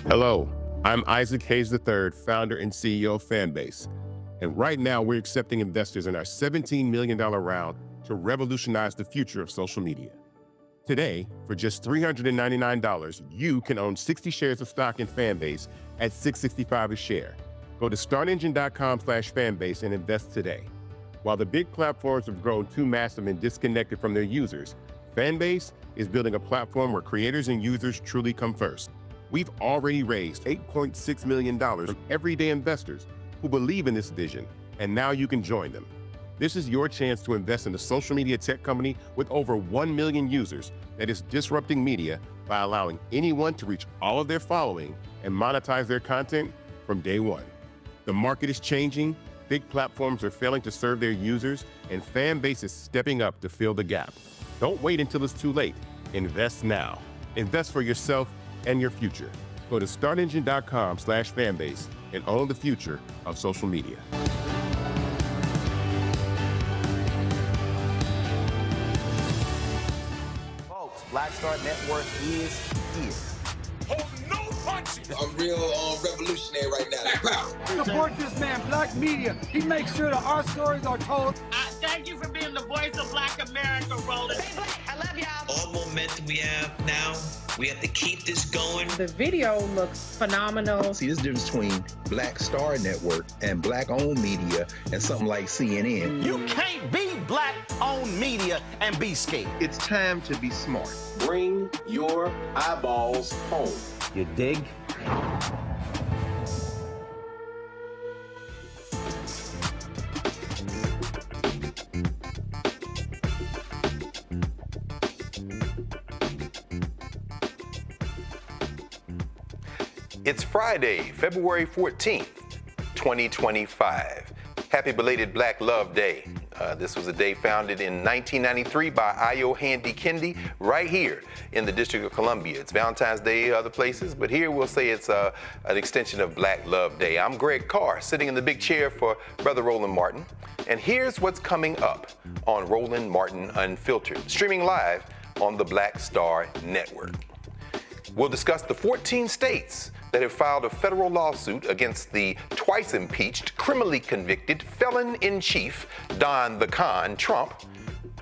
Hello, I'm Isaac Hayes III, founder and CEO of Fanbase. And right now we're accepting investors in our $17 million round to revolutionize the future of social media. Today, for just $399, you can own 60 shares of stock in Fanbase at $665 a share. Go to startengine.com/fanbase and invest today. While the big platforms have grown too massive and disconnected from their users, Fanbase is building a platform where creators and users truly come first. We've already raised $8.6 million from everyday investors who believe in this vision, and now you can join them. This is your chance to invest in a social media tech company with over 1 million users that is disrupting media by allowing anyone to reach all of their following and monetize their content from day one. The market is changing, big platforms are failing to serve their users, and Fanbase is stepping up to fill the gap. Don't wait until it's too late. Invest now. Invest for yourself and your future. Go to startengine.com/fanbase and own the future of social media. Folks, Black Star Network is here. Hold no punches. I'm real revolutionary right now. Support this man, Black Media. He makes sure that our stories are told. Thank you for being the voice of Black America, Roland. Stay black. I love y'all. All momentum we have now, we have to keep this going. The video looks phenomenal. See, there's a difference between Black Star Network and Black-owned media and something like CNN. You can't be Black-owned media and be scared. It's time to be smart. Bring your eyeballs home. You dig? It's Friday, February 14th, 2025. Happy belated Black Love Day. This was a day founded in 1993 by Ayo Handy Kendi right here in the District of Columbia. It's Valentine's Day other places, but here we'll say it's an extension of Black Love Day. I'm Greg Carr, sitting in the big chair for Brother Roland Martin. And here's what's coming up on Roland Martin Unfiltered, streaming live on the Black Star Network. We'll discuss the 14 states that have filed a federal lawsuit against the twice-impeached, criminally convicted felon-in-chief, Don the Con Trump,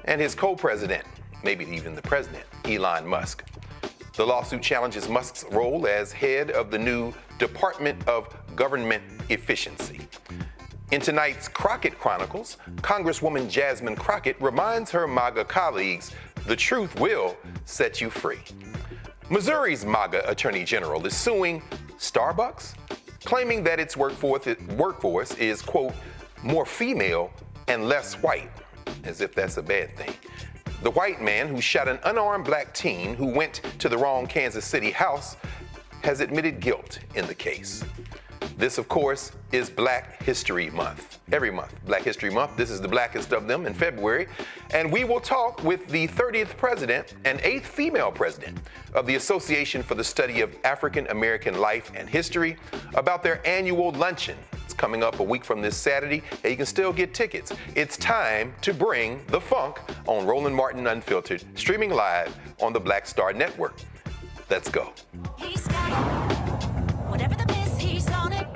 and his co-president, maybe even the president, Elon Musk. The lawsuit challenges Musk's role as head of the new Department of Government Efficiency. In tonight's Crockett Chronicles, Congresswoman Jasmine Crockett reminds her MAGA colleagues, the truth will set you free. Missouri's MAGA Attorney General is suing Starbucks, claiming that its workforce is, quote, more female and less white, as if that's a bad thing. The white man who shot an unarmed black teen who went to the wrong Kansas City house has admitted guilt in the case. This, of course, is Black History Month. Every month, Black History Month. This is the blackest of them in February. And we will talk with the 30th president and 8th female president of the Association for the Study of African American Life and History about their annual luncheon. It's coming up a week from this Saturday, and you can still get tickets. It's time to bring the funk on Roland Martin Unfiltered, streaming live on the Black Star Network. Let's go. He's got it. Whatever the miss, he's on it.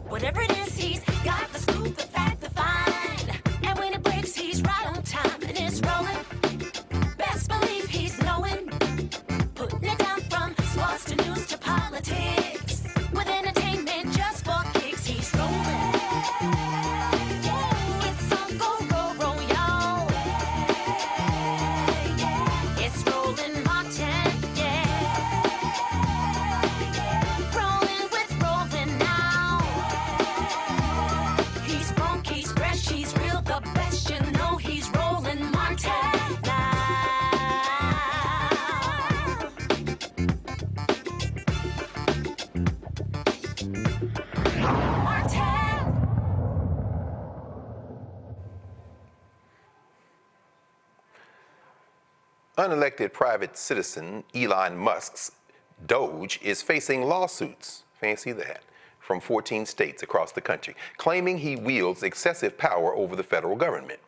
Whatever it is, he's got the scoop, the fact, the find. And when it breaks, he's right on time and it's rolling. Best believe he's knowing. Putting it down from sports to news to politics. With entertainment just for kicks, he's rolling. It's on go, roll, roll, y'all. It's Roland Martin, rolling with Roland now. He's funk, he's fresh, he's real, the best, you know he's Roland Martin now. Martin. Unelected private citizen Elon Musk's DoGE is facing lawsuits, fancy that, from 14 states across the country, claiming he wields excessive power over the federal government.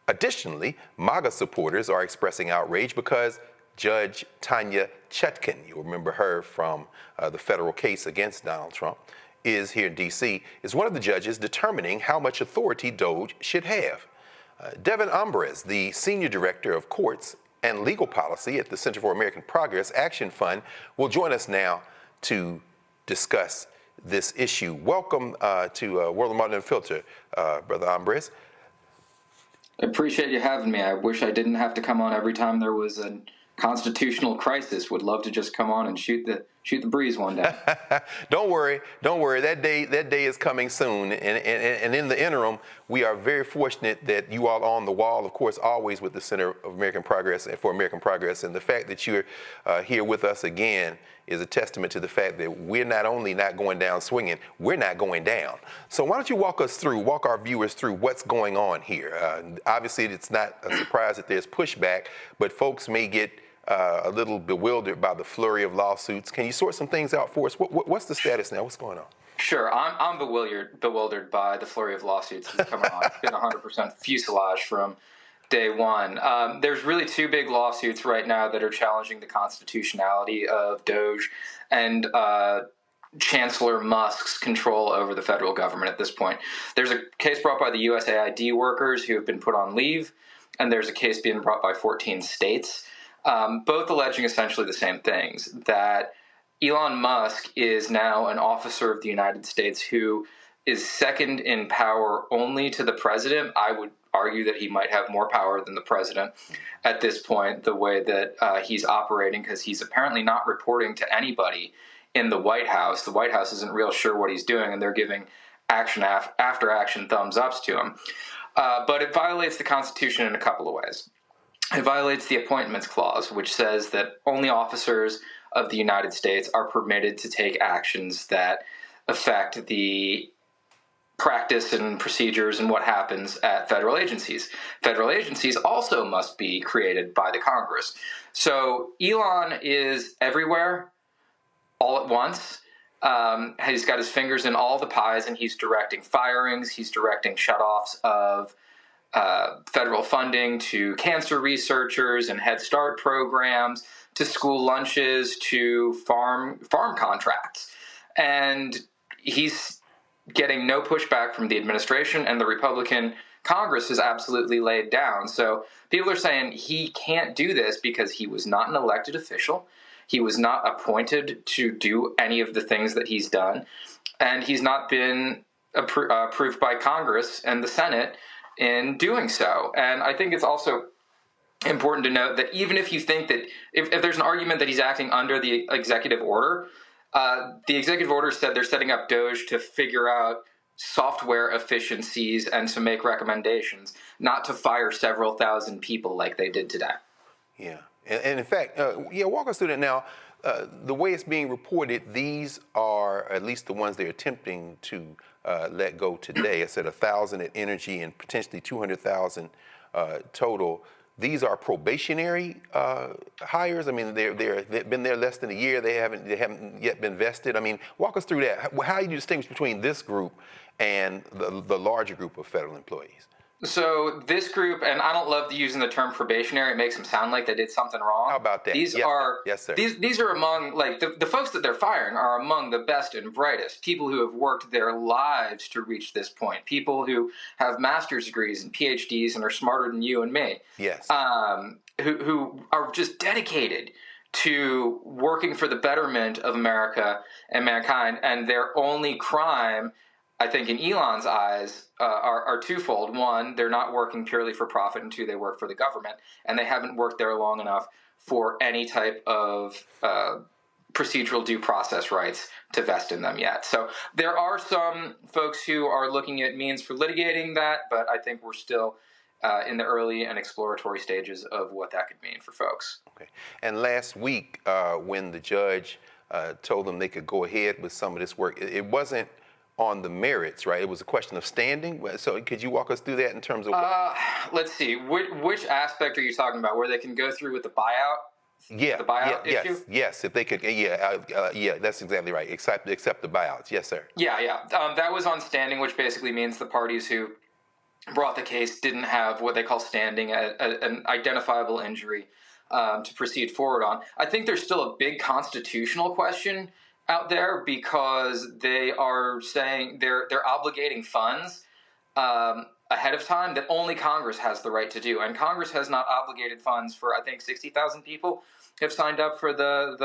Additionally, MAGA supporters are expressing outrage because Judge Tanya Chutkan, you'll remember her from the federal case against Donald Trump, is here in D.C., is one of the judges determining how much authority DoGE should have. Devin Ambrose, the Senior Director of Courts and Legal Policy at the Center for American Progress Action Fund, will join us now to discuss this issue. Welcome to Roland Martin Unfiltered, Brother Ambrose. I appreciate you having me. I wish I didn't have to come on every time there was a constitutional crisis. Would love to just come on and shoot the breeze one day. Don't worry. That day is coming soon. And in the interim, we are very fortunate that you are on the wall, of course, always with the Center of American Progress and for American Progress. And the fact that you're here with us again is a testament to the fact that we're not only not going down swinging, we're not going down. So why don't you walk our viewers through what's going on here? Obviously, it's not a surprise that there's pushback, but folks may get a little bewildered by the flurry of lawsuits. Can you sort some things out for us? What's the status now? What's going on? Sure. I'm bewildered by the flurry of lawsuits that's coming on. It's been 100% fuselage from day one. There's really two big lawsuits right now that are challenging the constitutionality of DoGE and Chancellor Musk's control over the federal government at this point. There's a case brought by the USAID workers who have been put on leave, and there's a case being brought by 14 states. Both alleging essentially the same things, that Elon Musk is now an officer of the United States who is second in power only to the president. I would argue that he might have more power than the president at this point, the way that he's operating, because he's apparently not reporting to anybody in the White House. The White House isn't real sure what he's doing, and they're giving action after action thumbs ups to him. But it violates the Constitution in a couple of ways. It violates the Appointments Clause, which says that only officers of the United States are permitted to take actions that affect the practice and procedures and what happens at federal agencies. Federal agencies also must be created by the Congress. So Elon is everywhere, all at once. He's got his fingers in all the pies, and he's directing firings, he's directing shutoffs of federal funding to cancer researchers and Head Start programs, to school lunches, to farm contracts. And he's getting no pushback from the administration, and the Republican Congress is absolutely laid down. So people are saying he can't do this because he was not an elected official. He was not appointed to do any of the things that he's done. And he's not been approved by Congress and the Senate in doing so. And I think it's also important to note that even if you think that if there's an argument that he's acting under the executive order said they're setting up DoGE to figure out software efficiencies and to make recommendations, not to fire several thousand people like they did today. Yeah. And in fact, walk us through that now. the way it's being reported, these are at least the ones they're attempting to let go today. I said 1,000 at Energy and potentially 200,000 total. These are probationary hires. I mean, they've been there less than a year. They haven't yet been vested. I mean, walk us through that. How do you distinguish between this group and the larger group of federal employees? So this group, and I don't love using the term probationary. It makes them sound like they did something wrong. How about that? These are among, like, the folks that they're firing are among the best and brightest, people who have worked their lives to reach this point, people who have master's degrees and PhDs and are smarter than you and me. Yes. Who are just dedicated to working for the betterment of America and mankind, and their only crime, I think, in Elon's eyes, are twofold. One, they're not working purely for profit, and two, they work for the government, and they haven't worked there long enough for any type of procedural due process rights to vest in them yet. So there are some folks who are looking at means for litigating that, but I think we're still in the early and exploratory stages of what that could mean for folks. Okay. And last week, when the judge told them they could go ahead with some of this work, it wasn't on the merits, right? It was a question of standing. So could you walk us through that in terms of let's see. Which aspect are you talking about? Where they can go through with the buyout? Yeah. The buyout issue? Yes. If they could, yeah, that's exactly right. Accept the buyouts. Yes, sir. Yeah. That was on standing, which basically means the parties who brought the case didn't have what they call standing, an identifiable injury to proceed forward on. I think there's still a big constitutional question out there because they are saying they're obligating funds ahead of time that only Congress has the right to do, and Congress has not obligated funds for, I think, 60,000 people have signed up for the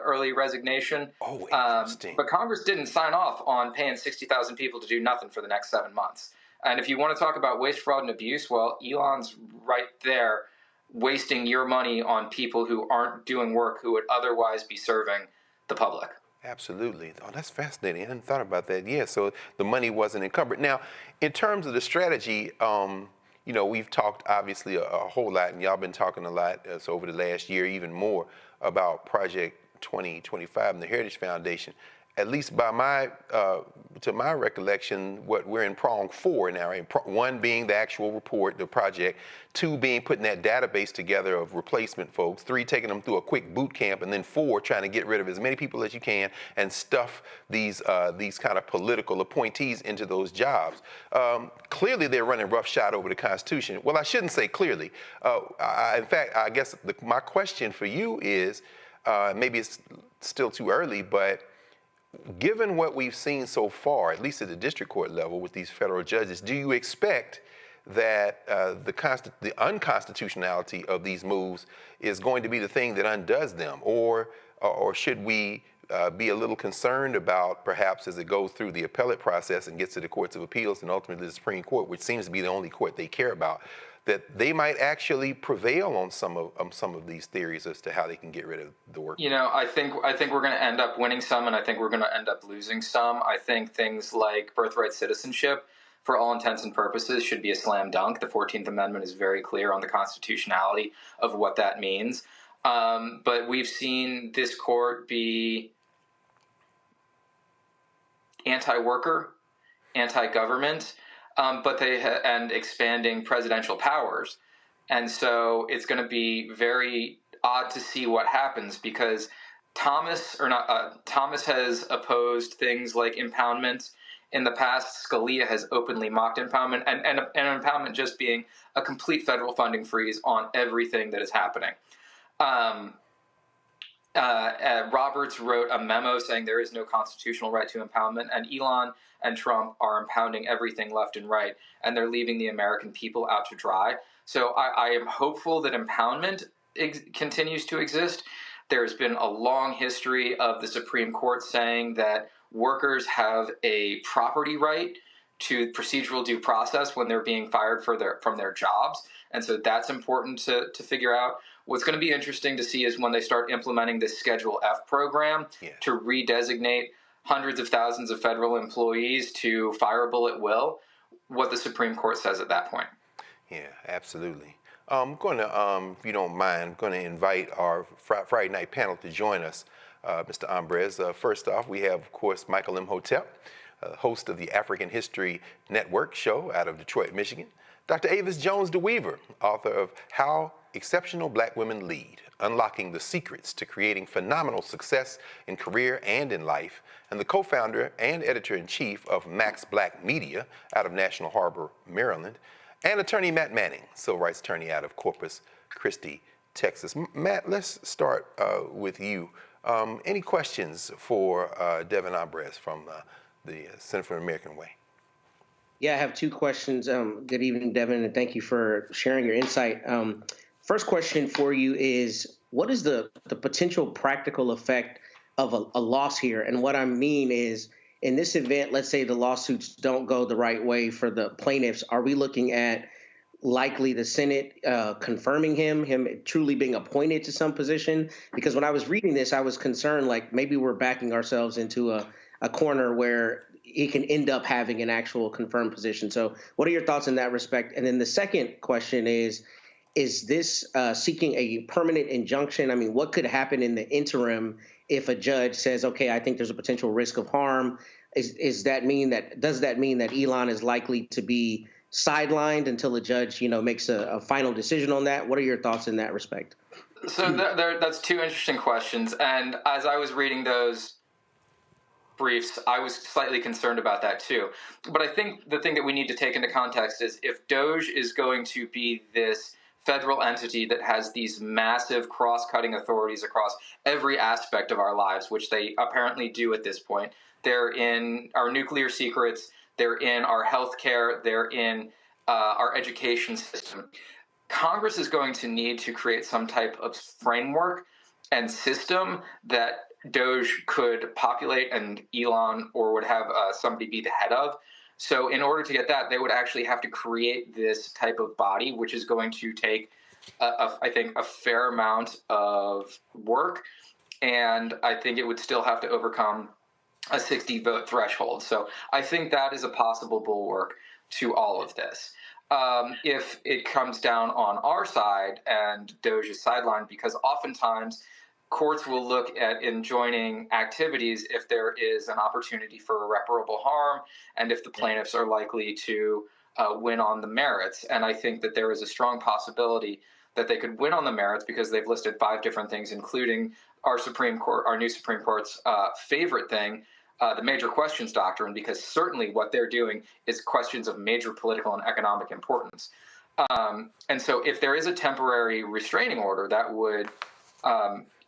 early resignation. Oh, interesting. But Congress didn't sign off on paying 60,000 people to do nothing for the next 7 months. And if you want to talk about waste, fraud, and abuse, well, Elon's right there wasting your money on people who aren't doing work who would otherwise be serving the public. Absolutely. Oh, that's fascinating. I hadn't thought about that. Yeah, so the money wasn't encumbered. Now, in terms of the strategy, we've talked obviously a whole lot, and y'all been talking a lot so over the last year, even more, about Project 2025 and the Heritage Foundation. At least to my recollection, what we're in prong 4 now, right? 1 being the actual report, the project, 2 being putting that database together of replacement folks, 3 taking them through a quick boot camp, and then 4 trying to get rid of as many people as you can and stuff these kind of political appointees into those jobs. Clearly, they're running roughshod over the Constitution. Well, I shouldn't say clearly. In fact, I guess my question for you is, maybe it's still too early, but given what we've seen so far, at least at the district court level with these federal judges, do you expect that the unconstitutionality of these moves is going to be the thing that undoes them? Or should we be a little concerned about, perhaps as it goes through the appellate process and gets to the courts of appeals and ultimately the Supreme Court, which seems to be the only court they care about, that they might actually prevail on some of these theories as to how they can get rid of the work? I think we're going to end up winning some, and I think we're going to end up losing some. I think things like birthright citizenship, for all intents and purposes, should be a slam dunk. The 14th Amendment is very clear on the constitutionality of what that means. But we've seen this court be anti-worker, anti-government, and expanding presidential powers. And so it's going to be very odd to see what happens, because Thomas has opposed things like impoundment in the past. Scalia has openly mocked impoundment, and impoundment just being a complete federal funding freeze on everything that is happening. Roberts wrote a memo saying there is no constitutional right to impoundment, and Elon and Trump are impounding everything left and right, and they're leaving the American people out to dry. So I am hopeful that impoundment continues to exist. There's been a long history of the Supreme Court saying that workers have a property right to procedural due process when they're being fired from their jobs. And so that's important to figure out. What's going to be interesting to see is when they start implementing this Schedule F program to redesignate hundreds of thousands of federal employees to fireable at will, what the Supreme Court says at that point. Yeah, absolutely. I'm going to, if you don't mind, I'm going to invite our Friday night panel to join us. Mr. Ambrez. First off, we have, of course, Michael Imhotep, host of the African History Network show out of Detroit, Michigan. Dr. Avis Jones DeWeaver, author of How Exceptional Black Women Lead, Unlocking the Secrets to Creating Phenomenal Success in Career and in Life, and the co-founder and editor-in-chief of Max Black Media out of National Harbor, Maryland, and attorney Matt Manning, civil rights attorney out of Corpus Christi, Texas. Matt, let's start with you. Any questions for Devin Ambrez from the Center for the American Way? Yeah, I have two questions. Good evening, Devin, and thank you for sharing your insight. First question for you is, what is the potential practical effect of a loss here? And what I mean is, in this event, let's say the lawsuits don't go the right way for the plaintiffs, are we looking at likely the Senate confirming him truly being appointed to some position? Because when I was reading this, I was concerned, like maybe we're backing ourselves into a corner where he can end up having an actual confirmed position. So what are your thoughts in that respect? And then the second question is this seeking a permanent injunction? I mean, what could happen in the interim if a judge says, okay, I think there's a potential risk of harm? Does that mean that Elon is likely to be sidelined until a judge, makes a final decision on that? What are your thoughts in that respect? So that's two interesting questions. And as I was reading those briefs, I was slightly concerned about that too. But I think the thing that we need to take into context is if DoGE is going to be this federal entity that has these massive cross-cutting authorities across every aspect of our lives, which they apparently do at this point. They're in our nuclear secrets, they're in our healthcare, they're in our education system. Congress is going to need to create some type of framework and system that DoGE could populate and Elon or would have somebody be the head of. So in order to get that, they would actually have to create this type of body, which is going to take, I think, a fair amount of work. And I think it would still have to overcome a 60-vote threshold. So I think that is a possible bulwark to all of this. If it comes down on our side and DoGE is sidelined, because oftentimes courts will look at enjoining activities if there is an opportunity for irreparable harm and if the plaintiffs are likely to win on the merits. And I think that there is a strong possibility that they could win on the merits because they've listed 5 different things, including our Supreme Court, our new Supreme Court's favorite thing, the major questions doctrine, because certainly what they're doing is questions of major political and economic importance. And so if there is a temporary restraining order, that would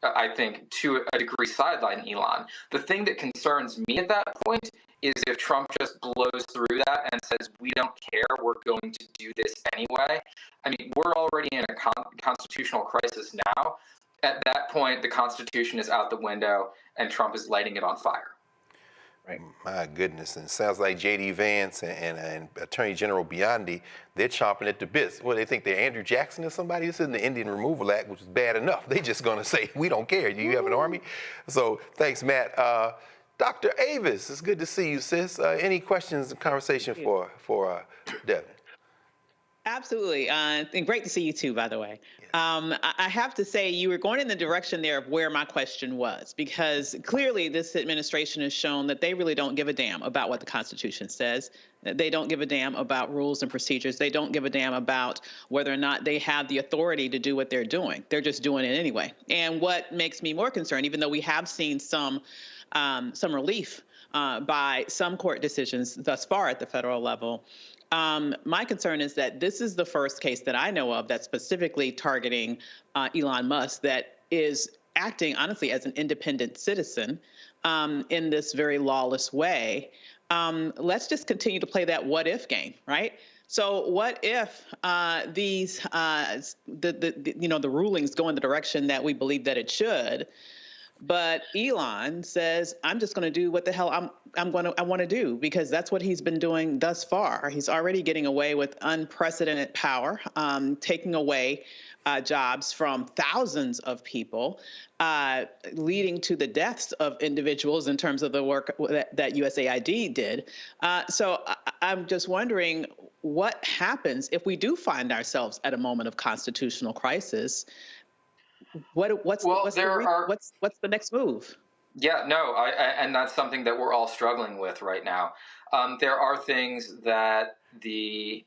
I think, to a degree, sideline Elon. The thing that concerns me at that point is if Trump just blows through that and says, we don't care, we're going to do this anyway. I mean, we're already in a constitutional crisis now. At that point, the Constitution is out the window and Trump is lighting it on fire. Right. My goodness, and it sounds like J.D. Vance and Attorney General Biondi, they're chomping at the bits. Well, they think they're Andrew Jackson or somebody. This is in the Indian Removal Act, which is bad enough. They just going to say, we don't care. Do you have an army? So thanks, Matt. Dr. Avis, it's good to see you, sis. Any questions and conversation for Devin? Absolutely. And great to see you too, by the way. I have to say you were going in the direction there of where my question was, because clearly this administration has shown that they really don't give a damn about what the Constitution says. They don't give a damn about rules and procedures. They don't give a damn about whether or not they have the authority to do what they're doing. They're just doing it anyway. And what makes me more concerned, even though we have seen some relief by some court decisions thus far at the federal level, my concern is that this is the first case that I know of that's specifically targeting Elon Musk that is acting, honestly, as an independent citizen in this very lawless way. Let's just continue to play that what-if game, right? So what if the rulings go in the direction that we believe that it should, but Elon says, I'm just going to do what the hell I want to do, because that's what he's been doing thus far. He's already getting away with unprecedented power, taking away jobs from thousands of people, leading to the deaths of individuals in terms of the work that USAID did. So I'm just wondering what happens if we do find ourselves at a moment of constitutional crisis. What's the next move? Yeah, no, and that's something that we're all struggling with right now. There are things that the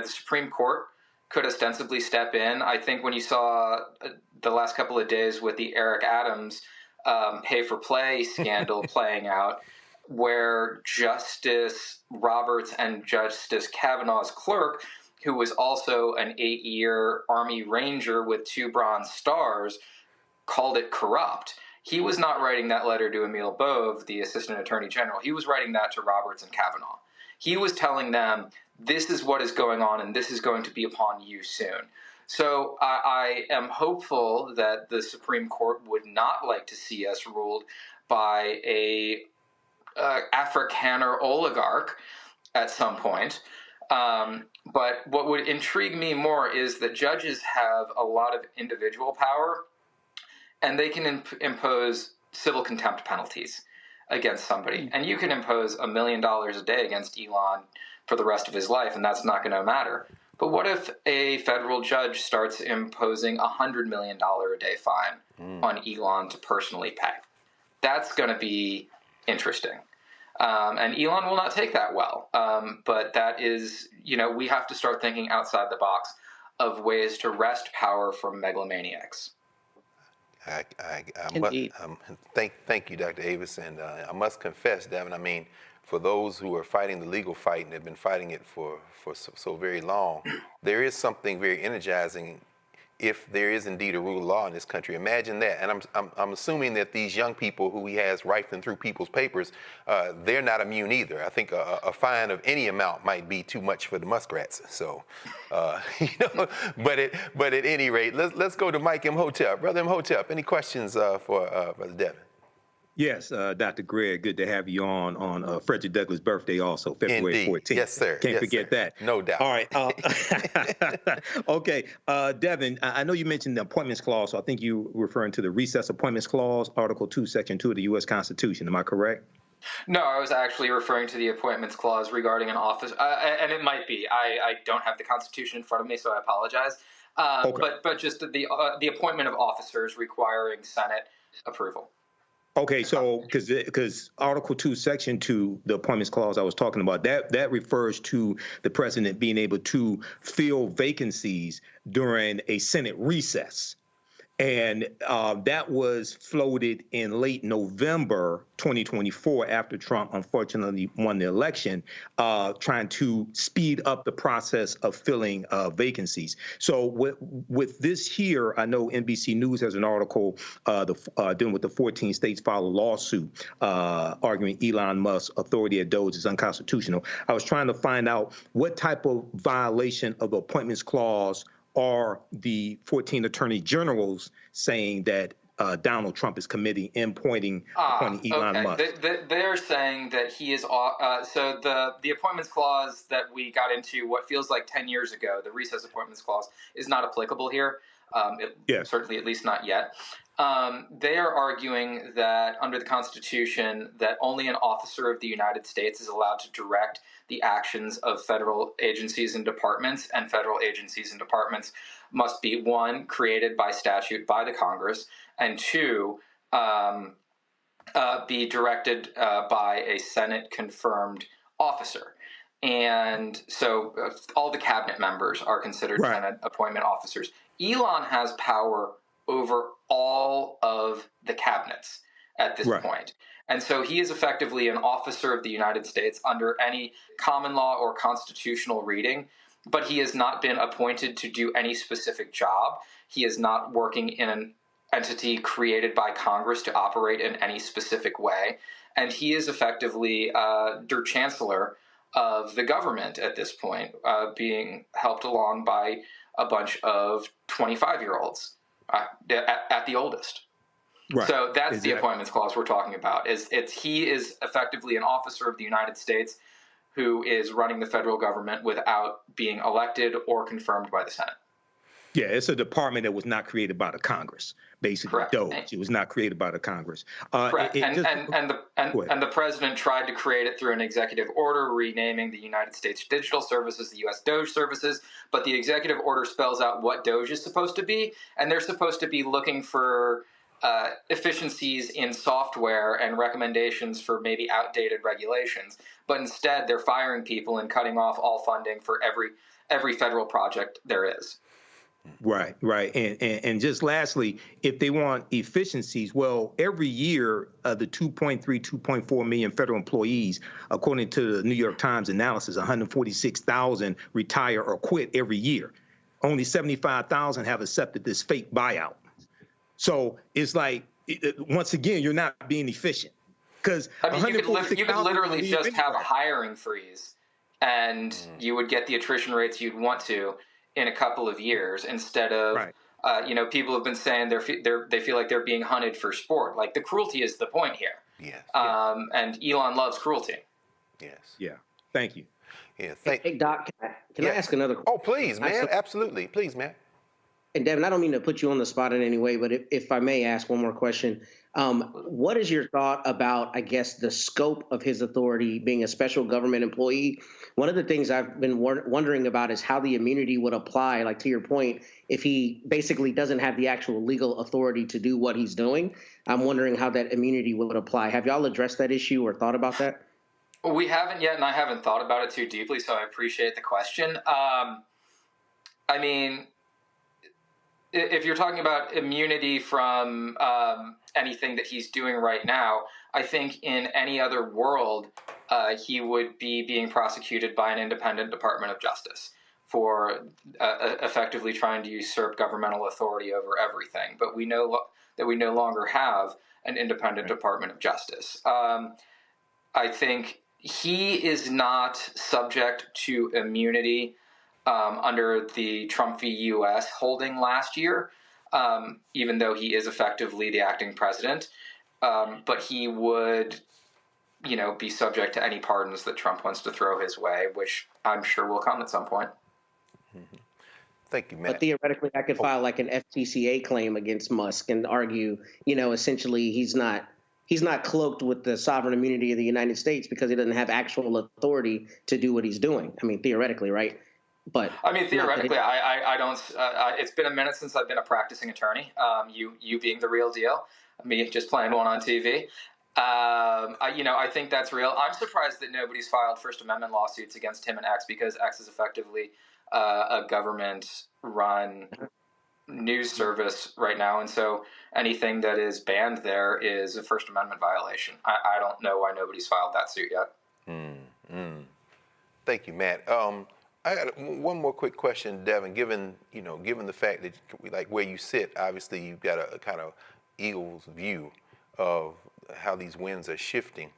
Supreme Court could ostensibly step in. I think when you saw the last couple of days with the Eric Adams pay for play scandal playing out, where Justice Roberts and Justice Kavanaugh's clerk, who was also an 8-year Army Ranger with 2 Bronze Stars, called it corrupt. He was not writing that letter to Emil Bove, the Assistant Attorney General. He was writing that to Roberts and Kavanaugh. He was telling them, this is what is going on, and this is going to be upon you soon. So I am hopeful that the Supreme Court would not like to see us ruled by a Afrikaner oligarch at some point. But what would intrigue me more is that judges have a lot of individual power, and they can impose civil contempt penalties against somebody. And you can impose $1 million a day against Elon for the rest of his life, and that's not going to matter. But what if a federal judge starts imposing $100 million a day fine on Elon to personally pay? That's going to be interesting. And Elon will not take that well. But that is, we have to start thinking outside the box of ways to wrest power from megalomaniacs. Thank you, Dr. Avis, and I must confess, Devin, I mean, for those who are fighting the legal fight and have been fighting it for so very long, there is something very energizing if there is indeed a rule of law in this country. Imagine that. And I'm assuming that these young people who he has rifling through people's papers, they're not immune either. I think a fine of any amount might be too much for the muskrats. So, but at any rate, let's go to Mike Imhotep. Brother Imhotep, any questions for Brother Devin? Yes, Dr. Greg, good to have you on Frederick Douglass' birthday also, February 14th. Yes, sir. Can't forget that. No doubt. All right. Okay, Devin, I know you mentioned the Appointments Clause, so I think you were referring to the Recess Appointments Clause, Article 2, Section 2 of the U.S. Constitution. Am I correct? No, I was actually referring to the Appointments Clause regarding an office, and it might be. I don't have the Constitution in front of me, so I apologize. Okay. But just the appointment of officers requiring Senate approval. Okay, so because Article 2, Section 2, the Appointments Clause I was talking about, that refers to the president being able to fill vacancies during a Senate recess. And that was floated in late November 2024 after Trump unfortunately won the election, trying to speed up the process of filling vacancies. So with this here, I know NBC News has an article dealing with the 14 states filed a lawsuit arguing Elon Musk's authority at DoGE is unconstitutional. I was trying to find out what type of violation of the Appointments Clause are the 14 attorney generals saying that Donald Trump is committing in appointing Elon Musk? They're saying that he is so the Appointments Clause that we got into what feels like 10 years ago, the Recess Appointments Clause, is not applicable here. Certainly, at least not yet. They are arguing that under the Constitution, that only an officer of the United States is allowed to direct the actions of federal agencies and departments, and federal agencies and departments must be, 1, created by statute by the Congress, and 2, be directed by a Senate-confirmed officer. And so all the cabinet members are considered Senate appointment officers. Elon has power over all of the cabinets at this point. And so he is effectively an officer of the United States under any common law or constitutional reading, but he has not been appointed to do any specific job. He is not working in an entity created by Congress to operate in any specific way. And he is effectively Der Chancellor of the government at this point, being helped along by a bunch of 25-year-olds at the oldest. So that's the Appointments Clause we're talking about. He is effectively an officer of the United States who is running the federal government without being elected or confirmed by the Senate. Yeah, it's a department that was not created by the Congress, basically. DoGE. It was not created by the Congress. Correct. And the president tried to create it through an executive order renaming the United States Digital Services the U.S. DoGE Services, but the executive order spells out what DoGE is supposed to be, and they're supposed to be looking for efficiencies in software and recommendations for maybe outdated regulations, but instead they're firing people and cutting off all funding for every federal project there is. Right. And just lastly, if they want efficiencies, well, every year, the 2.4 million federal employees, according to the New York Times analysis, 146,000 retire or quit every year. Only 75,000 have accepted this fake buyout. So it's like, once again, you're not being efficient. Because you could literally just have a hiring freeze, and you would get the attrition rates you'd want to in a couple of years, instead of, people have been saying they feel like they're being hunted for sport. Like, the cruelty is the point here. Yes. And Elon loves cruelty. Yes. Yeah. Thank you. Yeah. Hey, Doc, can I ask another question? Oh, please, man. Absolutely. Please, man. And Devin, I don't mean to put you on the spot in any way, but if I may ask one more question, what is your thought about, I guess, the scope of his authority being a special government employee? One of the things I've been wondering about is how the immunity would apply, like to your point, if he basically doesn't have the actual legal authority to do what he's doing. I'm wondering how that immunity would apply. Have y'all addressed that issue or thought about that? Well, we haven't yet, and I haven't thought about it too deeply, so I appreciate the question. I mean, if you're talking about immunity from anything that he's doing right now, I think in any other world, he would be being prosecuted by an independent Department of Justice for effectively trying to usurp governmental authority over everything. But we know that we no longer have an independent Department of Justice. I think he is not subject to immunity under the Trump v. U.S. holding last year, even though he is effectively the acting president. But he would, be subject to any pardons that Trump wants to throw his way, which I'm sure will come at some point. Mm-hmm. Thank you, Matt. But theoretically, I could file like an FTCA claim against Musk and argue, essentially he's not cloaked with the sovereign immunity of the United States because he doesn't have actual authority to do what he's doing. I mean, theoretically, right? But I mean, theoretically, I don't. It's been a minute since I've been a practicing attorney. You being the real deal, me just playing one on TV. I think that's real. I'm surprised that nobody's filed First Amendment lawsuits against him and X, because X is effectively a government-run news service right now, and so anything that is banned there is a First Amendment violation. I don't know why nobody's filed that suit yet. Thank you, Matt. I got one more quick question, Devin. Given the fact that, like, where you sit, obviously you've got a kind of eagle's view of how these winds are shifting.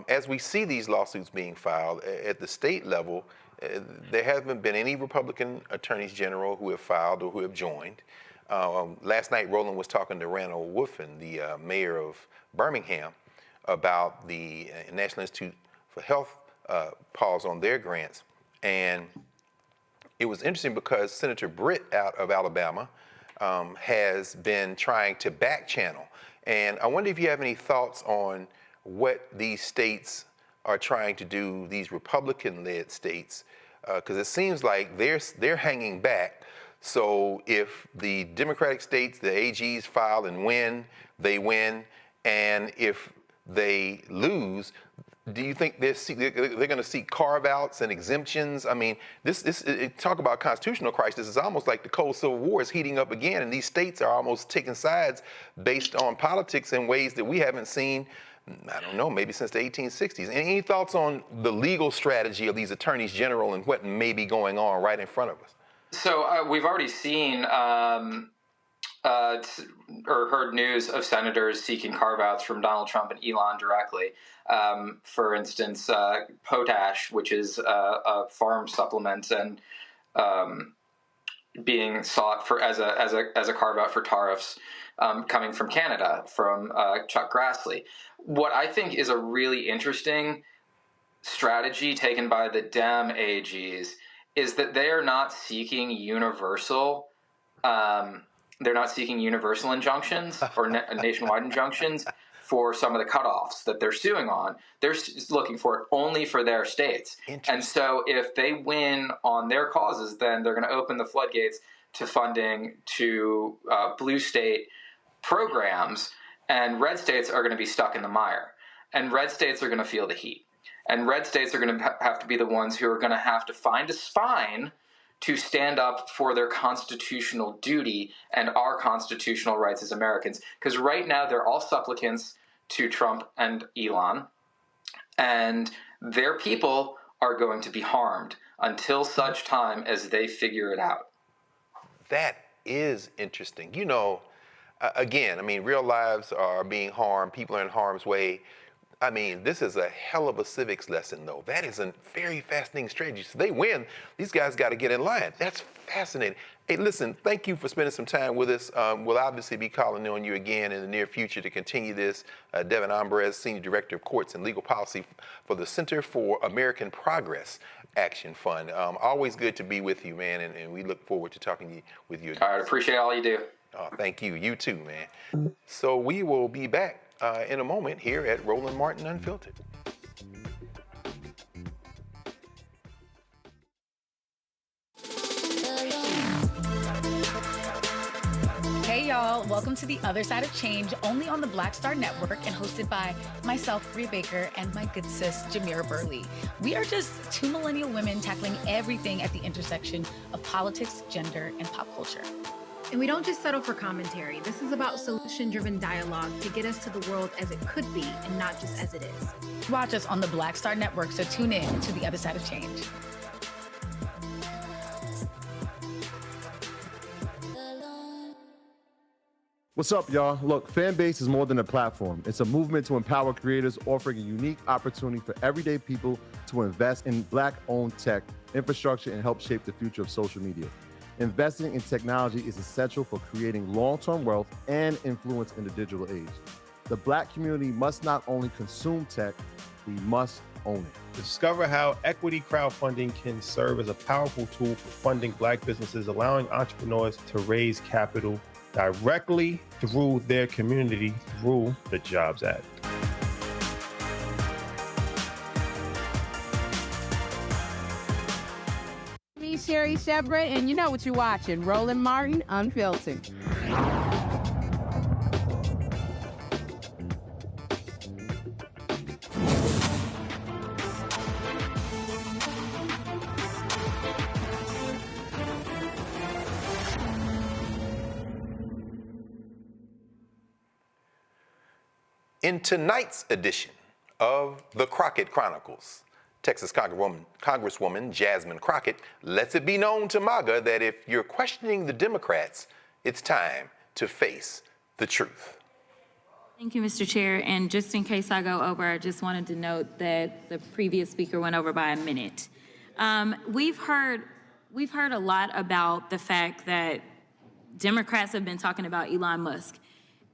As we see these lawsuits being filed at the state level, there haven't been any Republican attorneys general who have filed or who have joined. Last night, Roland was talking to Randall Wolfen, the mayor of Birmingham, about the National Institute for Health pause on their grants. And it was interesting because Senator Britt out of Alabama has been trying to back channel. And I wonder if you have any thoughts on what these states are trying to do, these Republican-led states, because it seems like they're hanging back. So if the Democratic states, the AGs file and win, they win. And if they lose, do you think they're going to seek carve-outs and exemptions? I mean, talk about constitutional crisis. It's almost like the Cold Civil War is heating up again, and these states are almost taking sides based on politics in ways that we haven't seen, I don't know, maybe since the 1860s. Any thoughts on the legal strategy of these attorneys general and what may be going on right in front of us? So we've already seen or heard news of senators seeking carve-outs from Donald Trump and Elon directly. For instance, potash, which is a farm supplement, and being sought for as a carve-out for tariffs coming from Canada, from Chuck Grassley. What I think is a really interesting strategy taken by the Dem AGs is that they are not seeking universal. They're not seeking universal injunctions or nationwide injunctions for some of the cutoffs that they're suing on. They're looking for it only for their states. And so if they win on their causes, then they're going to open the floodgates to funding to blue state programs, and red states are going to be stuck in the mire. And red states are going to feel the heat. And red states are going to have to be the ones who are going to have to find a spine to stand up for their constitutional duty and our constitutional rights as Americans. Because right now they're all supplicants to Trump and Elon, and their people are going to be harmed until such time as they figure it out. That is interesting. You know, again, I mean, real lives are being harmed. People are in harm's way. I mean, this is a hell of a civics lesson, though. That is a very fascinating strategy. So they win. These guys got to get in line. That's fascinating. Hey, listen, thank you for spending some time with us. We'll obviously be calling on you again in the near future to continue this. Devin Ambrose, Senior Director of Courts and Legal Policy for the Center for American Progress Action Fund. Always good to be with you, man, and we look forward to talking with you again. All right, appreciate all you do. Thank you. You too, man. So we will be back in a moment here at Roland Martin Unfiltered. Hey y'all, welcome to The Other Side of Change, only on the Black Star Network and hosted by myself, Bria Baker, and my good sis, Jamira Burley. We are just two millennial women tackling everything at the intersection of politics, gender, and pop culture. And we don't just settle for commentary. This is about solution-driven dialogue to get us to the world as it could be and not just as it is. Watch us on the Black Star Network, so tune in to The Other Side of Change. What's up, y'all? Look, Fanbase is more than a platform. It's a movement to empower creators, offering a unique opportunity for everyday people to invest in Black-owned tech, infrastructure, and help shape the future of social media. Investing in technology is essential for creating long-term wealth and influence in the digital age. The Black community must not only consume tech, we must own it. Discover how equity crowdfunding can serve as a powerful tool for funding Black businesses, allowing entrepreneurs to raise capital directly through their community through the Jobs Act. Me, Sherry Shepard, and you know what you're watching, Roland Martin Unfiltered. In tonight's edition of the Crockett Chronicles, Texas Congresswoman Jasmine Crockett lets it be known to MAGA that if you're questioning the Democrats, it's time to face the truth. Thank you, Mr. Chair. And just in case I go over, I just wanted to note that the previous speaker went over by a minute. We've heard a lot about the fact that Democrats have been talking about Elon Musk.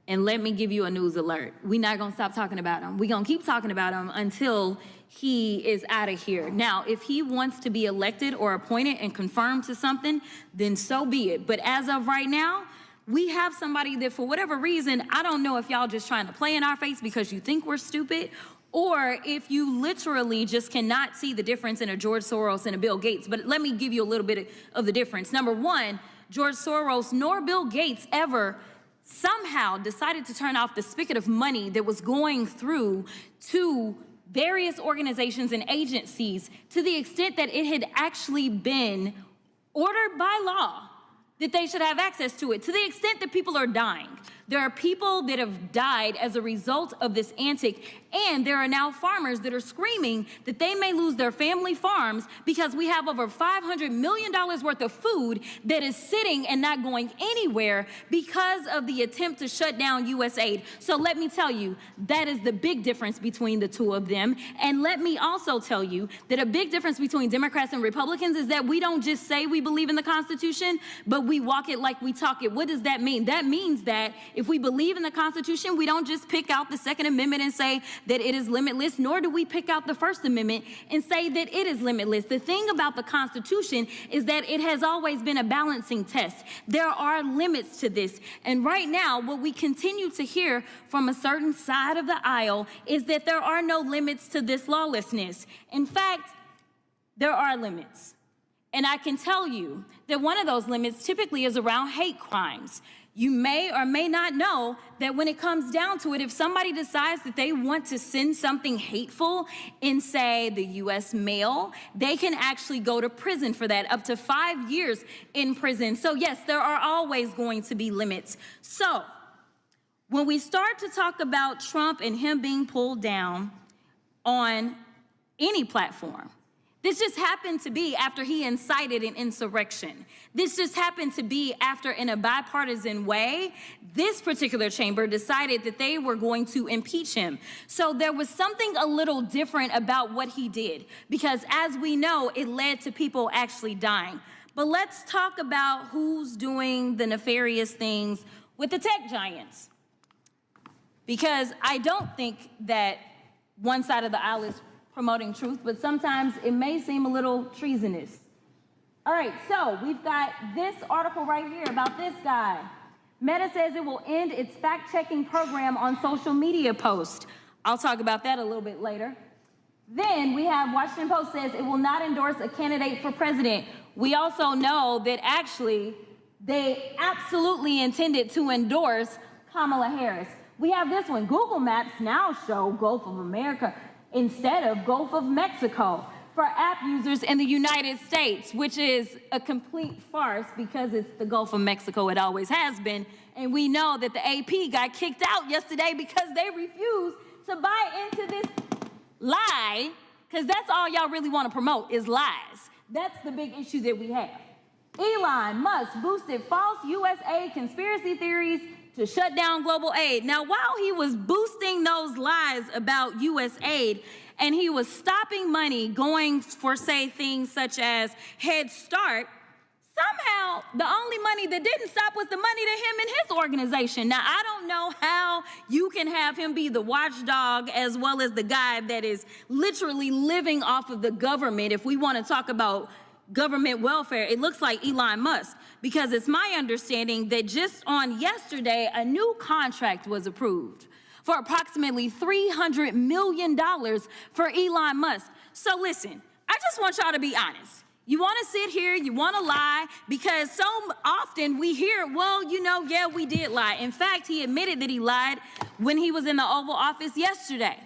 And let me give you a news alert. We're not gonna stop talking about him. We're gonna keep talking about him until he is out of here. Now, if he wants to be elected or appointed and confirmed to something, then so be it. But as of right now, we have somebody that for whatever reason, I don't know if y'all just trying to play in our face because you think we're stupid, or if you literally just cannot see the difference in a George Soros and a Bill Gates. But let me give you a little bit of the difference. Number one, George Soros nor Bill Gates ever somehow decided to turn off the spigot of money that was going through to various organizations and agencies to the extent that it had actually been ordered by law that they should have access to it, to the extent that people are dying. There are people that have died as a result of this antic, and there are now farmers that are screaming that they may lose their family farms because we have over $500 million worth of food that is sitting and not going anywhere because of the attempt to shut down USAID. So let me tell you, that is the big difference between the two of them. And let me also tell you that a big difference between Democrats and Republicans is that we don't just say we believe in the Constitution, but we walk it like we talk it. What does that mean? That means that if we believe in the Constitution, we don't just pick out the Second Amendment and say that it is limitless, nor do we pick out the First Amendment and say that it is limitless. The thing about the Constitution is that it has always been a balancing test. There are limits to this. And right now, what we continue to hear from a certain side of the aisle is that there are no limits to this lawlessness. In fact, there are limits. And I can tell you that one of those limits typically is around hate crimes. You may or may not know that when it comes down to it, if somebody decides that they want to send something hateful in, say, the U.S. mail, they can actually go to prison for that, up to 5 years in prison. So yes, there are always going to be limits. So when we start to talk about Trump and him being pulled down on any platform, this just happened to be after he incited an insurrection. This just happened to be after, in a bipartisan way, this particular chamber decided that they were going to impeach him. So there was something a little different about what he did, because as we know, it led to people actually dying. But let's talk about who's doing the nefarious things with the tech giants. Because I don't think that one side of the aisle is promoting truth, but sometimes it may seem a little treasonous. All right, so we've got this article right here about this guy. Meta says it will end its fact-checking program on social media posts. I'll talk about that a little bit later. Then we have Washington Post says it will not endorse a candidate for president. We also know that actually they absolutely intended to endorse Kamala Harris. We have this one. Google Maps now show Gulf of America instead of Gulf of Mexico for app users in the United States, which is a complete farce because it's the Gulf of Mexico. It always has been. And we know that the AP got kicked out yesterday because they refused to buy into this lie, because that's all y'all really want to promote is lies. That's the big issue that we have. Elon Musk boosted false U.S. aid conspiracy theories to shut down global aid. Now, while he was boosting those lies about U.S. aid, and he was stopping money going for, say, things such as Head Start, somehow the only money that didn't stop was the money to him and his organization. Now, I don't know how you can have him be the watchdog as well as the guy that is literally living off of the government. If we want to talk about government welfare, it looks like Elon Musk, because it's my understanding that just on yesterday, a new contract was approved for approximately $300 million for Elon Musk. So listen, I just want y'all to be honest. You want to sit here, you want to lie, because so often we hear, well, you know, yeah, we did lie. In fact, he admitted that he lied when he was in the Oval Office yesterday.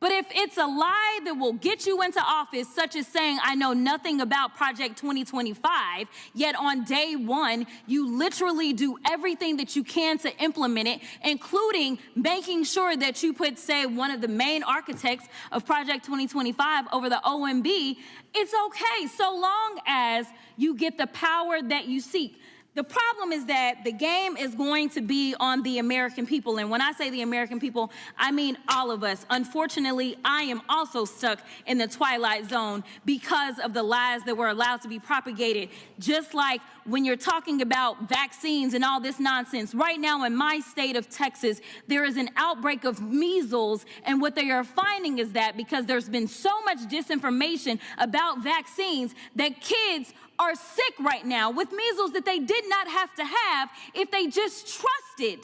But if it's a lie that will get you into office, such as saying, I know nothing about Project 2025, yet on day one, you literally do everything that you can to implement it, including making sure that you put, say, one of the main architects of Project 2025 over the OMB, it's okay, so long as you get the power that you seek. The problem is that the game is going to be on the American people. And when I say the American people, I mean all of us. Unfortunately, I am also stuck in the twilight zone because of the lies that were allowed to be propagated. Just like when you're talking about vaccines and all this nonsense. Right now in my state of Texas, there is an outbreak of measles. And what they are finding is that because there's been so much disinformation about vaccines, that kids are sick right now with measles that they did not have to have if they just trusted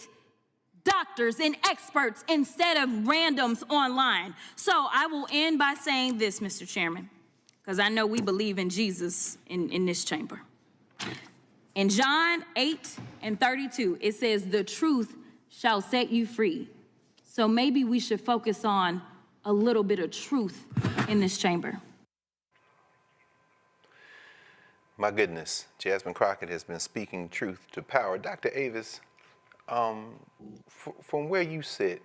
doctors and experts instead of randoms online. So I will end by saying this, Mr. Chairman, because I know we believe in Jesus in this chamber. In John 8:32, it says, the truth shall set you free. So maybe we should focus on a little bit of truth in this chamber. My goodness, Jasmine Crockett has been speaking truth to power. Dr. Avis, from where you sit,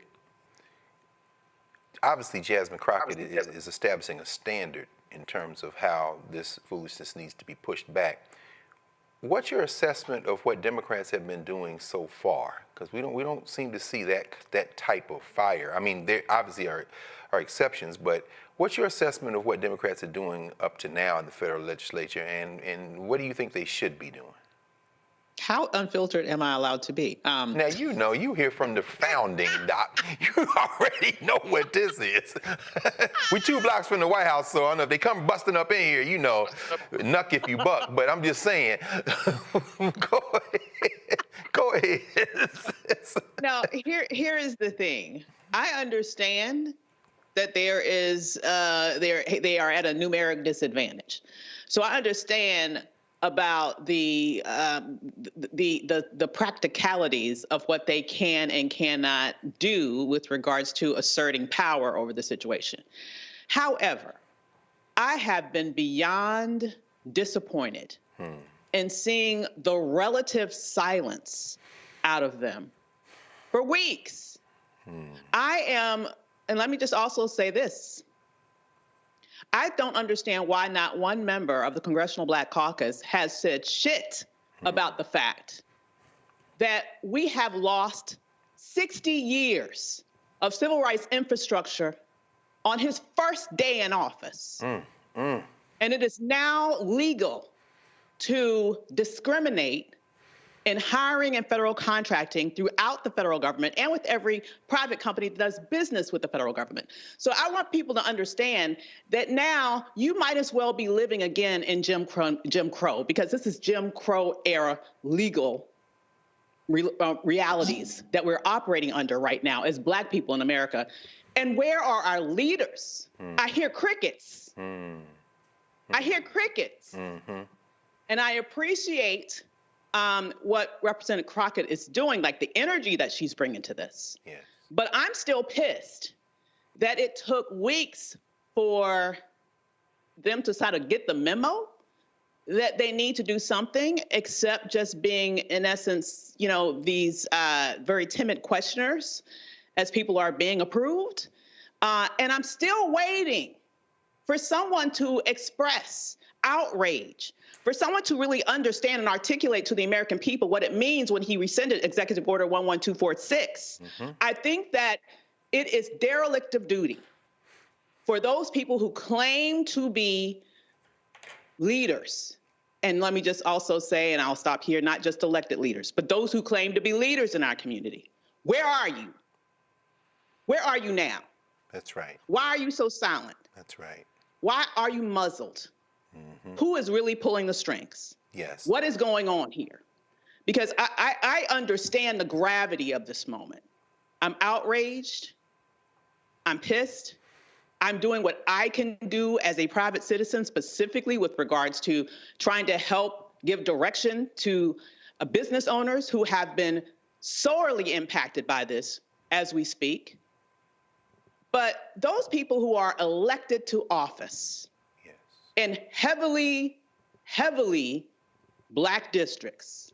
obviously Jasmine Crockett is establishing a standard in terms of how this foolishness needs to be pushed back. What's your assessment of what Democrats have been doing so far? Because we don't seem to see that type of fire. I mean, there obviously are exceptions, but what's your assessment of what Democrats are doing up to now in the federal legislature, and what do you think they should be doing? How unfiltered am I allowed to be? Now, you know, you hear from the founding, Doc. You already know what this is. We're 2 blocks from the White House, so I know if they come busting up in here, you know, knuck if you buck. But I'm just saying, go ahead. Now, here is the thing. I understand that they are at a numeric disadvantage. So I understand about the practicalities of what they can and cannot do with regards to asserting power over the situation. However, I have been beyond disappointed in seeing the relative silence out of them for weeks. I am, and let me just also say this. I don't understand why not one member of the Congressional Black Caucus has said shit about the fact that we have lost 60 years of civil rights infrastructure on his first day in office. And it is now legal to discriminate in hiring and federal contracting throughout the federal government and with every private company that does business with the federal government. So I want people to understand that now you might as well be living again in Jim Crow, because this is Jim Crow era legal realities that we're operating under right now as Black people in America. And where are our leaders? I hear crickets. I hear crickets. And I appreciate what Representative Crockett is doing, like the energy that she's bringing to this. Yes. But I'm still pissed that it took weeks for them to sort of get the memo that they need to do something, except just being, in essence, you know, these very timid questioners as people are being approved. And I'm still waiting for someone to express outrage, for someone to really understand and articulate to the American people what it means when he rescinded Executive Order 11246. I think that it is derelict of duty for those people who claim to be leaders. And let me just also say, and I'll stop here, not just elected leaders, but those who claim to be leaders in our community. Where are you? Where are you now? That's right. Why are you so silent? That's right. Why are you muzzled? Who is really pulling the strings? Yes. What is going on here? Because I understand the gravity of this moment. I'm outraged. I'm pissed. I'm doing what I can do as a private citizen, specifically with regards to trying to help give direction to business owners who have been sorely impacted by this as we speak. But those people who are elected to office in heavily Black districts,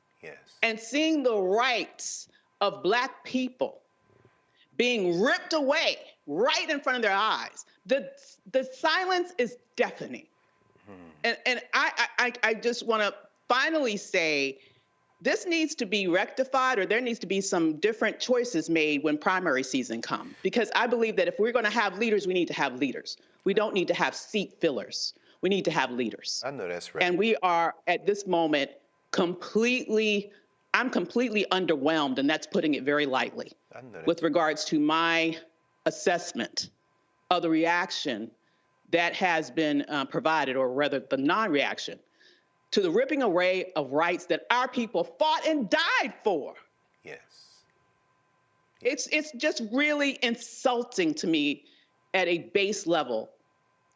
and seeing the rights of Black people being ripped away right in front of their eyes, the silence is deafening. And I just want to finally say, this needs to be rectified, or there needs to be some different choices made when primary season comes. Because I believe that if we're going to have leaders, we need to have leaders. We don't need to have seat fillers. We need to have leaders. I know that's right. And we are, at this moment, I'm completely underwhelmed, and that's putting it very lightly, with regards to my assessment of the reaction that has been provided, or rather the non-reaction, to the ripping array of rights that our people fought and died for. Yes. It's just really insulting to me at a base level,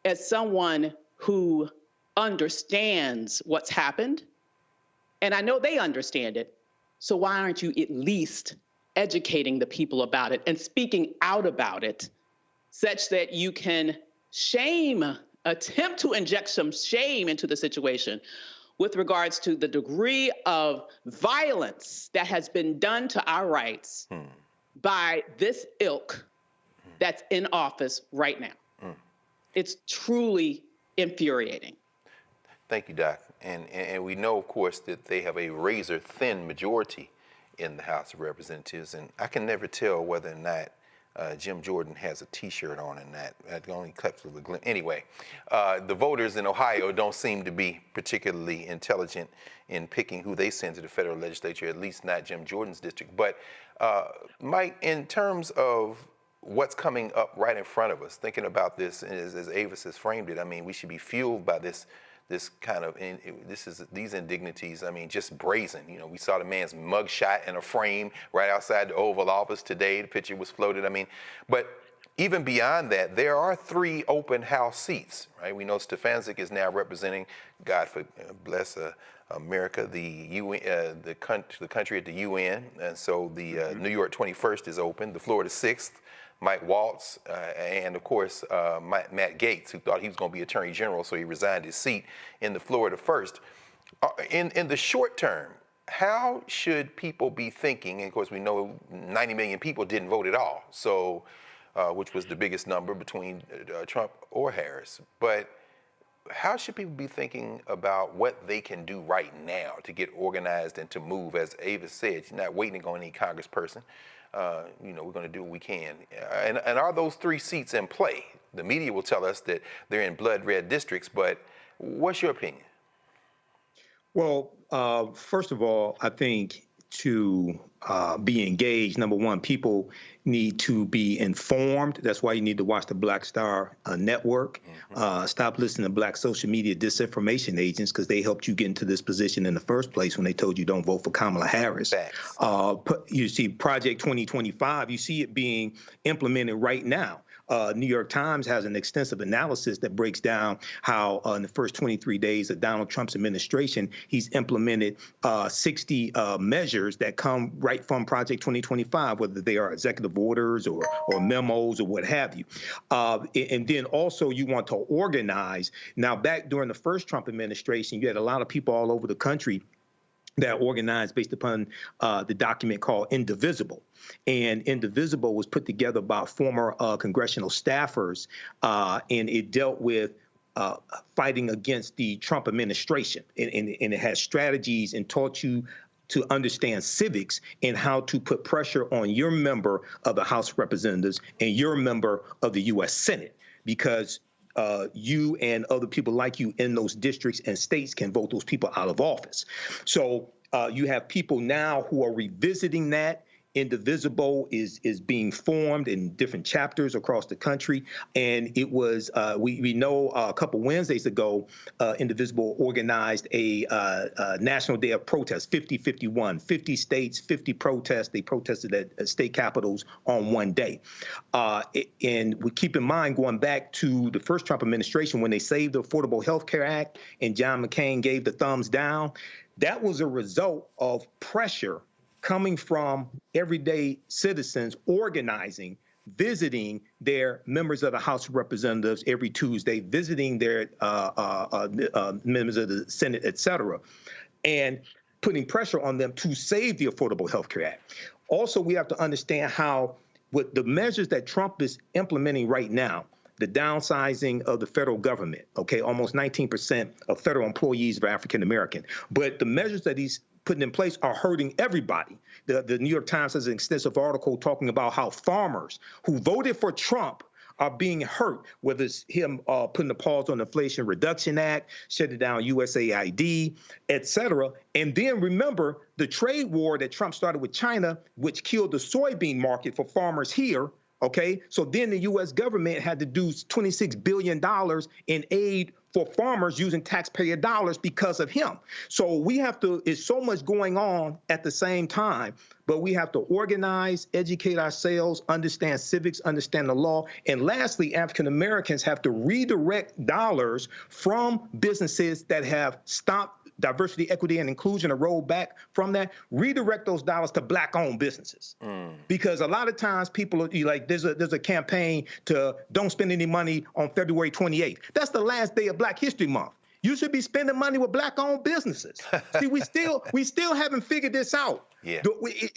as someone who understands what's happened, and I know they understand it, so why aren't you at least educating the people about it and speaking out about it, such that you can attempt to inject some shame into the situation with regards to the degree of violence that has been done to our rights by this ilk that's in office right now. It's truly infuriating. Thank you, Doc. And we know, of course, that they have a razor-thin majority in the House of Representatives, and I can never tell whether or not Jim Jordan has a T-shirt on in that. That only clips with a glimpse. Anyway, the voters in Ohio don't seem to be particularly intelligent in picking who they send to the federal legislature, at least not Jim Jordan's district. But Mike, in terms of what's coming up right in front of us, thinking about this, as Avis has framed it, I mean, we should be fueled by this kind of, these indignities, I mean, just brazen. You know, we saw the man's mugshot in a frame right outside the Oval Office today. The picture was floated. I mean, but even beyond that, there are 3 open House seats, right? We know Stefanczyk is now representing, God bless America, the UN, the country at the UN, and so the New York 21st is open. The Florida 6th, Mike Waltz, and of course Matt Gaetz, who thought he was going to be Attorney General, so he resigned his seat in the Florida 1st. In the short term, how should people be thinking? And of course, we know 90 million people didn't vote at all, so which was the biggest number between Trump or Harris. But how should people be thinking about what they can do right now to get organized and to move? As Ava said, she's not waiting on any congressperson. We're going to do what we can. And are those 3 seats in play? The media will tell us that they're in blood red districts, but what's your opinion? Well, first of all, I think to be engaged, number one, people need to be informed. That's why you need to watch the Black Star Network. Stop listening to black social media disinformation agents, because they helped you get into this position in the first place when they told you don't vote for Kamala Harris. You see Project 2025, you see it being implemented right now. New York Times has an extensive analysis that breaks down how in the first 23 days of Donald Trump's administration, he's implemented 60 measures that come right from Project 2025, whether they are executive orders or memos or what have you. And then also you want to organize. Now, back during the first Trump administration, you had a lot of people all over the country that organized based upon the document called Indivisible. And Indivisible was put together by former congressional staffers, and it dealt with fighting against the Trump administration. And it has strategies and taught you to understand civics and how to put pressure on your member of the House of Representatives and your member of the U.S. Senate, because you and other people like you in those districts and states can vote those people out of office. So you have people now who are revisiting that. Indivisible is being formed in different chapters across the country. And it was, we know a couple Wednesdays ago, Indivisible organized a national day of protest, 50-51, 50 states, 50 protests. They protested at state capitals on one day. And we keep in mind, going back to the first Trump administration, when they saved the Affordable Health Care Act and John McCain gave the thumbs down, that was a result of pressure coming from everyday citizens organizing, visiting their members of the House of Representatives every Tuesday, visiting their members of the Senate, et cetera, and putting pressure on them to save the Affordable Health Care Act. Also, we have to understand how, with the measures that Trump is implementing right now, the downsizing of the federal government, okay, almost 19% of federal employees are African American, but the measures that he's putting in place are hurting everybody. The New York Times has an extensive article talking about how farmers who voted for Trump are being hurt, whether it's him putting a pause on the Inflation Reduction Act, shutting down USAID, et cetera. And then remember the trade war that Trump started with China, which killed the soybean market for farmers here. Okay, so then the U.S. government had to do $26 billion in aid for farmers using taxpayer dollars because of him. So we have to, it's so much going on at the same time, but we have to organize, educate ourselves, understand civics, understand the law. And lastly, African Americans have to redirect dollars from businesses that have stopped diversity, equity, and inclusion, or roll back from that, redirect those dollars to black-owned businesses. Because a lot of times people are like, there's a campaign to don't spend any money on February 28th. That's the last day of Black History Month. You should be spending money with black-owned businesses. See, we still haven't figured this out. Yeah.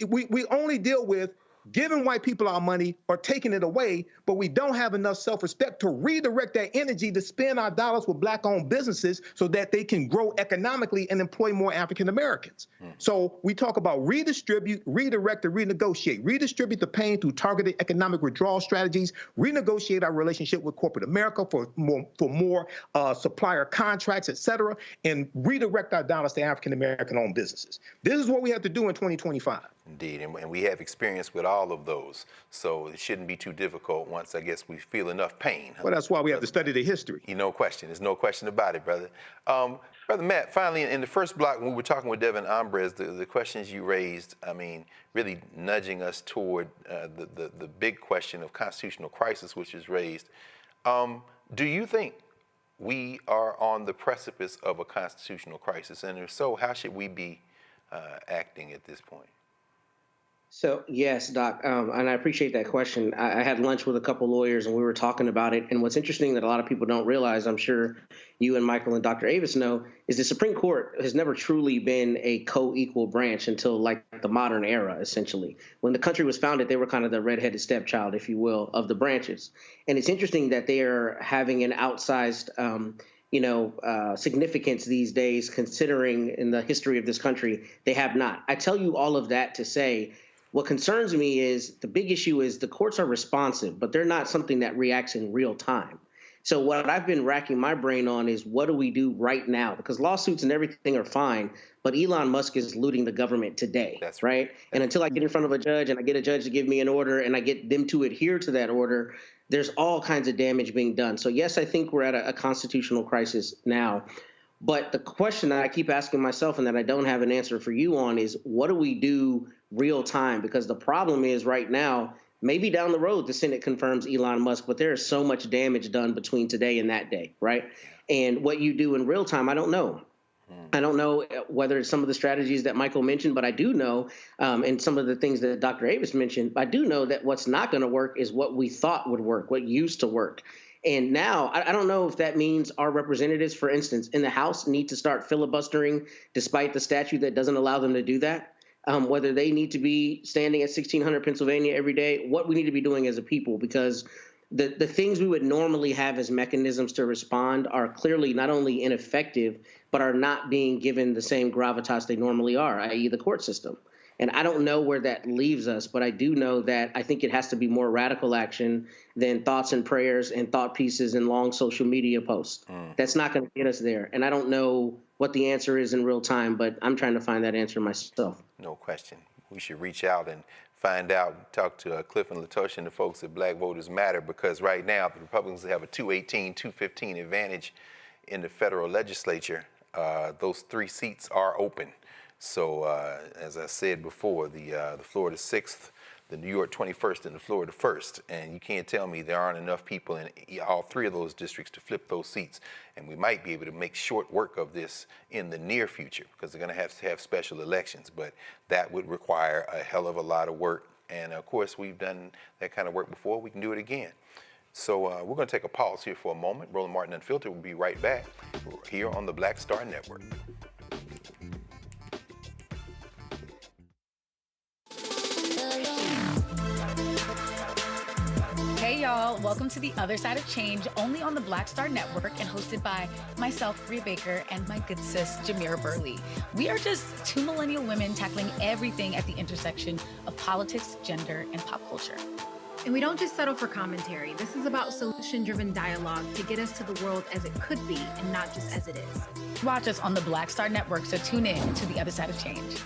We only deal with giving white people our money or taking it away, but we don't have enough self-respect to redirect that energy to spend our dollars with black-owned businesses so that they can grow economically and employ more African Americans. So we talk about redistribute, redirect, and renegotiate. Redistribute the pain through targeted economic withdrawal strategies, renegotiate our relationship with corporate America for more supplier contracts, et cetera, and redirect our dollars to African American-owned businesses. This is what we have to do in 2025. Indeed, and we have experience with all of those, so it shouldn't be too difficult once, I guess, we feel enough pain. Well, that's why we have to study the history. No question. There's no question about it, brother. Brother Matt, finally, in the first block, when we were talking with Devin Ambres, the questions you raised, I mean, really nudging us toward the big question of constitutional crisis, which is raised. Do you think we are on the precipice of a constitutional crisis? And if so, how should we be acting at this point? So, yes, Doc, and I appreciate that question. I had lunch with a couple lawyers and we were talking about it. And what's interesting that a lot of people don't realize, I'm sure you and Michael and Dr. Avis know, is the Supreme Court has never truly been a co-equal branch until like the modern era, essentially. When the country was founded, they were kind of the redheaded stepchild, if you will, of the branches. And it's interesting that they are having an outsized significance these days, considering in the history of this country, they have not. I tell you all of that to say, what concerns me is the big issue is the courts are responsive, but they're not something that reacts in real time. So what I've been racking my brain on is what do we do right now? Because lawsuits and everything are fine, but Elon Musk is looting the government today. That's right. And until I get in front of a judge and I get a judge to give me an order and I get them to adhere to that order, there's all kinds of damage being done. So yes, I think we're at a constitutional crisis now. But the question that I keep asking myself and that I don't have an answer for you on is what do we do real time? Because the problem is right now, maybe down the road, the Senate confirms Elon Musk, but there is so much damage done between today and that day, right? And what you do in real time, I don't know. I don't know whether it's some of the strategies that Michael mentioned, but I do know, and some of the things that Dr. Avis mentioned, I do know that what's not going to work is what we thought would work, what used to work. And now, I don't know if that means our representatives, for instance, in the House need to start filibustering despite the statute that doesn't allow them to do that, whether they need to be standing at 1600 Pennsylvania every day, what we need to be doing as a people, because the things we would normally have as mechanisms to respond are clearly not only ineffective, but are not being given the same gravitas they normally are, i.e. the court system. And I don't know where that leaves us, but I do know that I think it has to be more radical action than thoughts and prayers and thought pieces and long social media posts. That's not going to get us there. And I don't know what the answer is in real time, but I'm trying to find that answer myself. No question. We should reach out and find out, talk to Cliff and Latosha and the folks at Black Voters Matter, because right now the Republicans have a 218, 215 advantage in the federal legislature. Those 3 seats are open. So as I said before, the Florida 6th, the New York 21st, and the Florida 1st. And you can't tell me there aren't enough people in all 3 of those districts to flip those seats. And we might be able to make short work of this in the near future, because they're going to have special elections. But that would require a hell of a lot of work. And of course, we've done that kind of work before. We can do it again. So we're going to take a pause here for a moment. Roland Martin Unfiltered will be right back here on the Black Star Network. Hey y'all, welcome to The Other Side of Change, only on the Black Star Network and hosted by myself, Bria Baker, and my good sis, Jamira Burley. We are just 2 millennial women tackling everything at the intersection of politics, gender, and pop culture. And we don't just settle for commentary. This is about solution-driven dialogue to get us to the world as it could be and not just as it is. Watch us on the Black Star Network, so tune in to The Other Side of Change.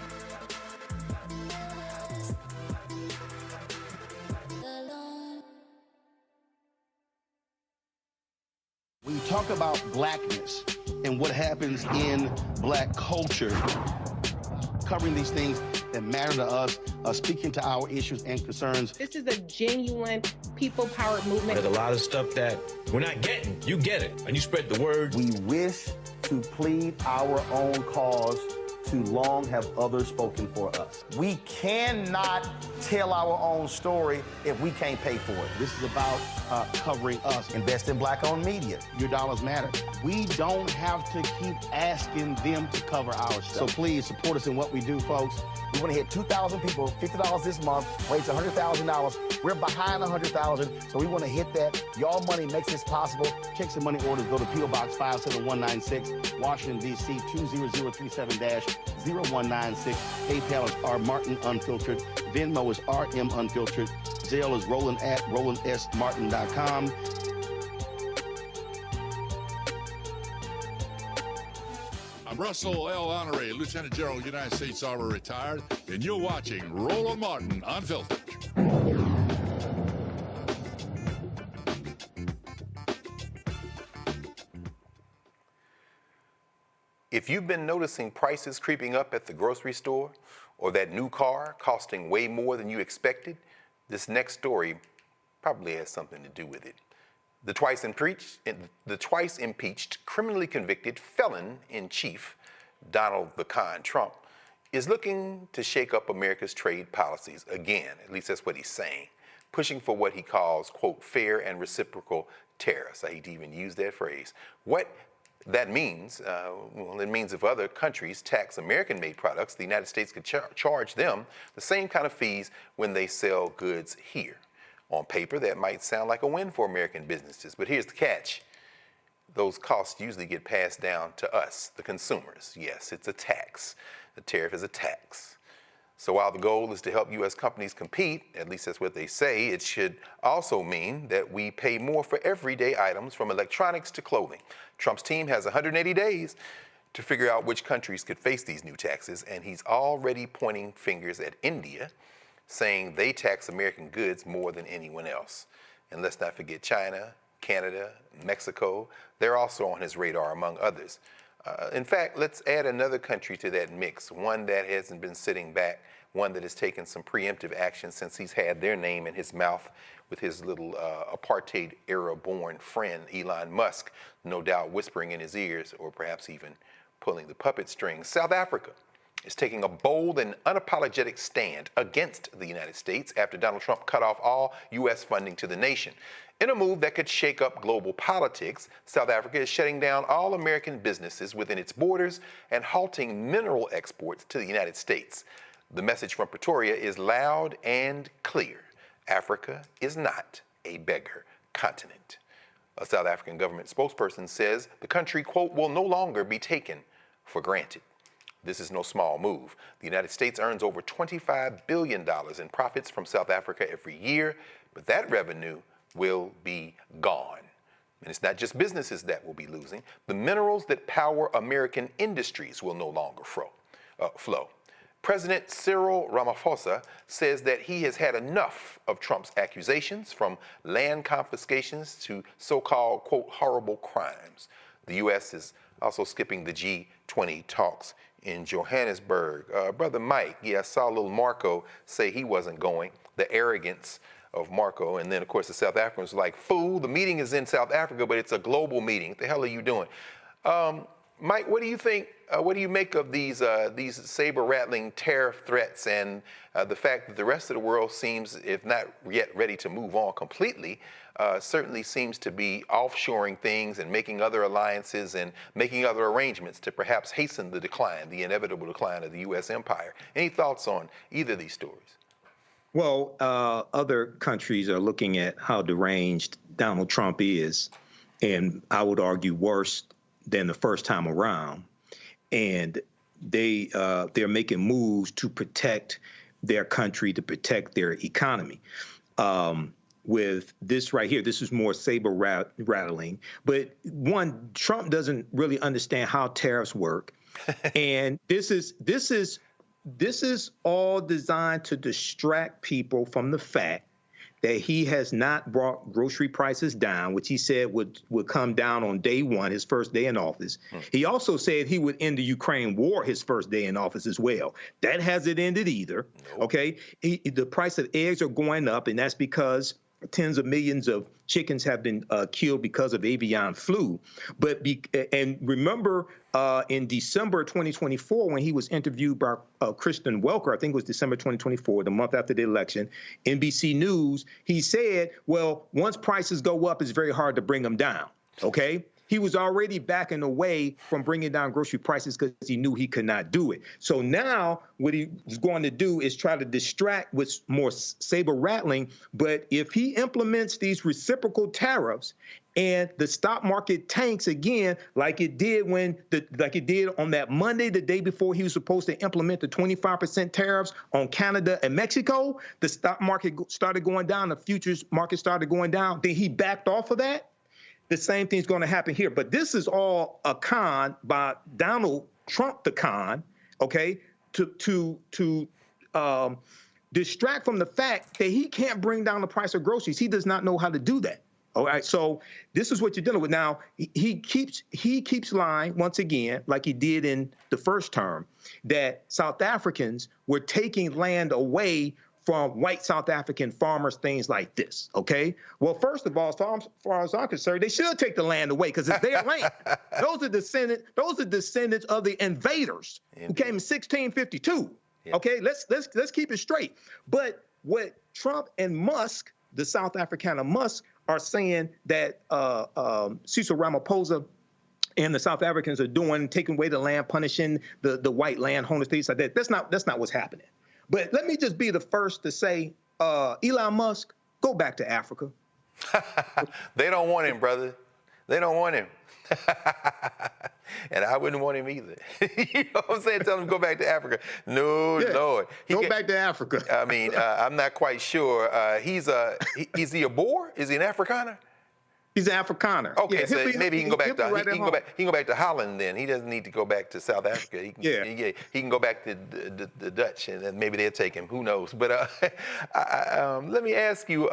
When you talk about blackness and what happens in black culture, covering these things that matter to us, speaking to our issues and concerns. This is a genuine people-powered movement. There's a lot of stuff that we're not getting. You get it, and you spread the word. We wish to plead our own cause. Too long have others spoken for us. We cannot tell our own story if we can't pay for it. This is about covering us. Invest in black-owned media. Your dollars matter. We don't have to keep asking them to cover our stuff. So please support us in what we do, folks. We want to hit 2,000 people, $50 this month, raise $100,000. We're behind 100,000, so we want to hit that. Y'all money makes this possible. Checks and money orders go to P.O. Box 57196, Washington, D.C. 20037-0196. PayPal is R Martin Unfiltered. Venmo is RM Unfiltered. Zelle is Roland at RolandSMartin.com. I'm Russell L. Honoré, Lieutenant General, United States Army, retired, and you're watching Roland Martin Unfiltered. If you've been noticing prices creeping up at the grocery store, or that new car costing way more than you expected, this next story probably has something to do with it. The twice-impeached, criminally convicted felon-in-chief, Donald the Con Trump, is looking to shake up America's trade policies again. At least that's what he's saying, pushing for what he calls, quote, fair and reciprocal tariffs. I hate to even use that phrase. What that means, well, it means if other countries tax American-made products, the United States could charge them the same kind of fees when they sell goods here. On paper, that might sound like a win for American businesses, but here's the catch. Those costs usually get passed down to us, the consumers. Yes, it's a tax. The tariff is a tax. So while the goal is to help U.S. companies compete, at least that's what they say, it should also mean that we pay more for everyday items from electronics to clothing. Trump's team has 180 days to figure out which countries could face these new taxes, and he's already pointing fingers at India, saying they tax American goods more than anyone else. And let's not forget China, Canada, Mexico. They're also on his radar, among others. In fact, let's add another country to that mix, one that hasn't been sitting back, one that has taken some preemptive action since he's had their name in his mouth with his little apartheid-era-born friend, Elon Musk, no doubt whispering in his ears or perhaps even pulling the puppet strings. South Africa is taking a bold and unapologetic stand against the United States after Donald Trump cut off all U.S. funding to the nation. In a move that could shake up global politics, South Africa is shutting down all American businesses within its borders and halting mineral exports to the United States. The message from Pretoria is loud and clear. Africa is not a beggar continent. A South African government spokesperson says the country, quote, will no longer be taken for granted. This is no small move. The United States earns over $25 billion in profits from South Africa every year, but that revenue will be gone. And it's not just businesses that will be losing. The minerals that power American industries will no longer flow. President Cyril Ramaphosa says that he has had enough of Trump's accusations, from land confiscations to so-called, quote, horrible crimes. The U.S. is also skipping the G20 talks in Johannesburg. Brother Mike, yeah, I saw little Marco say he wasn't going. The arrogance of Marco. And then, of course, the South Africans were like, fool, the meeting is in South Africa, but it's a global meeting. What the hell are you doing? Mike, what do you think, what do you make of these saber-rattling tariff threats and the fact that the rest of the world seems, if not yet ready to move on completely, certainly seems to be offshoring things and making other alliances and making other arrangements to perhaps hasten the decline, the inevitable decline of the U.S. empire? Any thoughts on either of these stories? Well, other countries are looking at how deranged Donald Trump is, and I would argue worse than the first time around. And they're making moves to protect their country, to protect their economy. With this right here, this is more saber rattling. But one, Trump doesn't really understand how tariffs work, and this is all designed to distract people from the fact that he has not brought grocery prices down, which he said would come down on day one, his first day in office. He also said he would end the Ukraine war his first day in office as well. That hasn't ended either, okay? The price of eggs are going up, and that's because tens of millions of chickens have been killed because of avian flu. And remember, in December 2024, when he was interviewed by Kristen Welker, I think it was December 2024, the month after the election, NBC News, he said, well, once prices go up, it's very hard to bring them down, okay? He was already backing away from bringing down grocery prices because he knew he could not do it. So now what he's going to do is try to distract with more saber rattling. But if he implements these reciprocal tariffs and the stock market tanks again, like it did on that Monday, the day before he was supposed to implement the 25% tariffs on Canada and Mexico, the stock market started going down, the futures market started going down. Then he backed off of that. The same thing's going to happen here. But this is all a con by Donald Trump the con, okay, to distract from the fact that he can't bring down the price of groceries. He does not know how to do that. All right, so this is what you're dealing with. Now, he keeps lying once again, like he did in the first term, that South Africans were taking land away from white South African farmers, things like this, okay? Well, first of all, as far as I'm concerned, they should take the land away because it's their land. Those are descendants of the invaders who came in 1652. Yeah. Okay, let's keep it straight. But what Trump and Musk, the South Africaner Musk, are saying that Cecil Ramaphosa and the South Africans are doing, taking away the land, punishing the white landholders, things like that. That's not what's happening. But let me just be the first to say, Elon Musk, go back to Africa. They don't want him, brother. They don't want him. And I wouldn't want him either. You know what I'm saying? Tell him to go back to Africa. No, yeah. Lord. Go back to Africa. I mean, I'm not quite sure. Is he a Boer? Is he an Afrikaner? He's an Afrikaner. Okay, yeah, so maybe he can go back to he can go back to Holland then. He doesn't need to go back to South Africa. He can, he can go back to the Dutch, and then maybe they'll take him. Who knows? But let me ask you,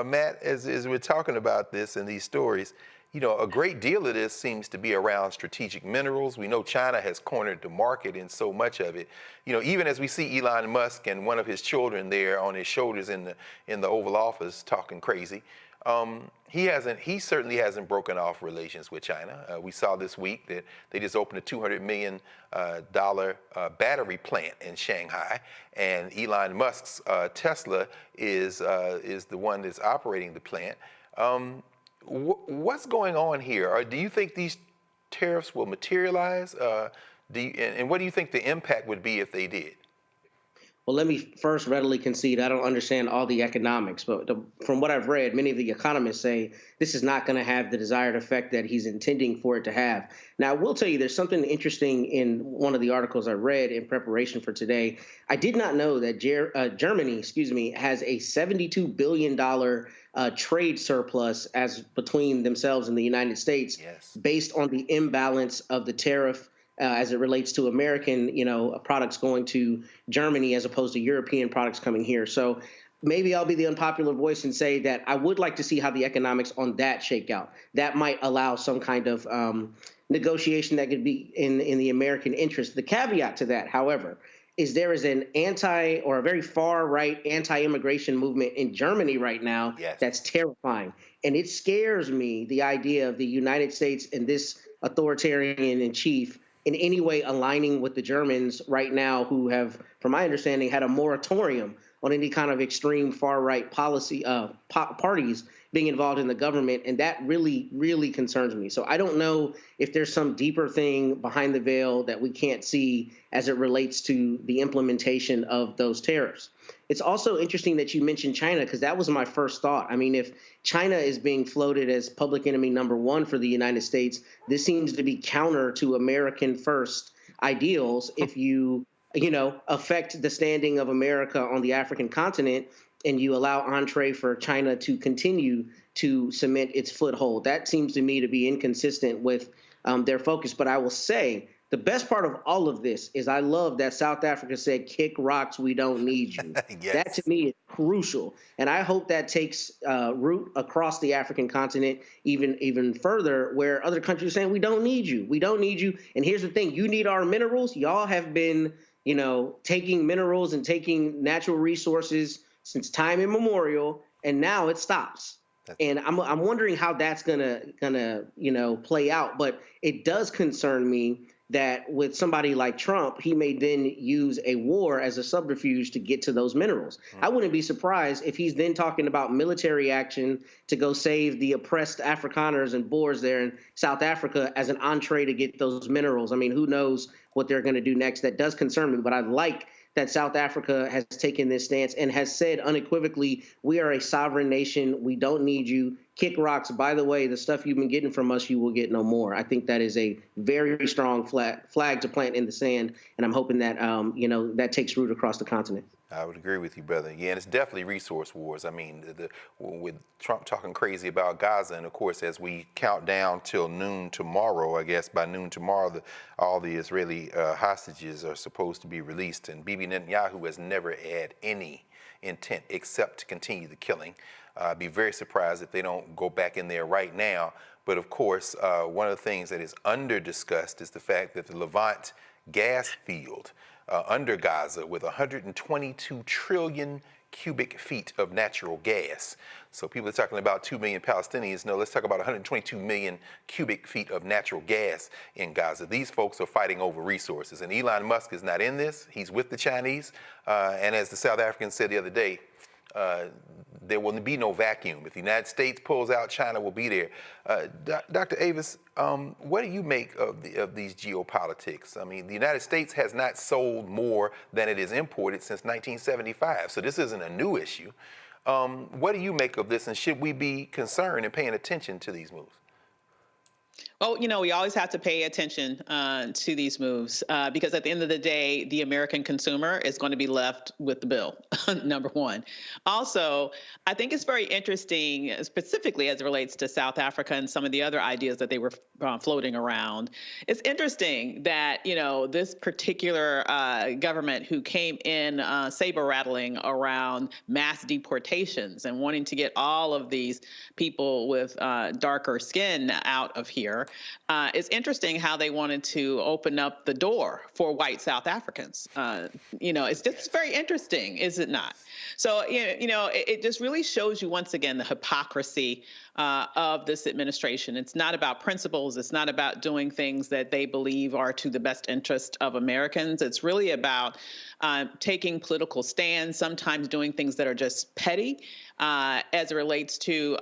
Matt, as we're talking about this and these stories, you know, a great deal of this seems to be around strategic minerals. We know China has cornered the market in so much of it. You know, even as we see Elon Musk and one of his children there on his shoulders in the Oval Office talking crazy, he certainly hasn't broken off relations with China. We saw this week that they just opened a $200 million battery plant in Shanghai, and Elon Musk's Tesla is the one that's operating the plant. What's going on here? Or do you think these tariffs will materialize? And what do you think the impact would be if they did? Well, let me first readily concede I don't understand all the economics, but from what I've read, many of the economists say this is not going to have the desired effect that he's intending for it to have. Now, I will tell you there's something interesting in one of the articles I read in preparation for today. I did not know that Germany, has a $72 billion trade surplus as between themselves and the United States, based on the imbalance of the tariff as it relates to American, products going to Germany as opposed to European products coming here. So maybe I'll be the unpopular voice and say that I would like to see how the economics on that shake out. That might allow some kind of negotiation that could be in the American interest. The caveat to that, however, is there is an a very far right anti-immigration movement in Germany right now that's terrifying. And it scares me, the idea of the United States and this authoritarian in chief in any way aligning with the Germans right now, who have, from my understanding, had a moratorium on any kind of extreme far-right policy parties being involved in the government. And that really, really concerns me. So I don't know if there's some deeper thing behind the veil that we can't see as it relates to the implementation of those tariffs. It's also interesting that you mentioned China, because that was my first thought. I mean, if China is being floated as public enemy number one for the United States, this seems to be counter to American first ideals. If you affect the standing of America on the African continent and you allow entree for China to continue to cement its foothold, that seems to me to be inconsistent with their focus. But I will say, the best part of all of this is I love that South Africa said, "Kick rocks, we don't need you." That to me is crucial. And I hope that takes root across the African continent even further, where other countries are saying, we don't need you. We don't need you. And here's the thing. You need our minerals. Y'all have been, taking minerals and taking natural resources since time immemorial, and now it stops. And I'm wondering how that's gonna play out. But it does concern me that with somebody like Trump, he may then use a war as a subterfuge to get to those minerals. I wouldn't be surprised if he's then talking about military action to go save the oppressed Afrikaners and Boers there in South Africa as an entree to get those minerals. I mean, who knows what they're going to do next? That does concern me, but I like that South Africa has taken this stance and has said unequivocally, we are a sovereign nation. We don't need you. Kick rocks. By the way, the stuff you've been getting from us, you will get no more. I think that is a very strong flag to plant in the sand, and I'm hoping that that takes root across the continent. I would agree with you, brother. Yeah, and it's definitely resource wars. I mean, with Trump talking crazy about Gaza, and of course, as we count down till noon tomorrow, I guess by noon tomorrow, all the Israeli hostages are supposed to be released, and Bibi Netanyahu has never had any intent except to continue the killing. I'd be very surprised if they don't go back in there right now. But of course, one of the things that is under-discussed is the fact that the Levant gas field under Gaza with 122 trillion cubic feet of natural gas. So people are talking about 2 million Palestinians. No, let's talk about 122 million cubic feet of natural gas in Gaza. These folks are fighting over resources. And Elon Musk is not in this. He's with the Chinese. And as the South Africans said the other day, there will be no vacuum. If the United States pulls out, China will be there. Dr. Avis, what do you make of these geopolitics? I mean, the United States has not sold more than it is imported since 1975, so this isn't a new issue. What do you make of this, and should we be concerned and paying attention to these moves? Well, you know, we always have to pay attention to these moves because at the end of the day, the American consumer is going to be left with the bill, number one. Also, I think it's very interesting, specifically as it relates to South Africa and some of the other ideas that they were floating around. It's interesting that, you know, this particular government who came in saber rattling around mass deportations and wanting to get all of these people with darker skin out of here. It's interesting how they wanted to open up the door for white South Africans. You know, it's just very interesting, is it not? So, you know, it just really shows you once again the hypocrisy of this administration. It's not about principles. It's not about doing things that they believe are to the best interest of Americans. It's really about taking political stands, sometimes doing things that are just petty as it relates to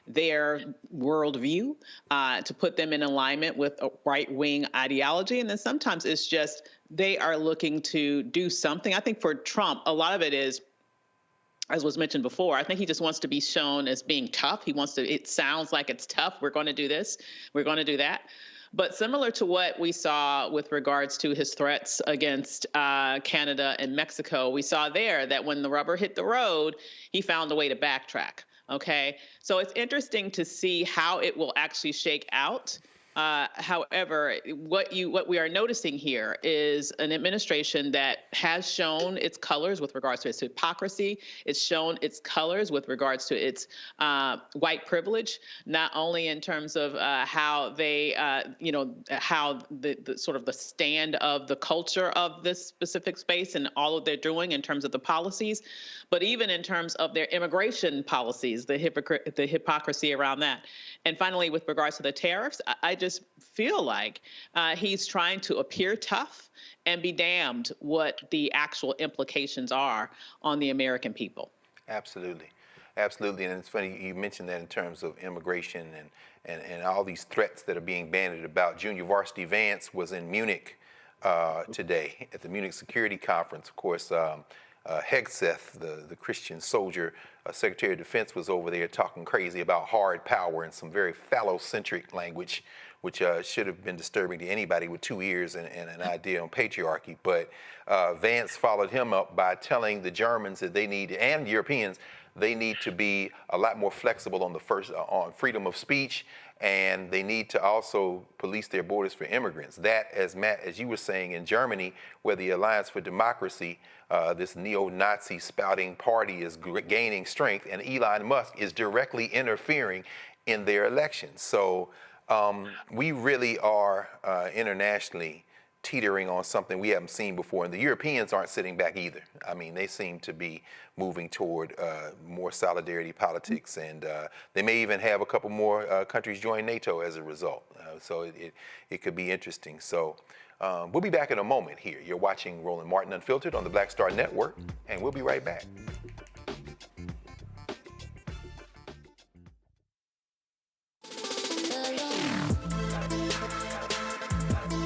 their worldview, to put them in alignment with a right-wing ideology. And then sometimes it's just they are looking to do something. I think for Trump, a lot of it is, as was mentioned before, I think he just wants to be shown as being tough. He wants to, it sounds like it's tough. We're going to do this. We're going to do that. But similar to what we saw with regards to his threats against Canada and Mexico, we saw there that when the rubber hit the road, he found a way to backtrack. Okay, so it's interesting to see how it will actually shake out. However, what we are noticing here is an administration that has shown its colors with regards to its hypocrisy. It's shown its colors with regards to its white privilege, not only in terms of how they, you know, how the sort of the stand of the culture of this specific space and all of they're doing in terms of the policies, but even in terms of their immigration policies, the hypocrisy around that. And finally, with regards to the tariffs, I just feel like he's trying to appear tough and be damned what the actual implications are on the American people. Absolutely. Absolutely. And it's funny you mentioned that in terms of immigration and all these threats that are being bandied about. Junior Varsity Vance was in Munich today at the Munich Security Conference. Of course, Hegseth, the Christian soldier, Secretary of Defense, was over there talking crazy about hard power and some very phallocentric language, which should have been disturbing to anybody with 2 ears and an idea on patriarchy. But Vance followed him up by telling the Germans that they need, and Europeans, they need to be a lot more flexible on on freedom of speech, and they need to also police their borders for immigrants. That, as Matt, as you were saying, in Germany, where the Alliance for Democracy, this neo-Nazi spouting party is gaining strength, and Elon Musk is directly interfering in their elections. So we really are internationally teetering on something we haven't seen before, and the Europeans aren't sitting back either. I mean, they seem to be moving toward more solidarity politics, and they may even have a couple more countries join NATO as a result. So it could be interesting. So we'll be back in a moment here. You're watching Roland Martin Unfiltered on the Black Star Network, and we'll be right back.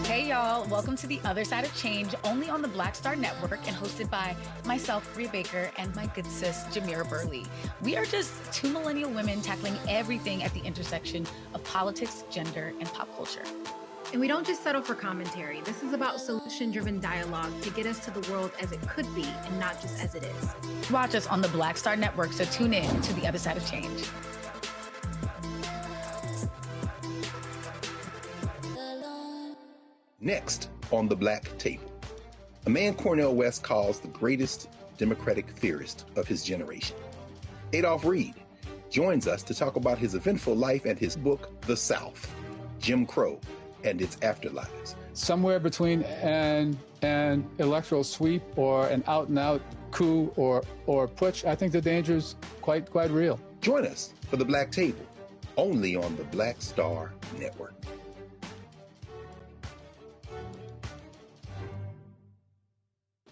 Hey y'all. Welcome to The Other Side of Change, only on the Black Star Network and hosted by myself, Rhea Baker, and my good sis, Jamira Burley. We are just two millennial women tackling everything at the intersection of politics, gender, and pop culture. And we don't just settle for commentary. This is about solution-driven dialogue to get us to the world as it could be and not just as it is. Watch us on the Black Star Network, so tune in to The Other Side of Change. Next on the Black Table, a man Cornel West calls the greatest Democratic theorist of his generation. Adolph Reed joins us to talk about his eventful life and his book, The South, Jim Crow and its Afterlives. Somewhere between an electoral sweep or an out-and-out coup or putsch, I think the danger is quite real. Join us for the Black Table, only on the Black Star Network.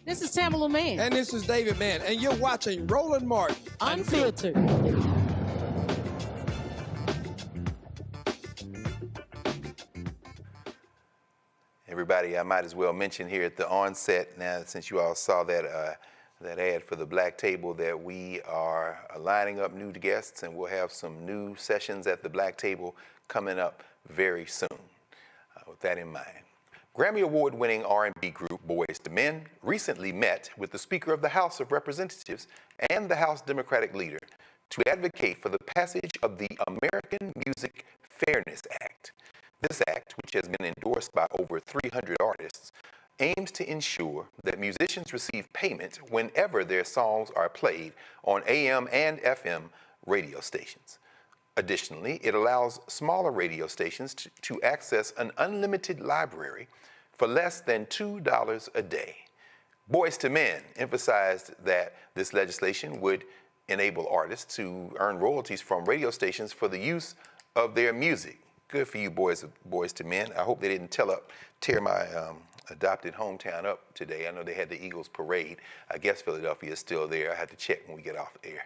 This is Tamala Mann. And this is David Mann. And you're watching Roland Martin Unfiltered. Everybody, I might as well mention here at the onset now, since you all saw that that ad for the Black Table, that we are lining up new guests, and we'll have some new sessions at the Black Table coming up very soon. With that in mind, Grammy Award-winning R&B group Boyz II Men recently met with the Speaker of the House of Representatives and the House Democratic leader to advocate for the passage of the American Music Fairness Act. This act, which has been endorsed by over 300 artists, aims to ensure that musicians receive payment whenever their songs are played on AM and FM radio stations. Additionally, it allows smaller radio stations to access an unlimited library for less than $2 a day. Boyz II Men emphasized that this legislation would enable artists to earn royalties from radio stations for the use of their music. Good for you, Boyz II Men. I hope they didn't tear my adopted hometown up today. I know they had the Eagles parade. I guess Philadelphia is still there. I have to check when we get off air.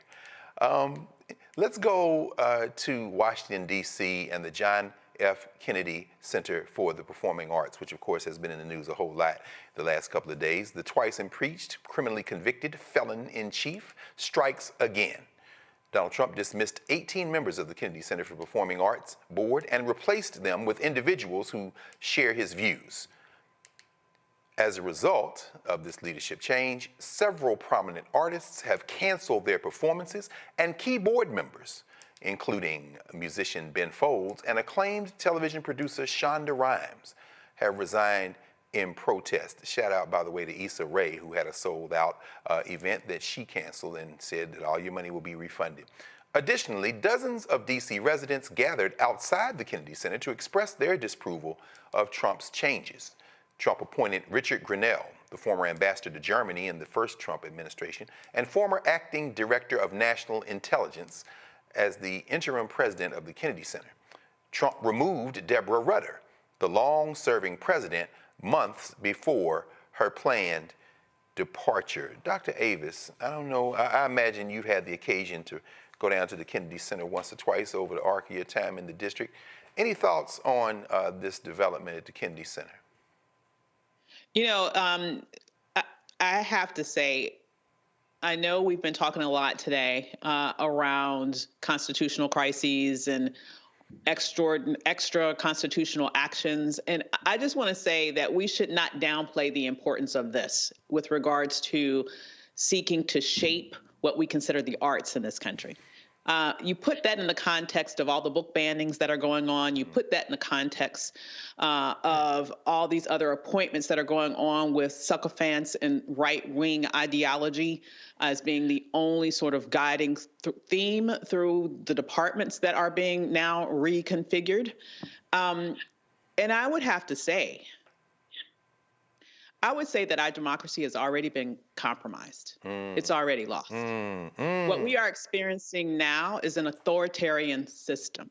Let's go to Washington, D.C. and the John F. Kennedy Center for the Performing Arts, which of course has been in the news a whole lot the last couple of days. The twice-impeached, criminally convicted felon-in-chief strikes again. Donald Trump dismissed 18 members of the Kennedy Center for Performing Arts board and replaced them with individuals who share his views. As a result of this leadership change, several prominent artists have canceled their performances, and key board members, including musician Ben Folds and acclaimed television producer Shonda Rhimes, have resigned in protest. Shout out, by the way, to Issa Rae, who had a sold-out event that she canceled and said that all your money will be refunded. Additionally, dozens of D.C. residents gathered outside the Kennedy Center to express their disapproval of Trump's changes. Trump appointed Richard Grenell, the former ambassador to Germany in the first Trump administration, and former acting director of national intelligence, as the interim president of the Kennedy Center. Trump removed Deborah Rutter, the long-serving president, months before her planned departure. Dr. Avis, I don't know, I imagine you've had the occasion to go down to the Kennedy Center once or twice over the arc of your time in the district. Any thoughts on this development at the Kennedy Center? You know, I have to say, I know we've been talking a lot today around constitutional crises and extra constitutional actions. And I just want to say that we should not downplay the importance of this with regards to seeking to shape what we consider the arts in this country. You put that in the context of all the book bannings that are going on. You put that in the context of all these other appointments that are going on with sycophants and right-wing ideology as being the only sort of guiding theme through the departments that are being now reconfigured. And I would have to say, that our democracy has already been compromised. It's already lost. What we are experiencing now is an authoritarian system.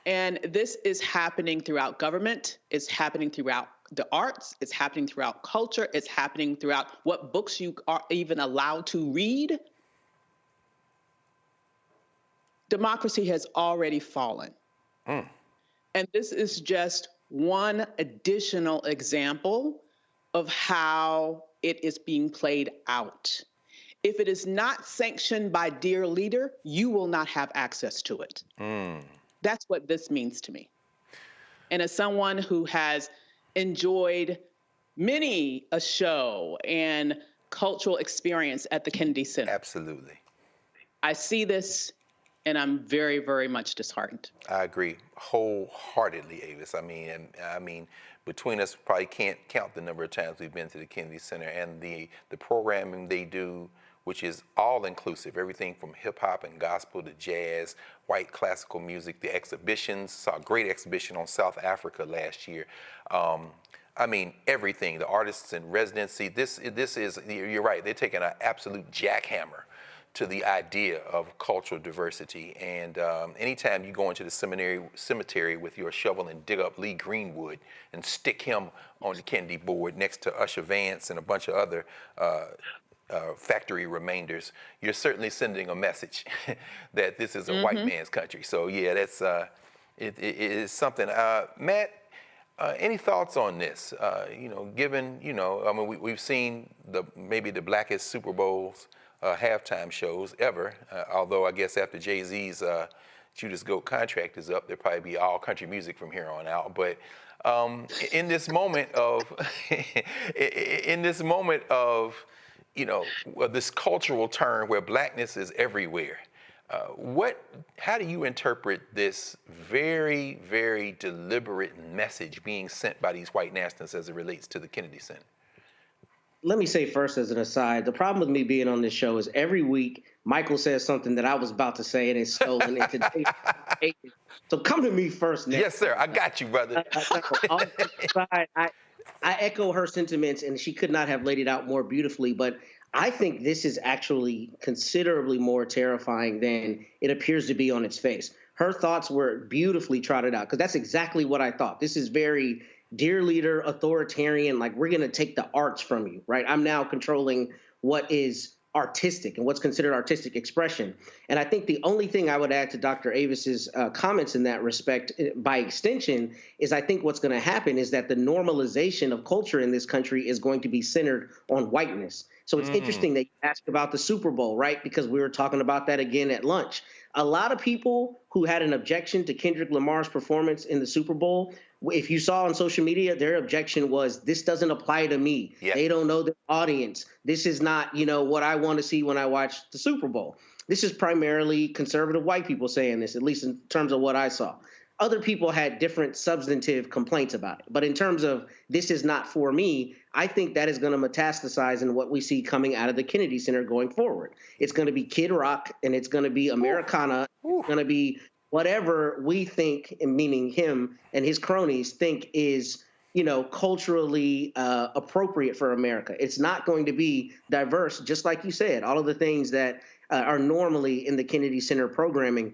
And this is happening throughout government. It's happening throughout the arts. It's happening throughout culture. It's happening throughout what books you are even allowed to read. Democracy has already fallen. And this is just one additional example of how it is being played out. If it is not sanctioned by dear leader, you will not have access to it. That's what this means to me. And as someone who has enjoyed many a show and cultural experience at the Kennedy Center. Absolutely. I see this and I'm very, very much disheartened. I agree wholeheartedly, Avis. I mean, between us, probably can't count the number of times we've been to the Kennedy Center and the programming they do, which is all inclusive, everything from hip hop and gospel to jazz, white classical music, the exhibitions. Saw a great exhibition on South Africa last year. I mean, everything, the artists in residency. This is, you're right, they're taking an absolute jackhammer to the idea of cultural diversity. And anytime you go into the cemetery with your shovel and dig up Lee Greenwood and stick him on the Kennedy board next to Usher Vance and a bunch of other factory remainders, you're certainly sending a message that this is a white man's country. So yeah, that's it is something. Matt, any thoughts on this? Given, I mean, we've seen maybe the blackest Super Bowls halftime shows ever, although I guess after Jay-Z's Judas Goat contract is up, there'll probably be all country music from here on out. But in this moment of, this cultural turn where blackness is everywhere, how do you interpret this very, very deliberate message being sent by these white nationalists as it relates to the Kennedy Center? Let me say first as an aside, the problem with me being on this show is every week Michael says something that I was about to say and it's stolen into today's. So come to me first, Nick. Yes, sir. I got you, brother. I echo her sentiments, and she could not have laid it out more beautifully, but I think this is actually considerably more terrifying than it appears to be on its face. Her thoughts were beautifully trotted out, because that's exactly what I thought. This is very dear leader, authoritarian, like we're going to take the arts from you, right? I'm now controlling what is artistic and what's considered artistic expression. And I think the only thing I would add to Dr. Avis's comments in that respect, by extension, is I think what's going to happen is that the normalization of culture in this country is going to be centered on whiteness. So it's interesting that you asked about the Super Bowl, right? Because we were talking about that again at lunch. A lot of people who had an objection to Kendrick Lamar's performance in the Super Bowl, if you saw on social media, their objection was, this doesn't apply to me. Yep. They don't know the audience. This is not, what I want to see when I watch the Super Bowl. This is primarily conservative white people saying this, at least in terms of what I saw. Other people had different substantive complaints about it. But in terms of this is not for me, I think that is going to metastasize in what we see coming out of the Kennedy Center going forward. It's going to be Kid Rock, and it's going to be Americana. It's going to be whatever we think, meaning him and his cronies, think is, culturally appropriate for America. It's not going to be diverse, just like you said, all of the things that are normally in the Kennedy Center programming.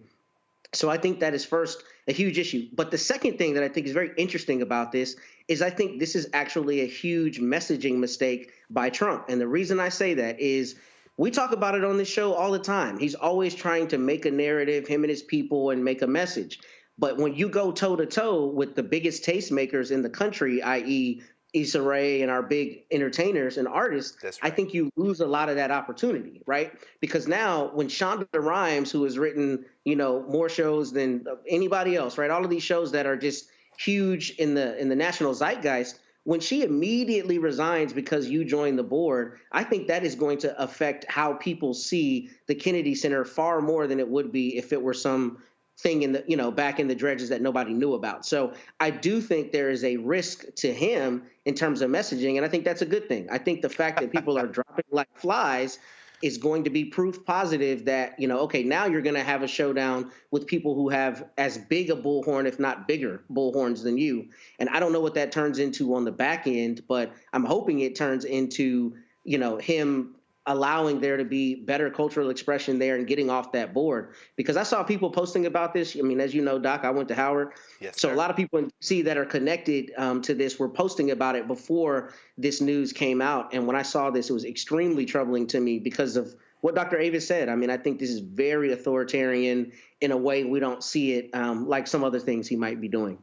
So I think that is first a huge issue. But the second thing that I think is very interesting about this is I think this is actually a huge messaging mistake by Trump. And the reason I say that is we talk about it on this show all the time. He's always trying to make a narrative, him and his people, and make a message. But when you go toe-to-toe with the biggest tastemakers in the country, i.e. Issa Rae and our big entertainers and artists, right, I think you lose a lot of that opportunity, right? Because now when Shonda Rhimes, who has written, more shows than anybody else, right? All of these shows that are just huge in the national zeitgeist, when she immediately resigns because you joined the board, I think that is going to affect how people see the Kennedy Center far more than it would be if it were some thing in the, back in the dredges that nobody knew about. So I do think there is a risk to him in terms of messaging, and I think that's a good thing. I think the fact that people are dropping like flies is going to be proof positive that, okay, now you're going to have a showdown with people who have as big a bullhorn, if not bigger bullhorns than you. And I don't know what that turns into on the back end, but I'm hoping it turns into, him allowing there to be better cultural expression there and getting off that board. Because I saw people posting about this. I mean, as you know, Doc, I went to Howard. Yes, so sir. A lot of people in D.C. that are connected to this were posting about it before this news came out. And when I saw this, it was extremely troubling to me because of what Dr. Avis said. I mean, I think this is very authoritarian in a way we don't see it like some other things he might be doing.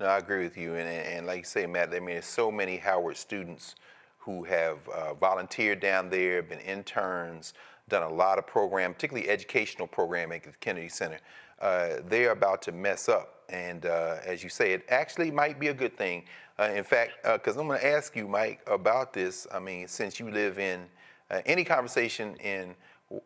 No, I agree with you. And like you say, Matt, I mean, there's so many Howard students who have volunteered down there, been interns, done a lot of program, particularly educational programming at the Kennedy Center. They're about to mess up. And as you say, it actually might be a good thing. In fact, because I'm going to ask you, Mike, about this. I mean, since you live in any conversation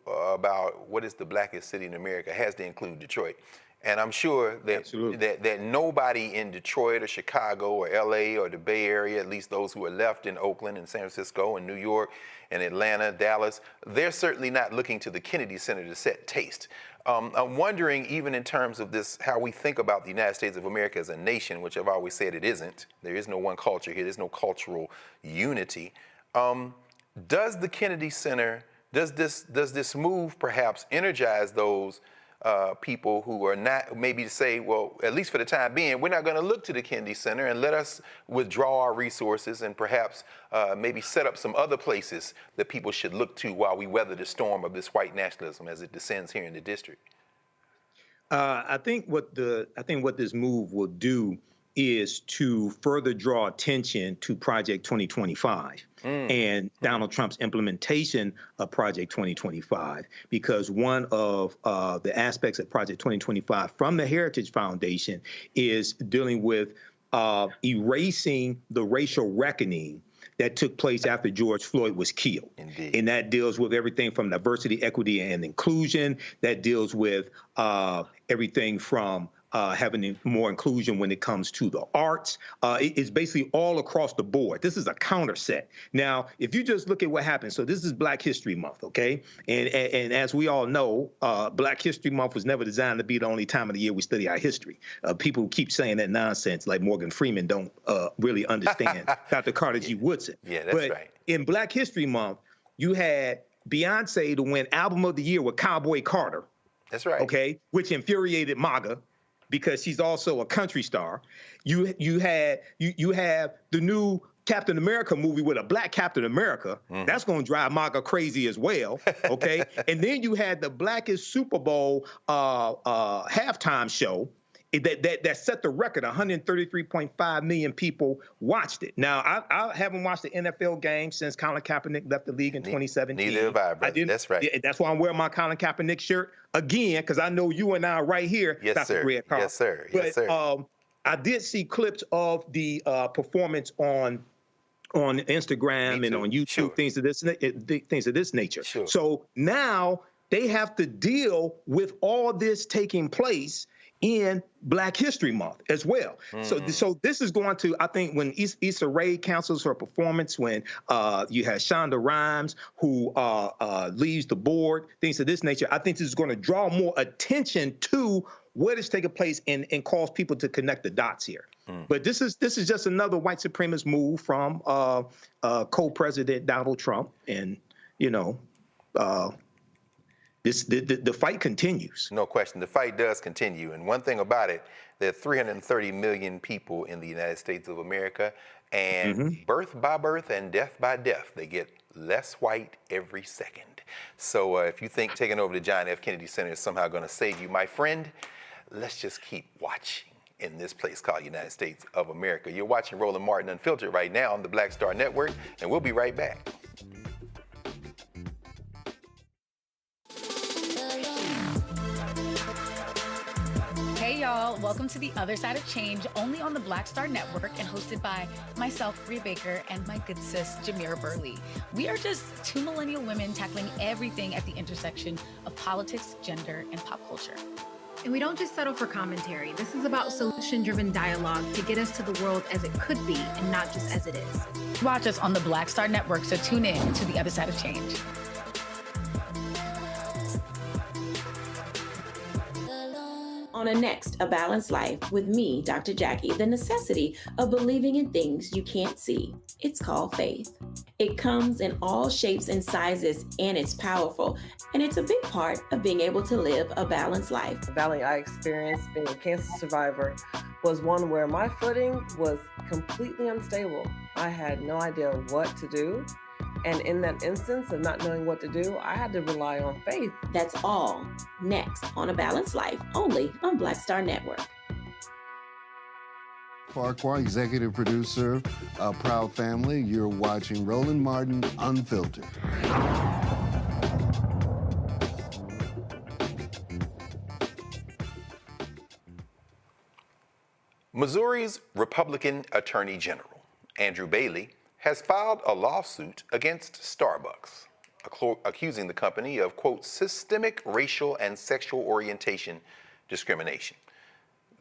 about what is the blackest city in America has to include Detroit. And I'm sure that nobody in Detroit or Chicago or LA or the Bay Area, at least those who are left in Oakland and San Francisco and New York and Atlanta, Dallas, they're certainly not looking to the Kennedy Center to set taste. I'm wondering, even in terms of this, how we think about the United States of America as a nation, which I've always said it isn't. There is no one culture here. There's no cultural unity. Does the Kennedy Center, does this move perhaps energize those people who are not, maybe to say, well, at least for the time being, we're not going to look to the Kennedy Center and let us withdraw our resources and perhaps maybe set up some other places that people should look to while we weather the storm of this white nationalism as it descends here in the district? I think what this move will do is to further draw attention to Project 2025 and Donald Trump's implementation of Project 2025, because one of the aspects of Project 2025 from the Heritage Foundation is dealing with erasing the racial reckoning that took place after George Floyd was killed. Indeed. And that deals with everything from diversity, equity, and inclusion. That deals with everything from having more inclusion when it comes to the arts. It's basically all across the board. This is a counter set. Now, if you just look at what happened, so this is Black History Month, okay? And as we all know, Black History Month was never designed to be the only time of the year we study our history. People who keep saying that nonsense, like Morgan Freeman, don't really understand Dr. Carter G. Woodson. Yeah, that's right. In Black History Month, you had Beyonce to win Album of the Year with Cowboy Carter. That's right. Okay, which infuriated MAGA, because she's also a country star. You have the new Captain America movie with a Black Captain America. That's going to drive MAGA crazy as well, okay? And then you had the Blackest Super Bowl halftime show that set the record. 133.5 million people watched it. Now, I haven't watched the NFL game since Colin Kaepernick left the league in 2017. Neither have I, brother. That's right. That's why I'm wearing my Colin Kaepernick shirt again, because I know you and I are right here. Yes, Dr. sir. Red Carl. Yes, sir. But, yes, sir. I did see clips of the performance on Instagram and on YouTube, things of this nature. Sure. So now they have to deal with all this taking place in Black History Month as well. So this is going to, I think, when Issa Rae cancels her performance, when you have Shonda Rhimes, who leaves the board, things of this nature, I think this is going to draw more attention to what is taking place and cause people to connect the dots here. But this is just another white supremacist move from co-president Donald Trump, and the fight continues. No question. The fight does continue. And one thing about it, there are 330 million people in the United States of America, and birth by birth and death by death, they get less white every second. So if you think taking over the John F. Kennedy Center is somehow going to save you, my friend, let's just keep watching in this place called United States of America. You're watching Roland Martin Unfiltered right now on the Black Star Network, and we'll be right back. Hey y'all, welcome to The Other Side of Change, only on the Black Star Network and hosted by myself, Bria Baker, and my good sis, Jamira Burley. We are just two millennial women tackling everything at the intersection of politics, gender, and pop culture. And we don't just settle for commentary. This is about solution-driven dialogue to get us to the world as it could be and not just as it is. Watch us on the Black Star Network, so tune in to The Other Side of Change. On a next, A Balanced Life with me, Dr. Jackie, the necessity of believing in things you can't see. It's called faith. It comes in all shapes and sizes, and it's powerful. And it's a big part of being able to live a balanced life. The valley I experienced being a cancer survivor was one where my footing was completely unstable. I had no idea what to do. And in that instance of not knowing what to do, I had to rely on faith. That's all next on A Balanced Life, only on Black Star Network. Farquhar, executive producer of Proud Family. You're watching Roland Martin Unfiltered. Missouri's Republican Attorney General, Andrew Bailey, has filed a lawsuit against Starbucks, accusing the company of, quote, systemic racial and sexual orientation discrimination.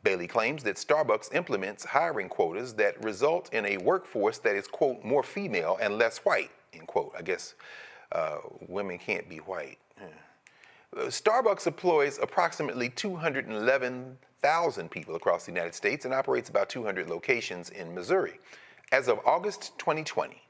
Bailey claims that Starbucks implements hiring quotas that result in a workforce that is, quote, more female and less white, end quote. I guess women can't be white. Starbucks employs approximately 211,000 people across the United States and operates about 200 locations in Missouri. As of August 2020,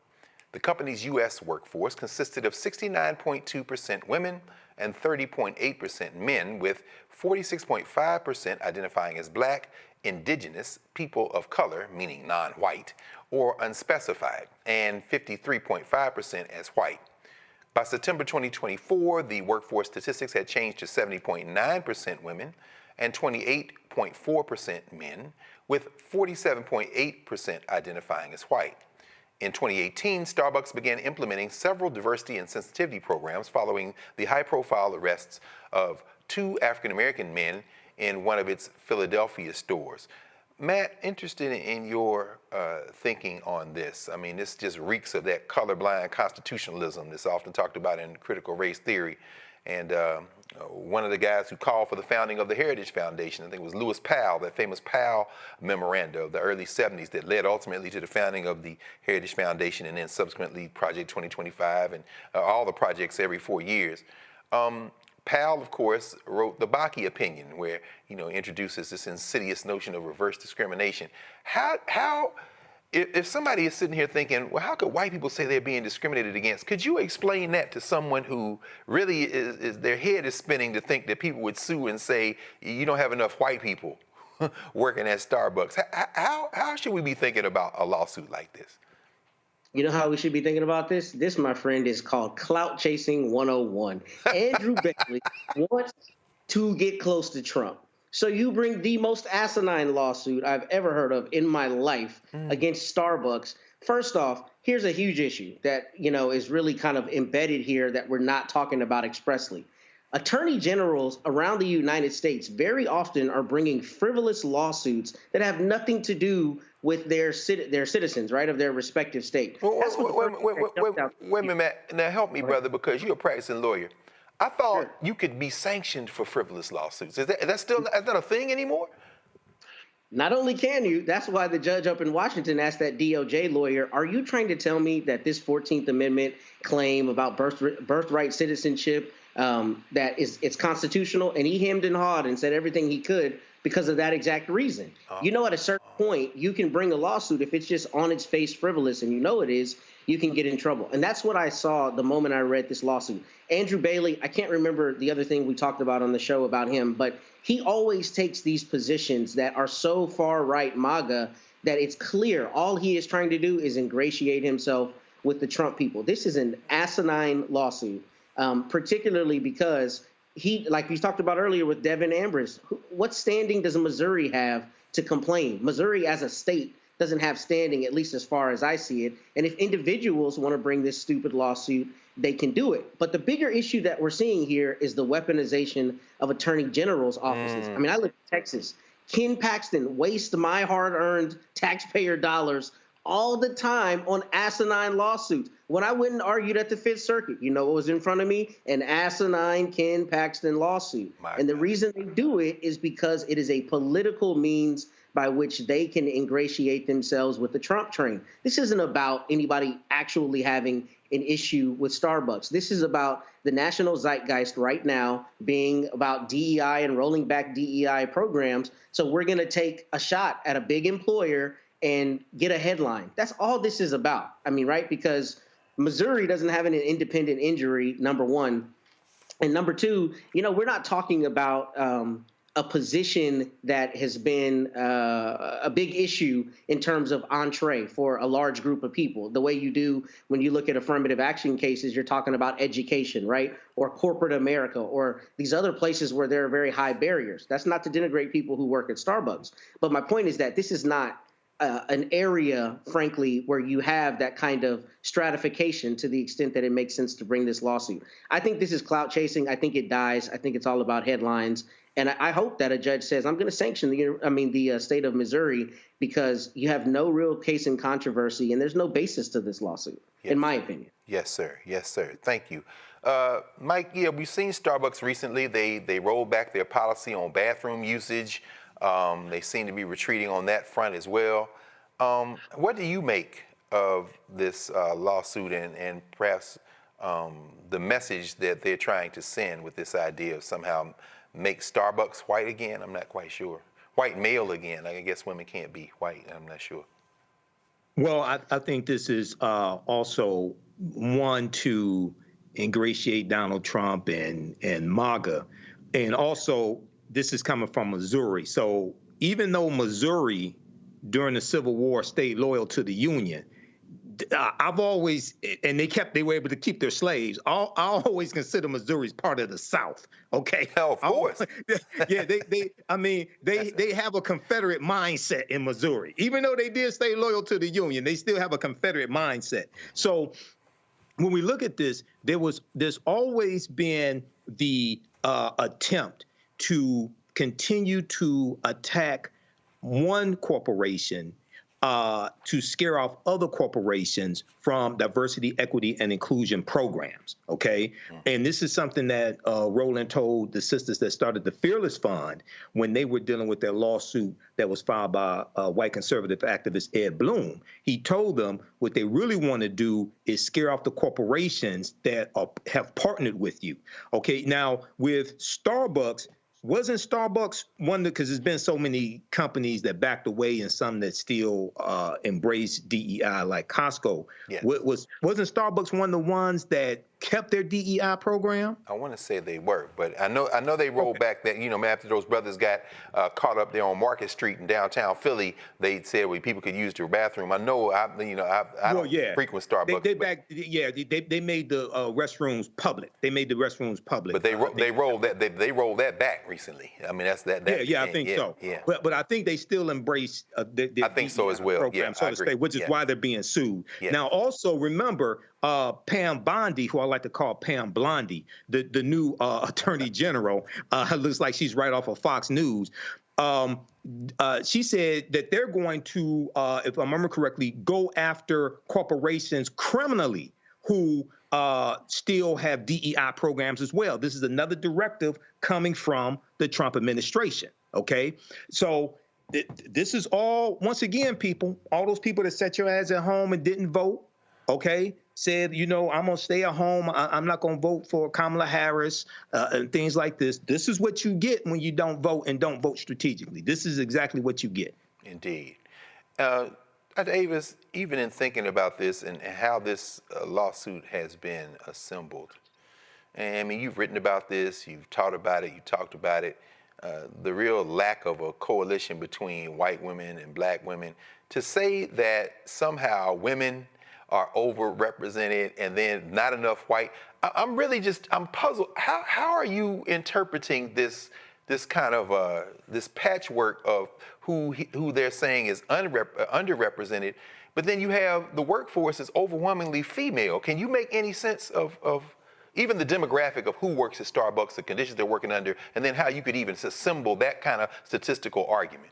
the company's U.S. workforce consisted of 69.2% women and 30.8% men, with 46.5% identifying as Black, Indigenous, people of color, meaning non-white, or unspecified, and 53.5% as white. By September 2024, the workforce statistics had changed to 70.9% women and 28.4% men, with 47.8% identifying as white. In 2018, Starbucks began implementing several diversity and sensitivity programs following the high-profile arrests of 2 African-American men in one of its Philadelphia stores. Matt, interested in your thinking on this. I mean, this just reeks of that colorblind constitutionalism that's often talked about in critical race theory. And one of the guys who called for the founding of the Heritage Foundation, I think it was Lewis Powell, that famous Powell memoranda of the early 70s that led ultimately to the founding of the Heritage Foundation and then subsequently Project 2025 and all the projects every 4 years. Powell, of course, wrote the Bakke opinion, where, introduces this insidious notion of reverse discrimination. If somebody is sitting here thinking, well, how could white people say they're being discriminated against? Could you explain that to someone who really is their head is spinning to think that people would sue and say, you don't have enough white people working at Starbucks? How should we be thinking about a lawsuit like this? You know how we should be thinking about this? This, my friend, is called Clout Chasing 101. Andrew Bailey wants to get close to Trump. So you bring the most asinine lawsuit I've ever heard of in my life against Starbucks. First off, here's a huge issue that, is really kind of embedded here that we're not talking about expressly. Attorney generals around the United States very often are bringing frivolous lawsuits that have nothing to do with their citizens, right, of their respective state. Wait a minute, Matt. Now help me, brother, because you're a practicing lawyer. I thought you could be sanctioned for frivolous lawsuits. Is that a thing anymore? Not only can you, that's why the judge up in Washington asked that DOJ lawyer, are you trying to tell me that this 14th Amendment claim about birthright citizenship, that it's constitutional? And he hemmed and hawed and said everything he could because of that exact reason. At a certain point, you can bring a lawsuit if it's just on its face frivolous, and it is, you can get in trouble. And that's what I saw the moment I read this lawsuit. Andrew Bailey, I can't remember the other thing we talked about on the show about him, but he always takes these positions that are so far right MAGA that it's clear all he is trying to do is ingratiate himself with the Trump people. This is an asinine lawsuit, particularly because he, like we talked about earlier with Devin Ambrose, what standing does Missouri have to complain? Missouri as a state doesn't have standing, at least as far as I see it. And if individuals want to bring this stupid lawsuit, they can do it. But the bigger issue that we're seeing here is the weaponization of attorney general's offices. I mean, I live in Texas. Ken Paxton wastes my hard-earned taxpayer dollars all the time on asinine lawsuits. When I went and argued at the Fifth Circuit, what was in front of me? An asinine Ken Paxton lawsuit. And the reason they do it is because it is a political means by which they can ingratiate themselves with the Trump train. This isn't about anybody actually having an issue with Starbucks. This is about the national zeitgeist right now being about DEI and rolling back DEI programs. So we're going to take a shot at a big employer and get a headline. That's all this is about. I mean, right? Because Missouri doesn't have an independent injury, number one. And number two, we're not talking about a position that has been a big issue in terms of entree for a large group of people. The way you do when you look at affirmative action cases, you're talking about education, right? Or corporate America, or these other places where there are very high barriers. That's not to denigrate people who work at Starbucks. But my point is that this is not an area, frankly, where you have that kind of stratification to the extent that it makes sense to bring this lawsuit. I think this is clout chasing. I think it dies. I think it's all about headlines. And I hope that a judge says, I'm going to sanction the state of Missouri because you have no real case in controversy and there's no basis to this lawsuit, in my opinion. Yes, sir. Yes, sir. Thank you. Mike, yeah, we've seen Starbucks recently. They rolled back their policy on bathroom usage. They seem to be retreating on that front as well. What do you make of this lawsuit and perhaps the message that they're trying to send with this idea of somehow make Starbucks white again? I'm not quite sure. White male again. I guess women can't be white. I'm not sure. Well, I think this is also one to ingratiate Donald Trump and MAGA. And also, this is coming from Missouri. So even though Missouri, during the Civil War, stayed loyal to the Union, I've always, and they were able to keep their slaves. I always consider Missouri's part of the South. Okay. Oh, of course. Yeah, they have a Confederate mindset in Missouri. Even though they did stay loyal to the Union, they still have a Confederate mindset. So when we look at this, there's always been the attempt to continue to attack one corporation to scare off other corporations from diversity, equity, and inclusion programs, okay? And this is something that Roland told the sisters that started the Fearless Fund when they were dealing with their lawsuit that was filed by white conservative activist Ed Bloom. He told them what they really want to do is scare off the corporations that have partnered with you, okay? Now, with Starbucks, wasn't Starbucks one because there's been so many companies that backed away and some that still embrace DEI like Costco? Yes. Wasn't Starbucks one of the ones that kept their DEI program? I want to say they were, but I know they rolled back that, after those brothers got caught up there on Market Street in downtown Philly, they said people could use their bathroom. I know, I don't frequent Starbucks. They made the restrooms public. They made the restrooms public. But they rolled that back recently. I mean, that's that. I think so. Yeah. But I think they still embrace their I think so as well. Program, so to say, which is why they're being sued. Yeah. Now, also remember, Pam Bondi, who I like to call Pam Blondie, the new Attorney General, looks like she's right off of Fox News. She said that they're going to, if I remember correctly, go after corporations criminally who still have DEI programs as well. This is another directive coming from the Trump administration, okay? So this is all, once again, people, all those people that sat your ass at home and didn't vote, okay, said, I'm going to stay at home. I'm not going to vote for Kamala Harris and things like this. This is what you get when you don't vote and don't vote strategically. This is exactly what you get. Indeed. Davis, even in thinking about this and how this lawsuit has been assembled, and I mean, you've written about this, you've taught about it, you talked about it, the real lack of a coalition between white women and black women, to say that somehow women are overrepresented and then not enough white. I'm puzzled. How are you interpreting this kind of this patchwork of who they're saying is underrepresented, but then you have the workforce is overwhelmingly female? Can you make any sense of even the demographic of who works at Starbucks, the conditions they're working under, and then how you could even assemble that kind of statistical argument?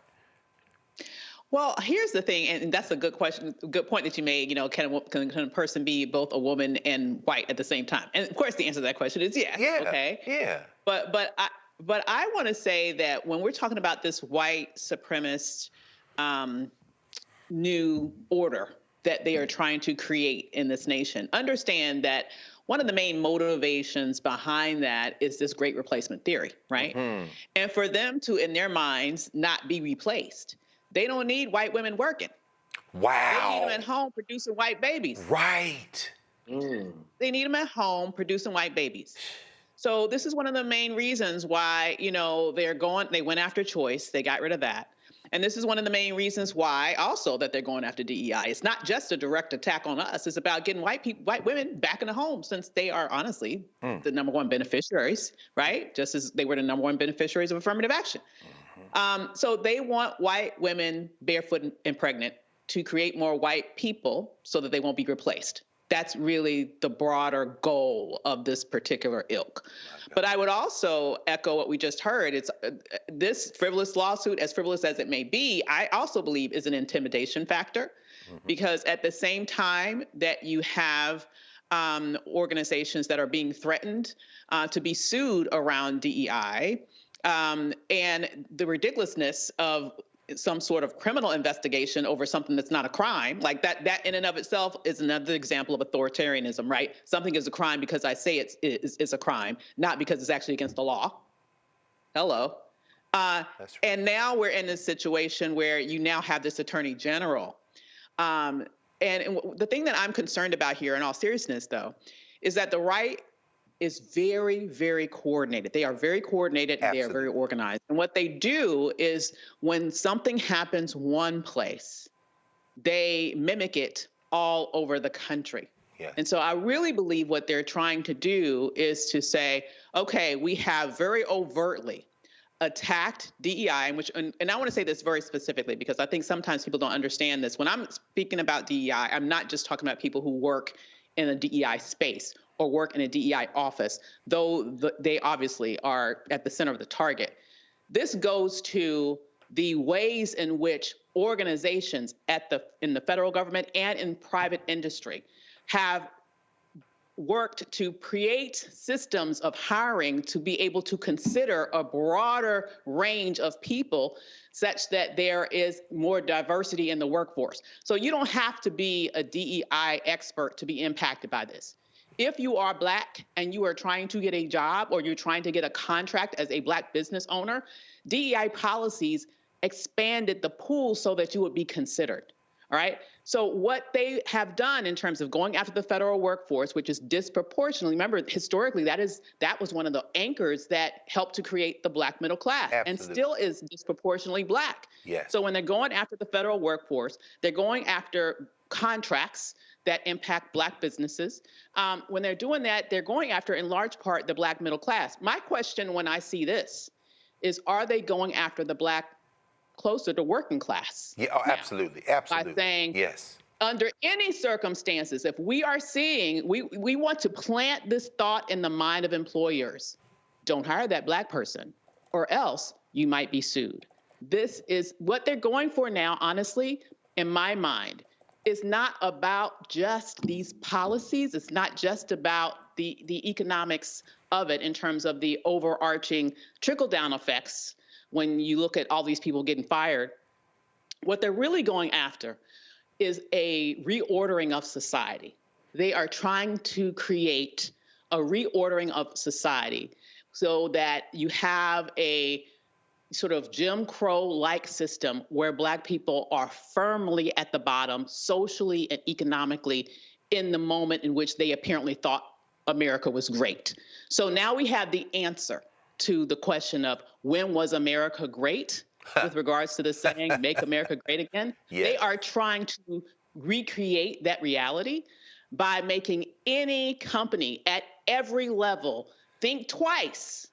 Well, here's the thing, and that's a good question, good point that you made. Can a person be both a woman and white at the same time? And of course, the answer to that question is yes. Yeah. Okay. Yeah. But I want to say that when we're talking about this white supremacist new order that they are trying to create in this nation, understand that one of the main motivations behind that is this great replacement theory, right? Mm-hmm. And for them to, in their minds, not be replaced. They don't need white women working. Wow. They need them at home producing white babies. Right. They need them at home producing white babies. So this is one of the main reasons why, they went after choice. They got rid of that. And this is one of the main reasons why also that they're going after DEI. It's not just a direct attack on us. It's about getting white women back in the home, since they are honestly the number one beneficiaries, right? Just as they were the number one beneficiaries of affirmative action. So they want white women barefoot and pregnant to create more white people so that they won't be replaced. That's really the broader goal of this particular ilk. But I would also echo what we just heard. It's this frivolous lawsuit, as frivolous as it may be, I also believe is an intimidation factor, because at the same time that you have organizations that are being threatened to be sued around DEI, and the ridiculousness of some sort of criminal investigation over something that's not a crime, like that in and of itself is another example of authoritarianism, right? Something is a crime because I say it's a crime, not because it's actually against the law. Hello. And now we're in this situation where you now have this attorney general. And the thing that I'm concerned about here, in all seriousness, though, is that the right is very, very coordinated. They are very coordinated and they are very organized. And what they do is when something happens one place, they mimic it all over the country. Yeah. And so I really believe what they're trying to do is to say, okay, we have very overtly attacked DEI, and I want to say this very specifically because I think sometimes people don't understand this. When I'm speaking about DEI, I'm not just talking about people who work in a DEI space or work in a DEI office, though they obviously are at the center of the target. This goes to the ways in which organizations in the federal government and in private industry have worked to create systems of hiring to be able to consider a broader range of people such that there is more diversity in the workforce. So you don't have to be a DEI expert to be impacted by this. If you are Black and you are trying to get a job or you're trying to get a contract as a Black business owner, DEI policies expanded the pool so that you would be considered. All right. So what they have done in terms of going after the federal workforce, which is disproportionately, remember, historically, that was one of the anchors that helped to create the Black middle class. Absolutely. And still is disproportionately Black. Yes. So when they're going after the federal workforce, they're going after contracts that impact Black businesses. When they're doing that, they're going after, in large part, the Black middle class. My question when I see this is, are they going after the Black closer to working class? Yeah, oh, absolutely, absolutely. By saying, yes, under any circumstances, if we are seeing, we want to plant this thought in the mind of employers, don't hire that Black person, or else you might be sued. This is what they're going for now, honestly, in my mind. It's not about just these policies. It's not just about the economics of it in terms of the overarching trickle-down effects when you look at all these people getting fired. What they're really going after is a reordering of society. They are trying to create a reordering of society so that you have a sort of Jim Crow-like system where Black people are firmly at the bottom, socially and economically, in the moment in which they apparently thought America was great. So now we have the answer to the question of when was America great with regards to the saying, make America great again. Yes. They are trying to recreate that reality by making any company at every level think twice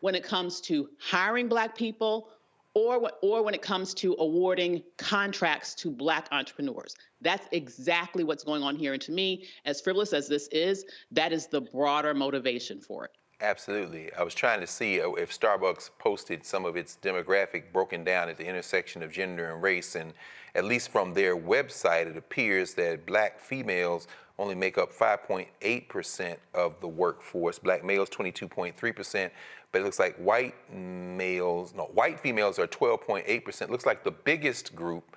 when it comes to hiring Black people or when it comes to awarding contracts to Black entrepreneurs. That's exactly what's going on here. And to me, as frivolous as this is, that is the broader motivation for it. Absolutely. I was trying to see if Starbucks posted some of its demographic broken down at the intersection of gender and race. And at least from their website, it appears that Black females only make up 5.8% of the workforce. Black males, 22.3%. But it looks like white females are 12.8%. Looks like the biggest group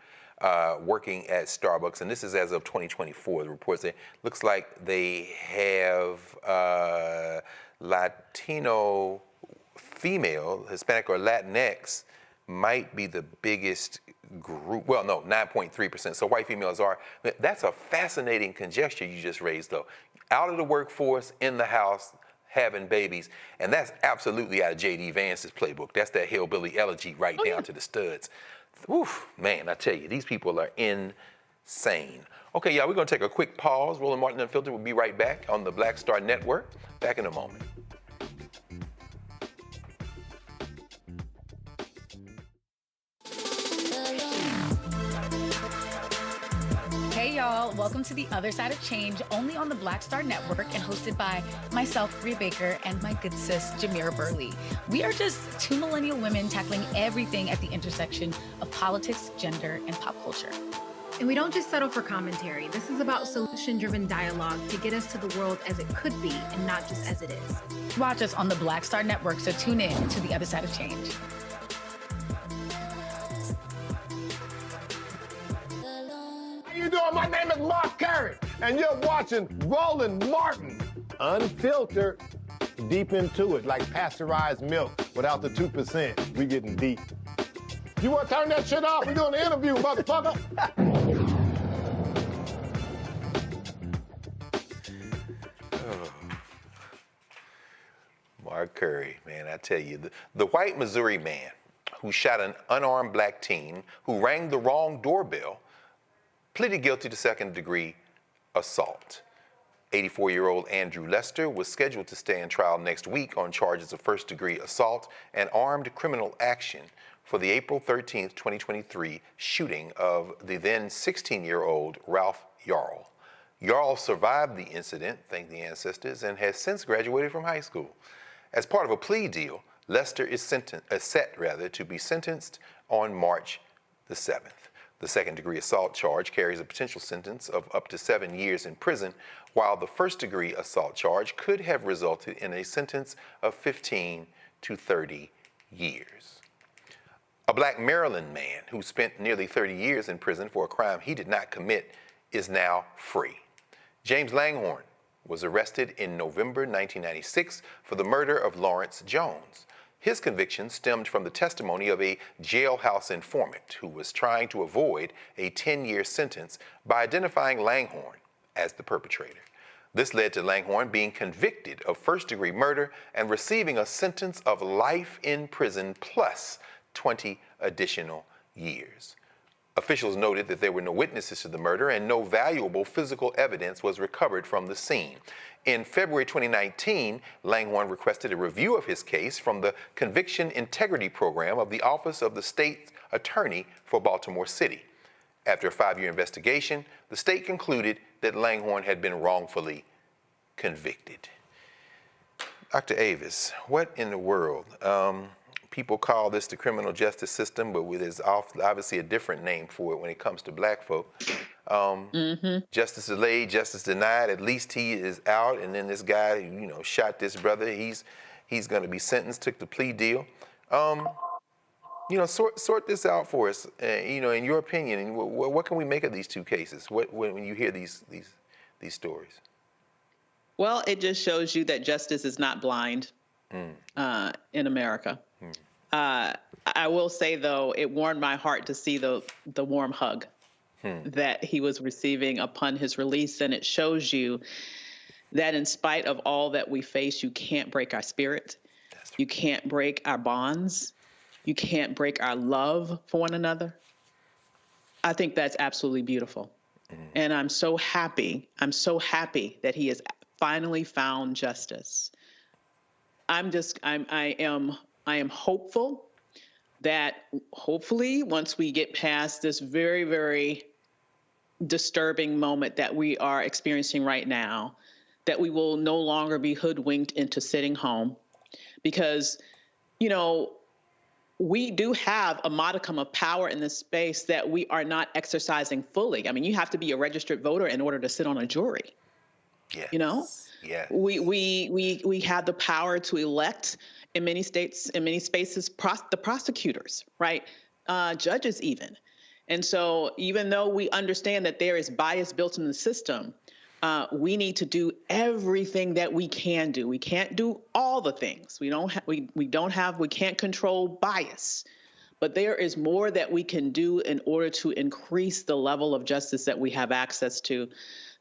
working at Starbucks, and this is as of 2024, the report says, looks like they have Latino female, Hispanic or Latinx might be the biggest group. Well, no, 9.3%. So white females are. That's a fascinating conjecture you just raised, though. Out of the workforce, in the house, having babies. And that's absolutely out of J.D. Vance's playbook. That's that hillbilly elegy right down to the studs. Oof, man, I tell you, these people are insane. Okay, y'all, we're going to take a quick pause. Roland Martin Unfiltered will be right back on the Black Star Network. Back in a moment. y'all. Welcome to The Other Side of Change, only on the Black Star Network and hosted by myself, Rhea Baker, and my good sis, Jamira Burley. We are just two millennial women tackling everything at the intersection of politics, gender, and pop culture. And we don't just settle for commentary. This is about solution-driven dialogue to get us to the world as it could be and not just as it is. Watch us on the Black Star Network, so tune in to The Other Side of Change. How you doing? My name is Mark Curry, and you're watching Roland Martin Unfiltered. Deep into it, like pasteurized milk without the 2%. We getting deep. You want to turn that shit off? We're doing an interview, motherfucker. Mark Curry, man, I tell you, the white Missouri man who shot an unarmed black teen who rang the wrong doorbell pleaded guilty to second-degree assault. 84-year-old Andrew Lester was scheduled to stand trial next week on charges of first-degree assault and armed criminal action for the April 13, 2023 shooting of the then 16-year-old Ralph Yarl. Yarl survived the incident, thank the ancestors, and has since graduated from high school. As part of a plea deal, Lester is set to be sentenced on March the 7th. The second-degree assault charge carries a potential sentence of up to 7 years in prison, while the first-degree assault charge could have resulted in a sentence of 15 to 30 years. A black Maryland man who spent nearly 30 years in prison for a crime he did not commit is now free. James Langhorne was arrested in November 1996 for the murder of Lawrence Jones. His conviction stemmed from the testimony of a jailhouse informant who was trying to avoid a 10-year sentence by identifying Langhorne as the perpetrator. This led to Langhorne being convicted of first-degree murder and receiving a sentence of life in prison plus 20 additional years. Officials noted that there were no witnesses to the murder and no valuable physical evidence was recovered from the scene. In February 2019, Langhorne requested a review of his case from the Conviction Integrity Program of the Office of the State Attorney for Baltimore City. After a 5-year investigation, the state concluded that Langhorne had been wrongfully convicted. Dr. Avis, what in the world? People call this the criminal justice system, but there's obviously a different name for it when it comes to black folk. Justice delayed, justice denied. At least he is out, and then this guy, shot this brother. He's going to be sentenced. Took the plea deal. Sort this out for us. In your opinion, what can we make of these two cases? When you hear these stories? Well, it just shows you that justice is not blind in America. I will say, though, it warmed my heart to see the warm hug that he was receiving upon his release. And it shows you that in spite of all that we face, you can't break our spirit. You can't break our bonds. You can't break our love for one another. I think that's absolutely beautiful. And I'm so happy that he has finally found justice. I am hopeful that hopefully once we get past this very, very disturbing moment that we are experiencing right now, that we will no longer be hoodwinked into sitting home because, we do have a modicum of power in this space that we are not exercising fully. I mean, you have to be a registered voter in order to sit on a jury. Yes. Yeah. We have the power to elect in many states, in many spaces, the prosecutors, right? Judges even. And so even though we understand that there is bias built in the system, we need to do everything that we can do. We can't do all the things. We can't control bias, but there is more that we can do in order to increase the level of justice that we have access to,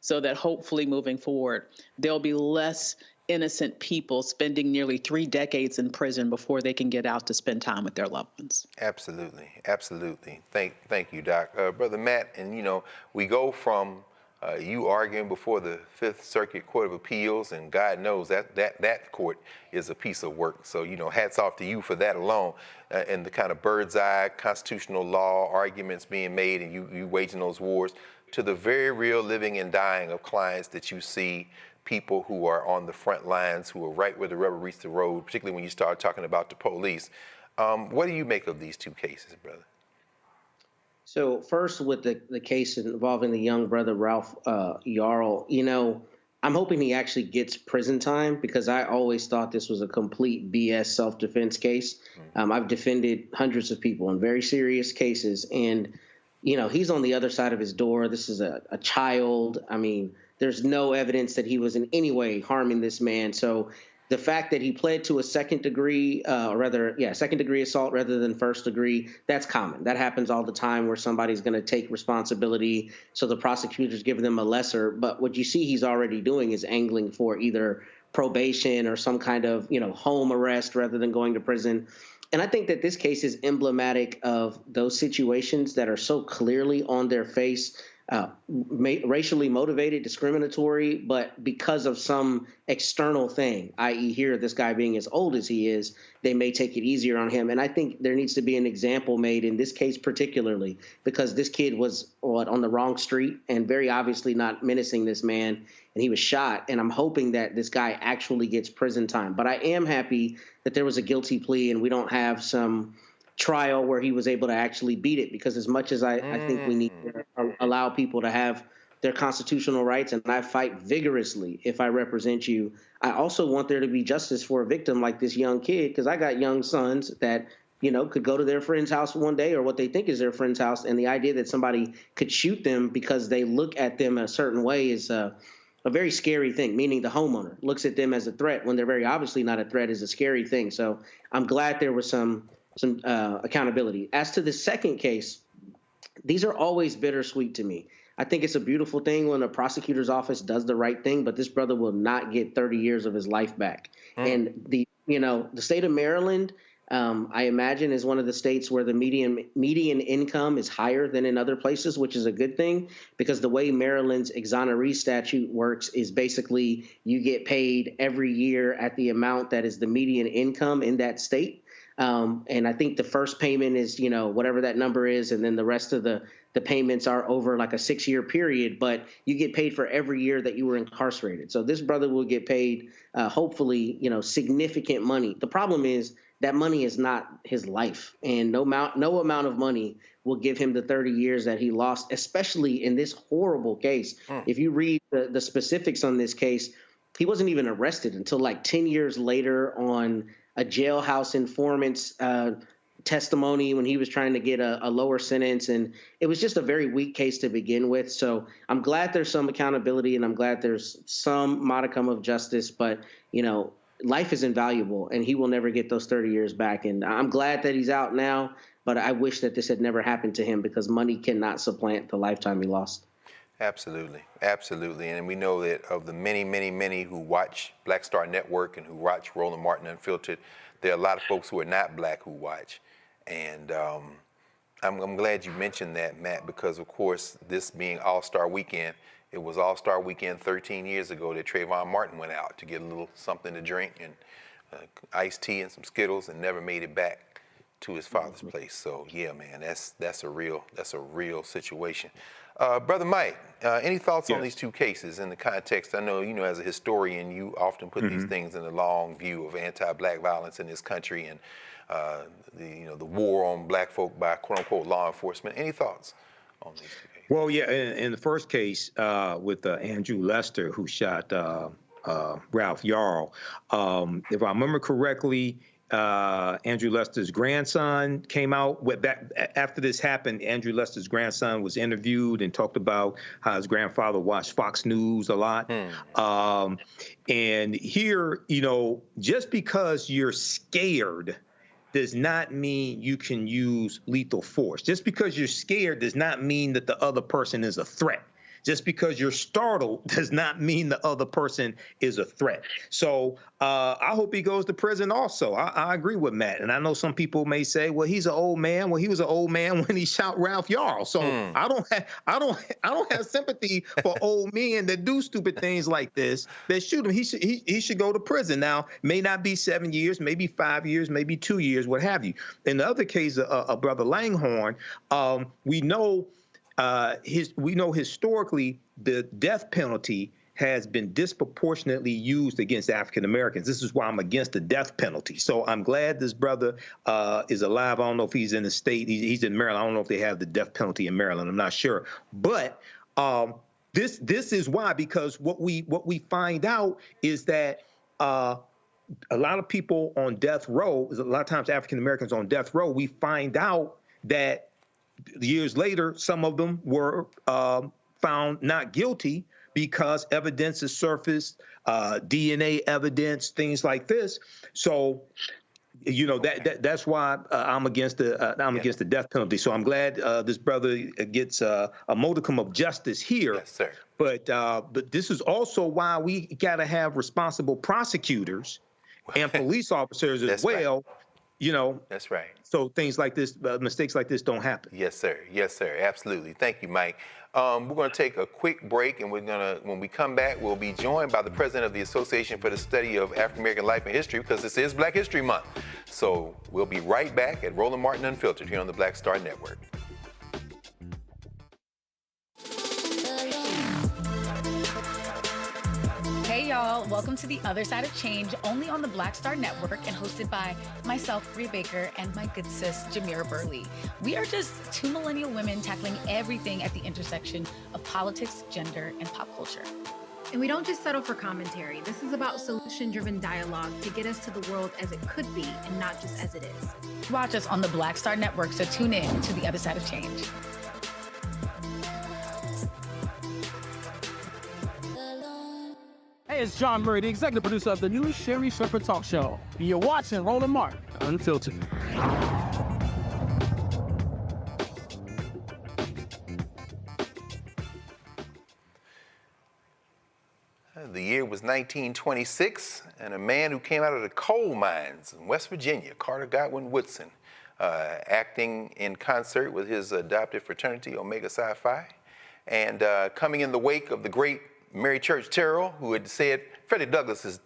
so that hopefully moving forward, there'll be less innocent people spending nearly 3 decades in prison before they can get out to spend time with their loved ones. Absolutely. Thank you, Doc. Brother Matt, and we go from You arguing before the Fifth Circuit Court of Appeals, and God knows that court is a piece of work. So, hats off to you for that alone, and the kind of bird's eye constitutional law arguments being made, and you waging those wars, to the very real living and dying of clients that you see, people who are on the front lines, who are right where the rubber meets the road, particularly when you start talking about the police. What do you make of these two cases, brother? So first, with the case involving the young brother, Ralph Yarl, I'm hoping he actually gets prison time, because I always thought this was a complete BS self-defense case. I've defended hundreds of people in very serious cases, and, he's on the other side of his door. This is a child. I mean, there's no evidence that he was in any way harming this man. So the fact that he pled to a second degree assault rather than first degree, that's common. That happens all the time, where somebody's going to take responsibility, so the prosecutors give them a lesser. But what you see he's already doing is angling for either probation or some kind of, home arrest rather than going to prison. And I think that this case is emblematic of those situations that are so clearly on their face, racially motivated, discriminatory, but because of some external thing, i.e. here, this guy being as old as he is, they may take it easier on him. And I think there needs to be an example made in this case particularly, because this kid was on the wrong street and very obviously not menacing this man, and he was shot. And I'm hoping that this guy actually gets prison time. But I am happy that there was a guilty plea and we don't have some trial where he was able to actually beat it, because as much as I think we need to allow people to have their constitutional rights, and I fight vigorously if I represent you, I also want there to be justice for a victim like this young kid, because I got young sons that, could go to their friend's house one day, or what they think is their friend's house, and the idea that somebody could shoot them because they look at them a certain way is a very scary thing, meaning the homeowner looks at them as a threat when they're very obviously not a threat is a scary thing. So I'm glad there was some accountability. As to the second case, these are always bittersweet to me. I think it's a beautiful thing when a prosecutor's office does the right thing, but this brother will not get 30 years of his life back. And the state of Maryland, I imagine, is one of the states where the median income is higher than in other places, which is a good thing, because the way Maryland's exoneree statute works is basically you get paid every year at the amount that is the median income in that state. And I think the first payment is, whatever that number is, and then the rest of the payments are over like a 6-year period, but you get paid for every year that you were incarcerated. So this brother will get paid, hopefully, significant money. The problem is that money is not his life, and no amount of money will give him the 30 years that he lost, especially in this horrible case. If you read the specifics on this case, he wasn't even arrested until like 10 years later on a jailhouse informant's testimony when he was trying to get a lower sentence. And it was just a very weak case to begin with. So I'm glad there's some accountability, and I'm glad there's some modicum of justice. But, life is invaluable, and he will never get those 30 years back. And I'm glad that he's out now, but I wish that this had never happened to him, because money cannot supplant the lifetime he lost. Absolutely. Absolutely. And we know that of the many, many, many who watch Black Star Network and who watch Roland Martin Unfiltered, there are a lot of folks who are not Black who watch. And I'm glad you mentioned that, Matt, because, of course, this being All-Star Weekend, it was All-Star Weekend 13 years ago that Trayvon Martin went out to get a little something to drink and iced tea and some Skittles, and never made it back to his father's place. So, yeah, man, that's a real situation. Brother Mike, any thoughts on these two cases in the context? I know, as a historian, you often put these things in the long view of anti-Black violence in this country and the war on Black folk by quote-unquote law enforcement. Any thoughts on these two cases? Well, yeah, in the first case with Andrew Lester, who shot Ralph Yarl, if I remember correctly, Andrew Lester's grandson came out after this happened. Andrew Lester's grandson was interviewed and talked about how his grandfather watched Fox News a lot. And here, just because you're scared does not mean you can use lethal force. Just because you're scared does not mean that the other person is a threat. Just because you're startled does not mean the other person is a threat. So I hope he goes to prison also. I agree with Matt. And I know some people may say, well, he's an old man. Well, he was an old man when he shot Ralph Yarl. So I don't have sympathy for old men that do stupid things like this, that shoot him. He should go to prison. Now, may not be 7 years, maybe 5 years, maybe 2 years, what have you. In the other case of Brother Langhorne, we know historically the death penalty has been disproportionately used against African Americans. This is why I'm against the death penalty. So I'm glad this brother is alive. I don't know if he's in the state. He's in Maryland. I don't know if they have the death penalty in Maryland. I'm not sure. But this is why, because what we find out is that a lot of people on death row, a lot of times African Americans on death row, we find out that years later, some of them were found not guilty because evidence is surfaced, DNA evidence, things like this. So, you know, that's why I'm against the death penalty. So I'm glad this brother gets a modicum of justice here. Yes, sir. But this is also why we got to have responsible prosecutors and police officers as well. Right. You know, that's right. So things like this, mistakes like this don't happen. Yes, sir. Yes, sir. Absolutely. Thank you, Mike. We're going to take a quick break, and when we come back, we'll be joined by the president of the Association for the Study of African American Life and History, because this is Black History Month. So we'll be right back at Roland Martin Unfiltered here on the Black Star Network. Hey y'all, welcome to The Other Side of Change, only on the Black Star Network and hosted by myself, Bria Baker, and my good sis, Jamira Burley. We are just two millennial women tackling everything at the intersection of politics, gender, and pop culture. And we don't just settle for commentary. This is about solution-driven dialogue to get us to the world as it could be and not just as it is. Watch us on the Black Star Network, so tune in to The Other Side of Change. Hey, it's John Murray, the executive producer of the new Sherry Shepherd Talk Show. You're watching Roland Martin Unfiltered. The year was 1926, and a man who came out of the coal mines in West Virginia, Carter Godwin Woodson, acting in concert with his adopted fraternity, Omega Psi Phi, and coming in the wake of the great Mary Church Terrell, who had said Frederick Douglass's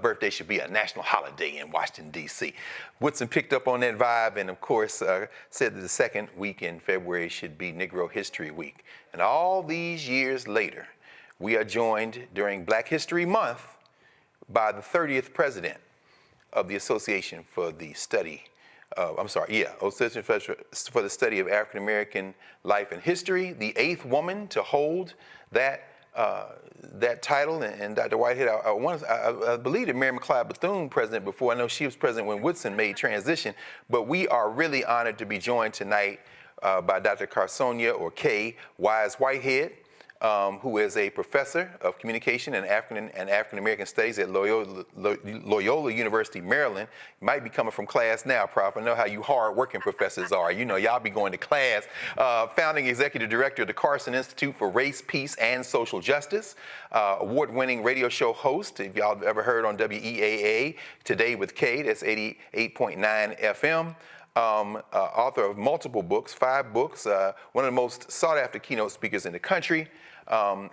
birthday should be a national holiday in Washington, D.C. Woodson picked up on that vibe and, of course, said that the second week in February should be Negro History Week. And all these years later, we are joined during Black History Month by the 30th president of the Association for the Study Association for the Study of African American Life and History, the 8th woman to hold that title, and Dr. Whitehead, I believe that Mary McLeod Bethune president before. I know she was president when Woodson made transition, but we are really honored to be joined tonight by Dr. Carsonia, or Kay Wise Whitehead, who is a professor of communication and African American studies at Loyola University, Maryland. You might be coming from class now, Prof. I know how you hard-working professors are. You know, y'all be going to class. Founding executive director of the Carson Institute for Race, Peace, and Social Justice. Award-winning radio show host, if y'all have ever heard on WEAA, Today with Kay, that's 88.9 FM. Author of multiple books, 5 books, one of the most sought-after keynote speakers in the country,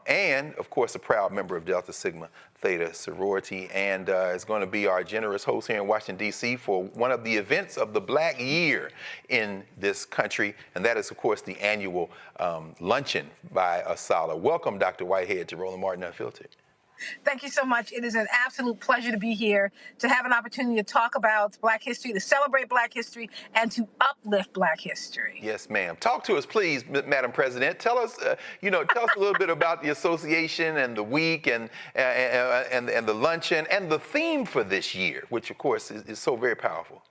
and, of course, a proud member of Delta Sigma Theta sorority, and is going to be our generous host here in Washington, D.C. for one of the events of the Black Year in this country, and that is, of course, the annual Luncheon by Asala. Welcome, Dr. Whitehead, to Roland Martin Unfiltered. Thank you so much. It is an absolute pleasure to be here, to have an opportunity to talk about Black history, to celebrate Black history, and to uplift Black history. Yes, ma'am. Talk to us, please, Madam President. Tell us, tell us a little bit about the association and the week and the luncheon and the theme for this year, which, of course, is so very powerful.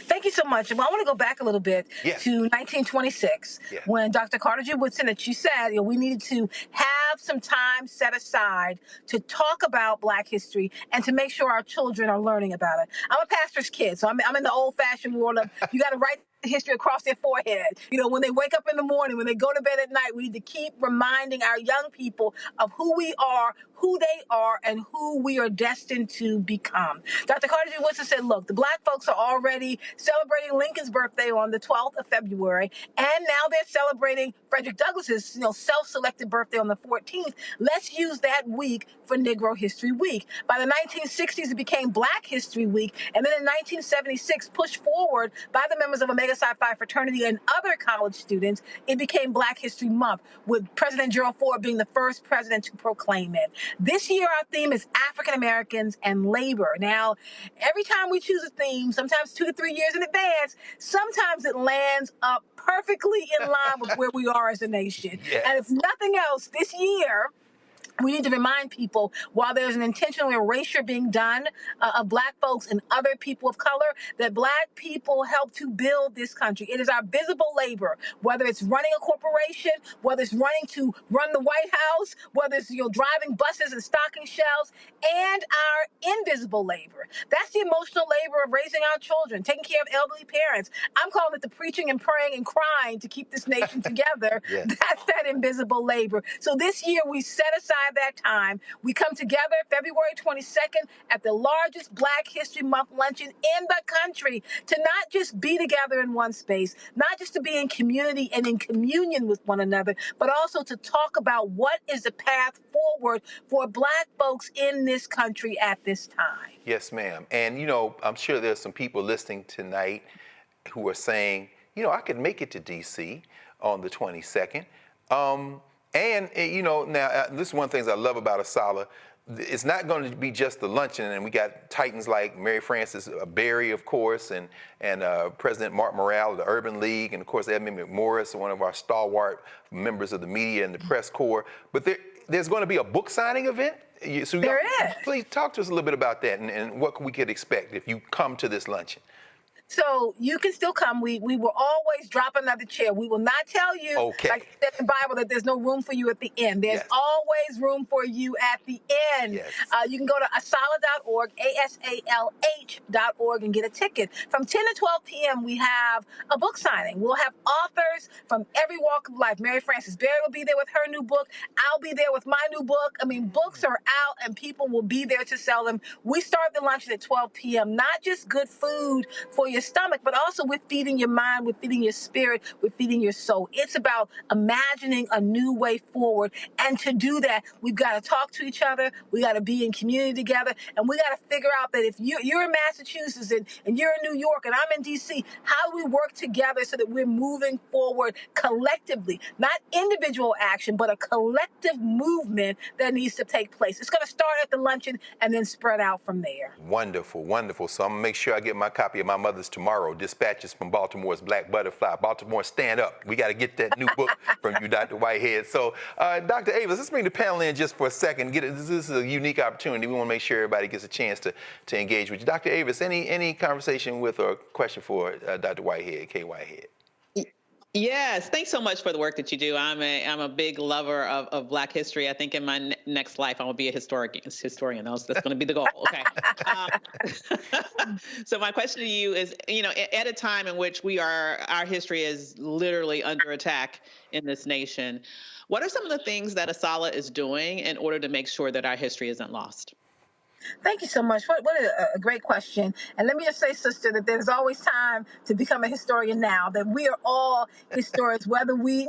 Thank you so much. Well, I want to go back a little bit to 1926, when Dr. Carter G. Woodson, that you said, we needed to have some time set aside to talk about Black history and to make sure our children are learning about it. I'm a pastor's kid, so I'm in the old-fashioned world of you got to write the history across their forehead. You know, when they wake up in the morning, when they go to bed at night, we need to keep reminding our young people of who we are, who they are, and who we are destined to become. Dr. Carter G. Woodson said, look, the Black folks are already celebrating Lincoln's birthday on the 12th of February, and now they're celebrating Frederick Douglass's self-selected birthday on the 14th. Let's use that week for Negro History Week. By the 1960s, it became Black History Week, and then in 1976, pushed forward by the members of Omega Psi Phi fraternity and other college students, it became Black History Month, with President Gerald Ford being the first president to proclaim it. This year, our theme is African Americans and labor. Now, every time we choose a theme, sometimes 2 to 3 years in advance, sometimes it lands up perfectly in line with where we are as a nation. Yes. And if nothing else, this year, we need to remind people, while there's an intentional erasure being done of Black folks and other people of color, that Black people help to build this country. It is our visible labor, whether it's running a corporation, whether it's running to run the White House, whether it's driving buses and stocking shelves, and our invisible labor. That's the emotional labor of raising our children, taking care of elderly parents. I'm calling it the preaching and praying and crying to keep this nation together. Yes. That's that invisible labor. So this year we set aside that time. We come together February 22nd at the largest Black History Month luncheon in the country to not just be together in one space, not just to be in community and in communion with one another, but also to talk about what is the path forward for Black folks in this country at this time. Yes, ma'am. And, I'm sure there's some people listening tonight who are saying, I could make it to D.C. on the 22nd. And, now, this is one of the things I love about Asala. It's not going to be just the luncheon, and we got titans like Mary Frances Berry, of course, and President Mark Morale of the Urban League, and, of course, Edmund McMorris, one of our stalwart members of the media and the press corps. But there's going to be a book signing event. So there is. Please talk to us a little bit about that and what we could expect if you come to this luncheon. So you can still come. We will always drop another chair. We will not tell you, like it says in the Bible, that there's no room for you at the end. There's always room for you at the end. Yes. You can go to asala.org, ASALH.org, and get a ticket. From 10 to 12 p.m., we have a book signing. We'll have authors from every walk of life. Mary Frances Berry will be there with her new book. I'll be there with my new book. I mean, books are out, and people will be there to sell them. We start the luncheon at 12 p.m., not just good food for your stomach, but also we're feeding your mind, we're feeding your spirit, we're feeding your soul. It's about imagining a new way forward. And to do that, we've got to talk to each other, we got to be in community together, and we got to figure out that if you're in Massachusetts and you're in New York and I'm in D.C., how do we work together so that we're moving forward collectively? Not individual action, but a collective movement that needs to take place. It's going to start at the luncheon and then spread out from there. Wonderful, wonderful. So I'm going to make sure I get my copy of my mother's tomorrow, Dispatches from Baltimore's Black Butterfly. Baltimore, stand up. We got to get that new book from you, Dr. Whitehead. So, Dr. Avis, let's bring the panel in just for a second. This is a unique opportunity. We want to make sure everybody gets a chance to engage with you. Dr. Avis, any conversation with or question for Dr. Whitehead, K. Whitehead? Yes, thanks so much for the work that you do. I'm a big lover of Black history. I think in my next life, I will be a historian. That's going to be the goal. Okay. So my question to you is, at a time in which our history is literally under attack in this nation, what are some of the things that Asala is doing in order to make sure that our history isn't lost? Thank you so much. What a great question. And let me just say, sister, that there's always time to become a historian now, that we are all historians, whether we've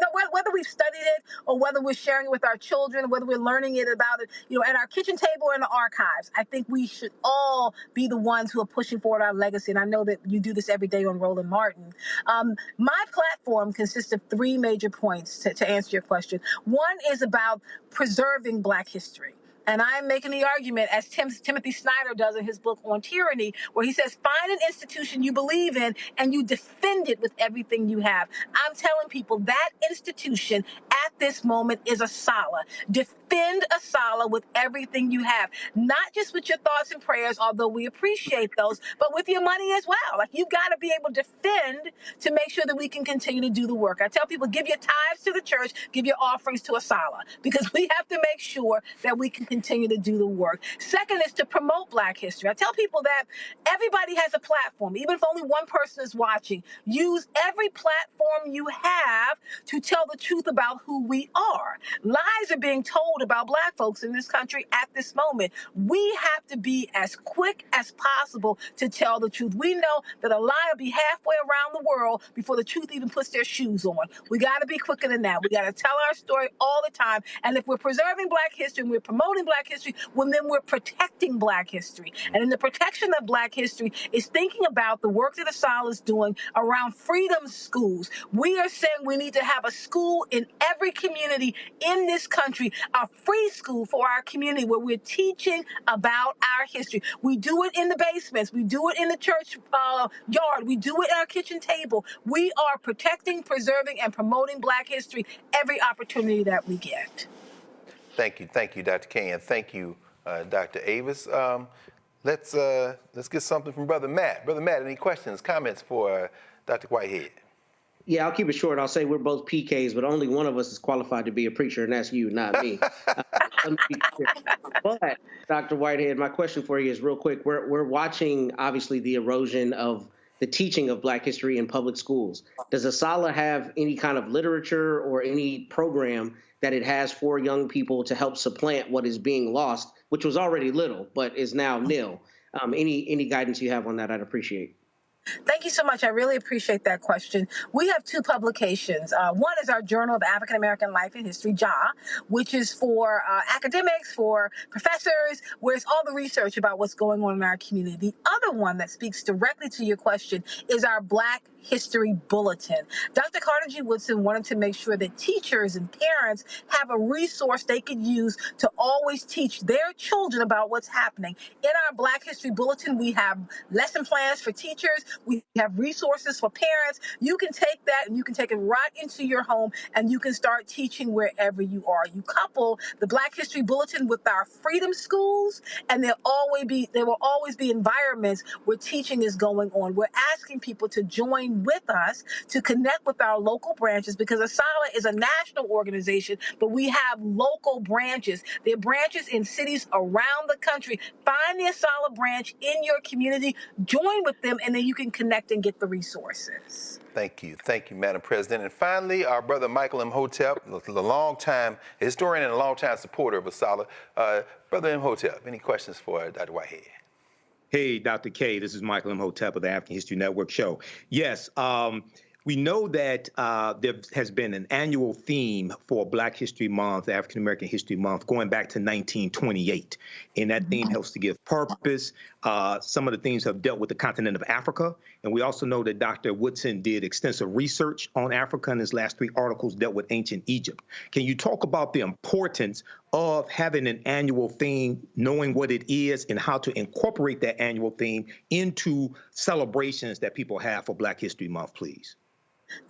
studied it or whether we're sharing it with our children, whether we're learning it about it, at our kitchen table or in the archives. I think we should all be the ones who are pushing forward our legacy. And I know that you do this every day on Roland Martin. My platform consists of 3 major points to answer your question. One is about preserving Black history. And I'm making the argument, as Timothy Snyder does in his book on tyranny, where he says, find an institution you believe in and you defend it with everything you have. I'm telling people that institution at this moment is Asala. Defend Asala with everything you have, not just with your thoughts and prayers, although we appreciate those, but with your money as well. Like, you've got to be able to defend to make sure that we can continue to do the work. I tell people, give your tithes to the church, give your offerings to Asala, because we have to to make sure that we can continue to do the work. Second is to promote Black history. I tell people that everybody has a platform, even if only one person is watching. Use every platform you have to tell the truth about who we are. Lies are being told about Black folks in this country at this moment. We have to be as quick as possible to tell the truth. We know that a lie will be halfway around the world before the truth even puts their shoes on. We got to be quicker than that. We got to tell our story all the time. And if we're preserving Black history and we're promoting Black history, well, then we're protecting Black history. And in the protection of Black history is thinking about the work that ASALH is doing around freedom schools. We are saying we need to have a school in every community in this country, a free school for our community where we're teaching about our history. We do it in the basements. We do it in the church yard. We do it at our kitchen table. We are protecting, preserving, and promoting Black history every opportunity that we get. Thank you, Dr. K, and thank you, Dr. Avis. Let's get something from Brother Matt. Brother Matt, any questions, comments for Dr. Whitehead? Yeah, I'll keep it short. I'll say we're both PKs, but only one of us is qualified to be a preacher, and that's you, not me. But, Dr. Whitehead, my question for you is real quick. We're watching, obviously, the erosion of the teaching of Black history in public schools. Does ASALH have any kind of literature or any program that it has for young people to help supplant what is being lost, which was already little, but is now nil? Any guidance you have on that, I'd appreciate. Thank you so much. I really appreciate that question. We have two publications. One is our Journal of African American Life and History, JAH, which is for academics, for professors, where it's all the research about what's going on in our community. The other one that speaks directly to your question is our Black History Bulletin. Dr. Carter G. Woodson wanted to make sure that teachers and parents have a resource they could use to always teach their children about what's happening. In our Black History Bulletin, we have lesson plans for teachers. We have resources for parents. You can take that and you can take it right into your home and you can start teaching wherever you are. You couple the Black History Bulletin with our freedom schools, and there will always be environments where teaching is going on. We're asking people to join with us to connect with our local branches, because ASALH is a national organization, but we have local branches. There are branches in cities around the country. Find the ASALH branch in your community, join with them, and then you can connect and get the resources. Thank you, Madam President. And finally, our brother Michael Imhotep, a long-time historian and a long-time supporter of ASALH. Brother Imhotep, any questions for Dr. Whitehead? Hey, Dr. K, this is Michael Imhotep of the African History Network show. Yes, we know that there has been an annual theme for Black History Month, African American History Month, going back to 1928. And that theme helps to give purpose. Some of the themes have dealt with the continent of Africa. And we also know that Dr. Woodson did extensive research on Africa, and his last 3 articles dealt with ancient Egypt. Can you talk about the importance of having an annual theme, knowing what it is, and how to incorporate that annual theme into celebrations that people have for Black History Month, please?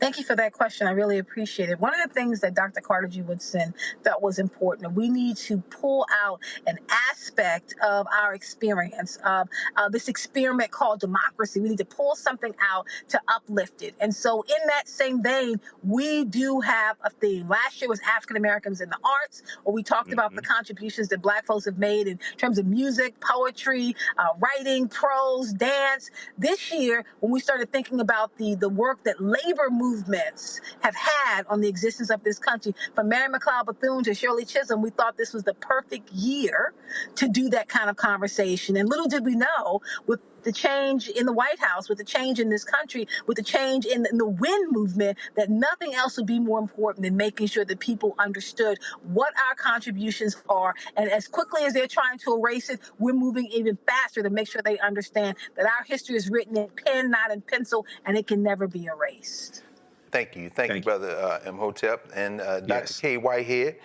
Thank you for that question. I really appreciate it. One of the things that Dr. Carter G. Woodson thought was important, we need to pull out an aspect of our experience, of this experiment called democracy. We need to pull something out to uplift it. And so in that same vein, we do have a theme. Last year was African Americans in the arts, where we talked about the contributions that Black folks have made in terms of music, poetry, writing, prose, dance. This year, when we started thinking about the work that labor movements have had on the existence of this country, from Mary McLeod Bethune to Shirley Chisholm, we thought this was the perfect year to do that kind of conversation. And little did we know, with the change in the White House, with the change in this country, with the change in the WIN movement, that nothing else would be more important than making sure that people understood what our contributions are. And as quickly as they're trying to erase it, we're moving even faster to make sure they understand that our history is written in pen, not in pencil, and it can never be erased. Thank you, Brother Imhotep. And Dr. K. Whitehead,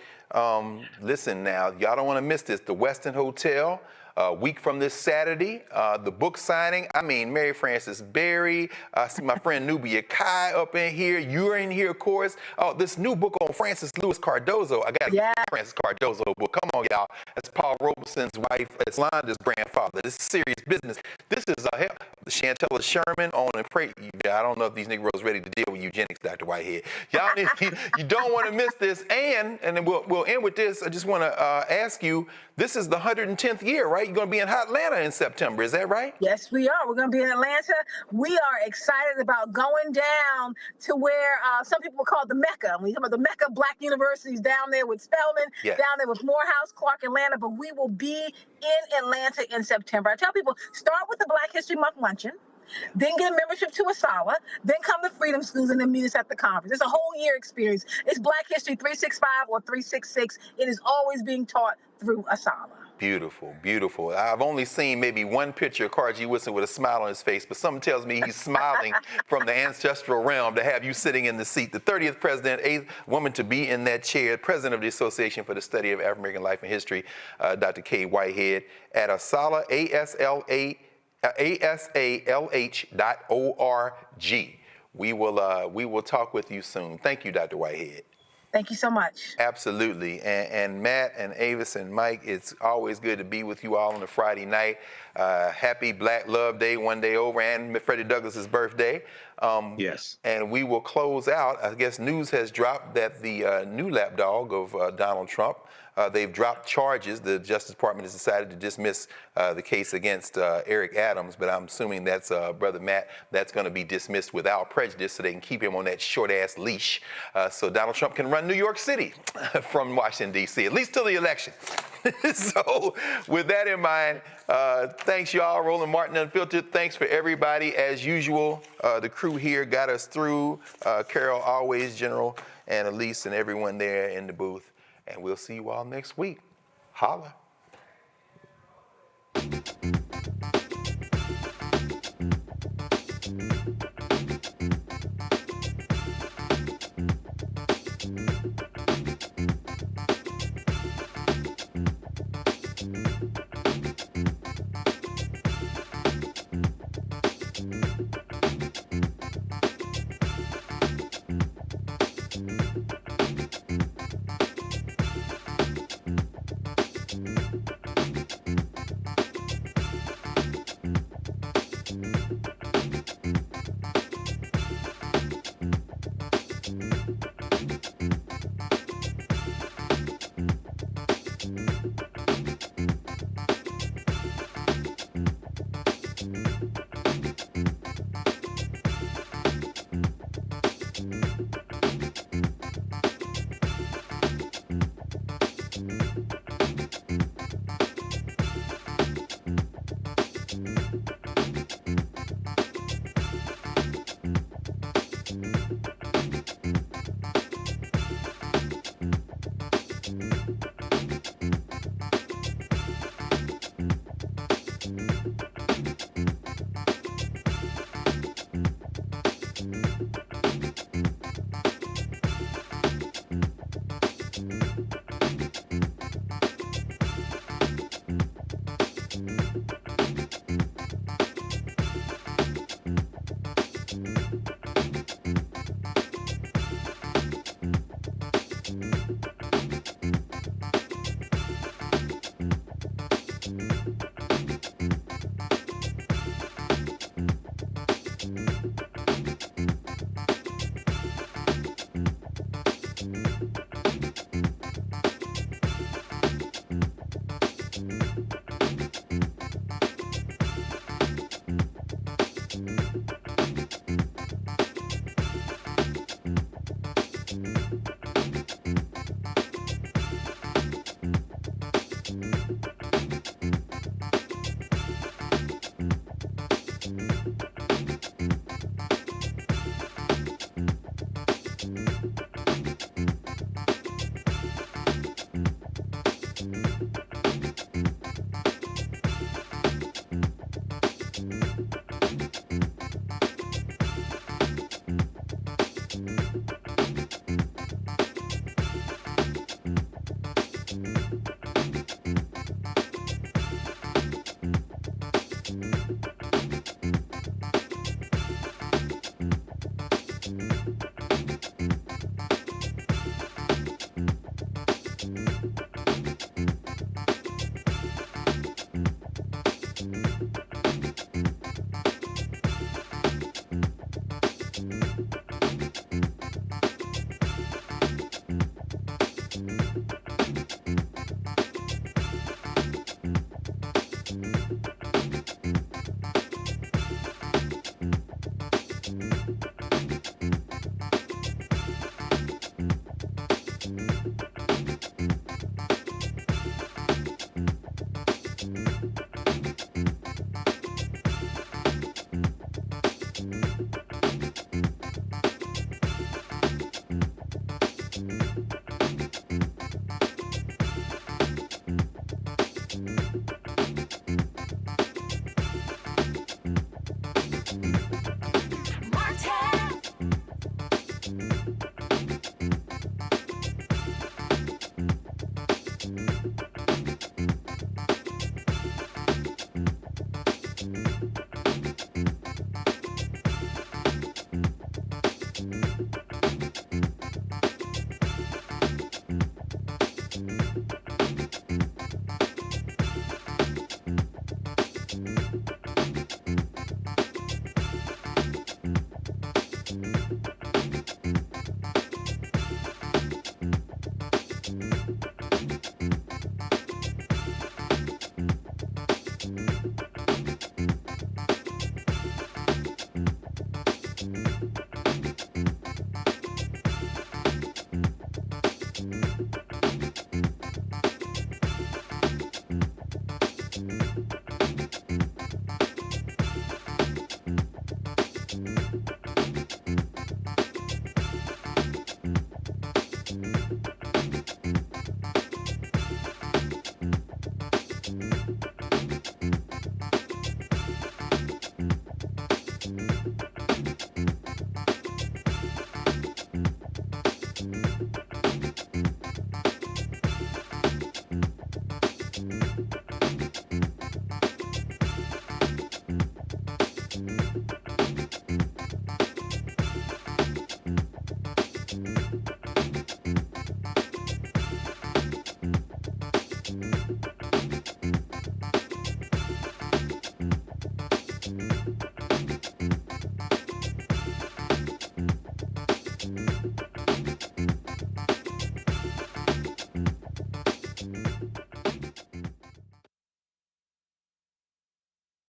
listen now, y'all don't want to miss this. The Westin Hotel A week from this Saturday, the book signing. I mean, Mary Frances Berry. I see my friend Nubia Kai up in here. You're in here, of course. Oh, this new book on Francis Lewis Cardozo. I got to get Francis Cardozo book. Come on, y'all. That's Paul Robeson's wife. It's Londa's grandfather. This is serious business. This is Chantella Sherman on and pray. I don't know if these Negroes ready to deal with eugenics, Dr. Whitehead. Y'all, you don't want to miss this. And then we'll end with this. I just want to ask you, this is the 110th year, right? You're going to be in Atlanta in September. Is that right? Yes, we are. We're going to be in Atlanta. We are excited about going down to where some people call the Mecca. We talk about the Mecca Black Universities down there with Spelman, down there with Morehouse, Clark, Atlanta. But we will be in Atlanta in September. I tell people, start with the Black History Month luncheon. Then get a membership to ASALA, then come to Freedom Schools, and then meet us at the conference. It's a whole year experience. It's Black History 365 or 366. It is always being taught through ASALA. Beautiful, beautiful. I've only seen maybe one picture of Carter G. Woodson with a smile on his face, but something tells me he's smiling from the ancestral realm to have you sitting in the seat. The 30th president, 8th woman to be in that chair, president of the Association for the Study of African American Life and History, Dr. Kay Whitehead, at ASALA, asalh.org. We will talk with you soon. Thank you, Dr. Whitehead. Thank you so much. Absolutely. And Matt and Avis and Mike, it's always good to be with you all on a Friday night. Happy Black Love Day, one day over, and Freddie Douglass's birthday. Yes. And we will close out. I guess news has dropped that the new lapdog of Donald Trump, they've dropped charges. The Justice Department has decided to dismiss the case against Eric Adams, but I'm assuming that's, Brother Matt, that's going to be dismissed without prejudice so they can keep him on that short-ass leash so Donald Trump can run New York City from Washington, D.C., at least till the election. So with that in mind, thanks, y'all. Roland Martin Unfiltered. Thanks for everybody. As usual, the crew here got us through. Carol, always, General, and Elise and everyone there in the booth. And we'll see you all next week. Holla. Unfiltered.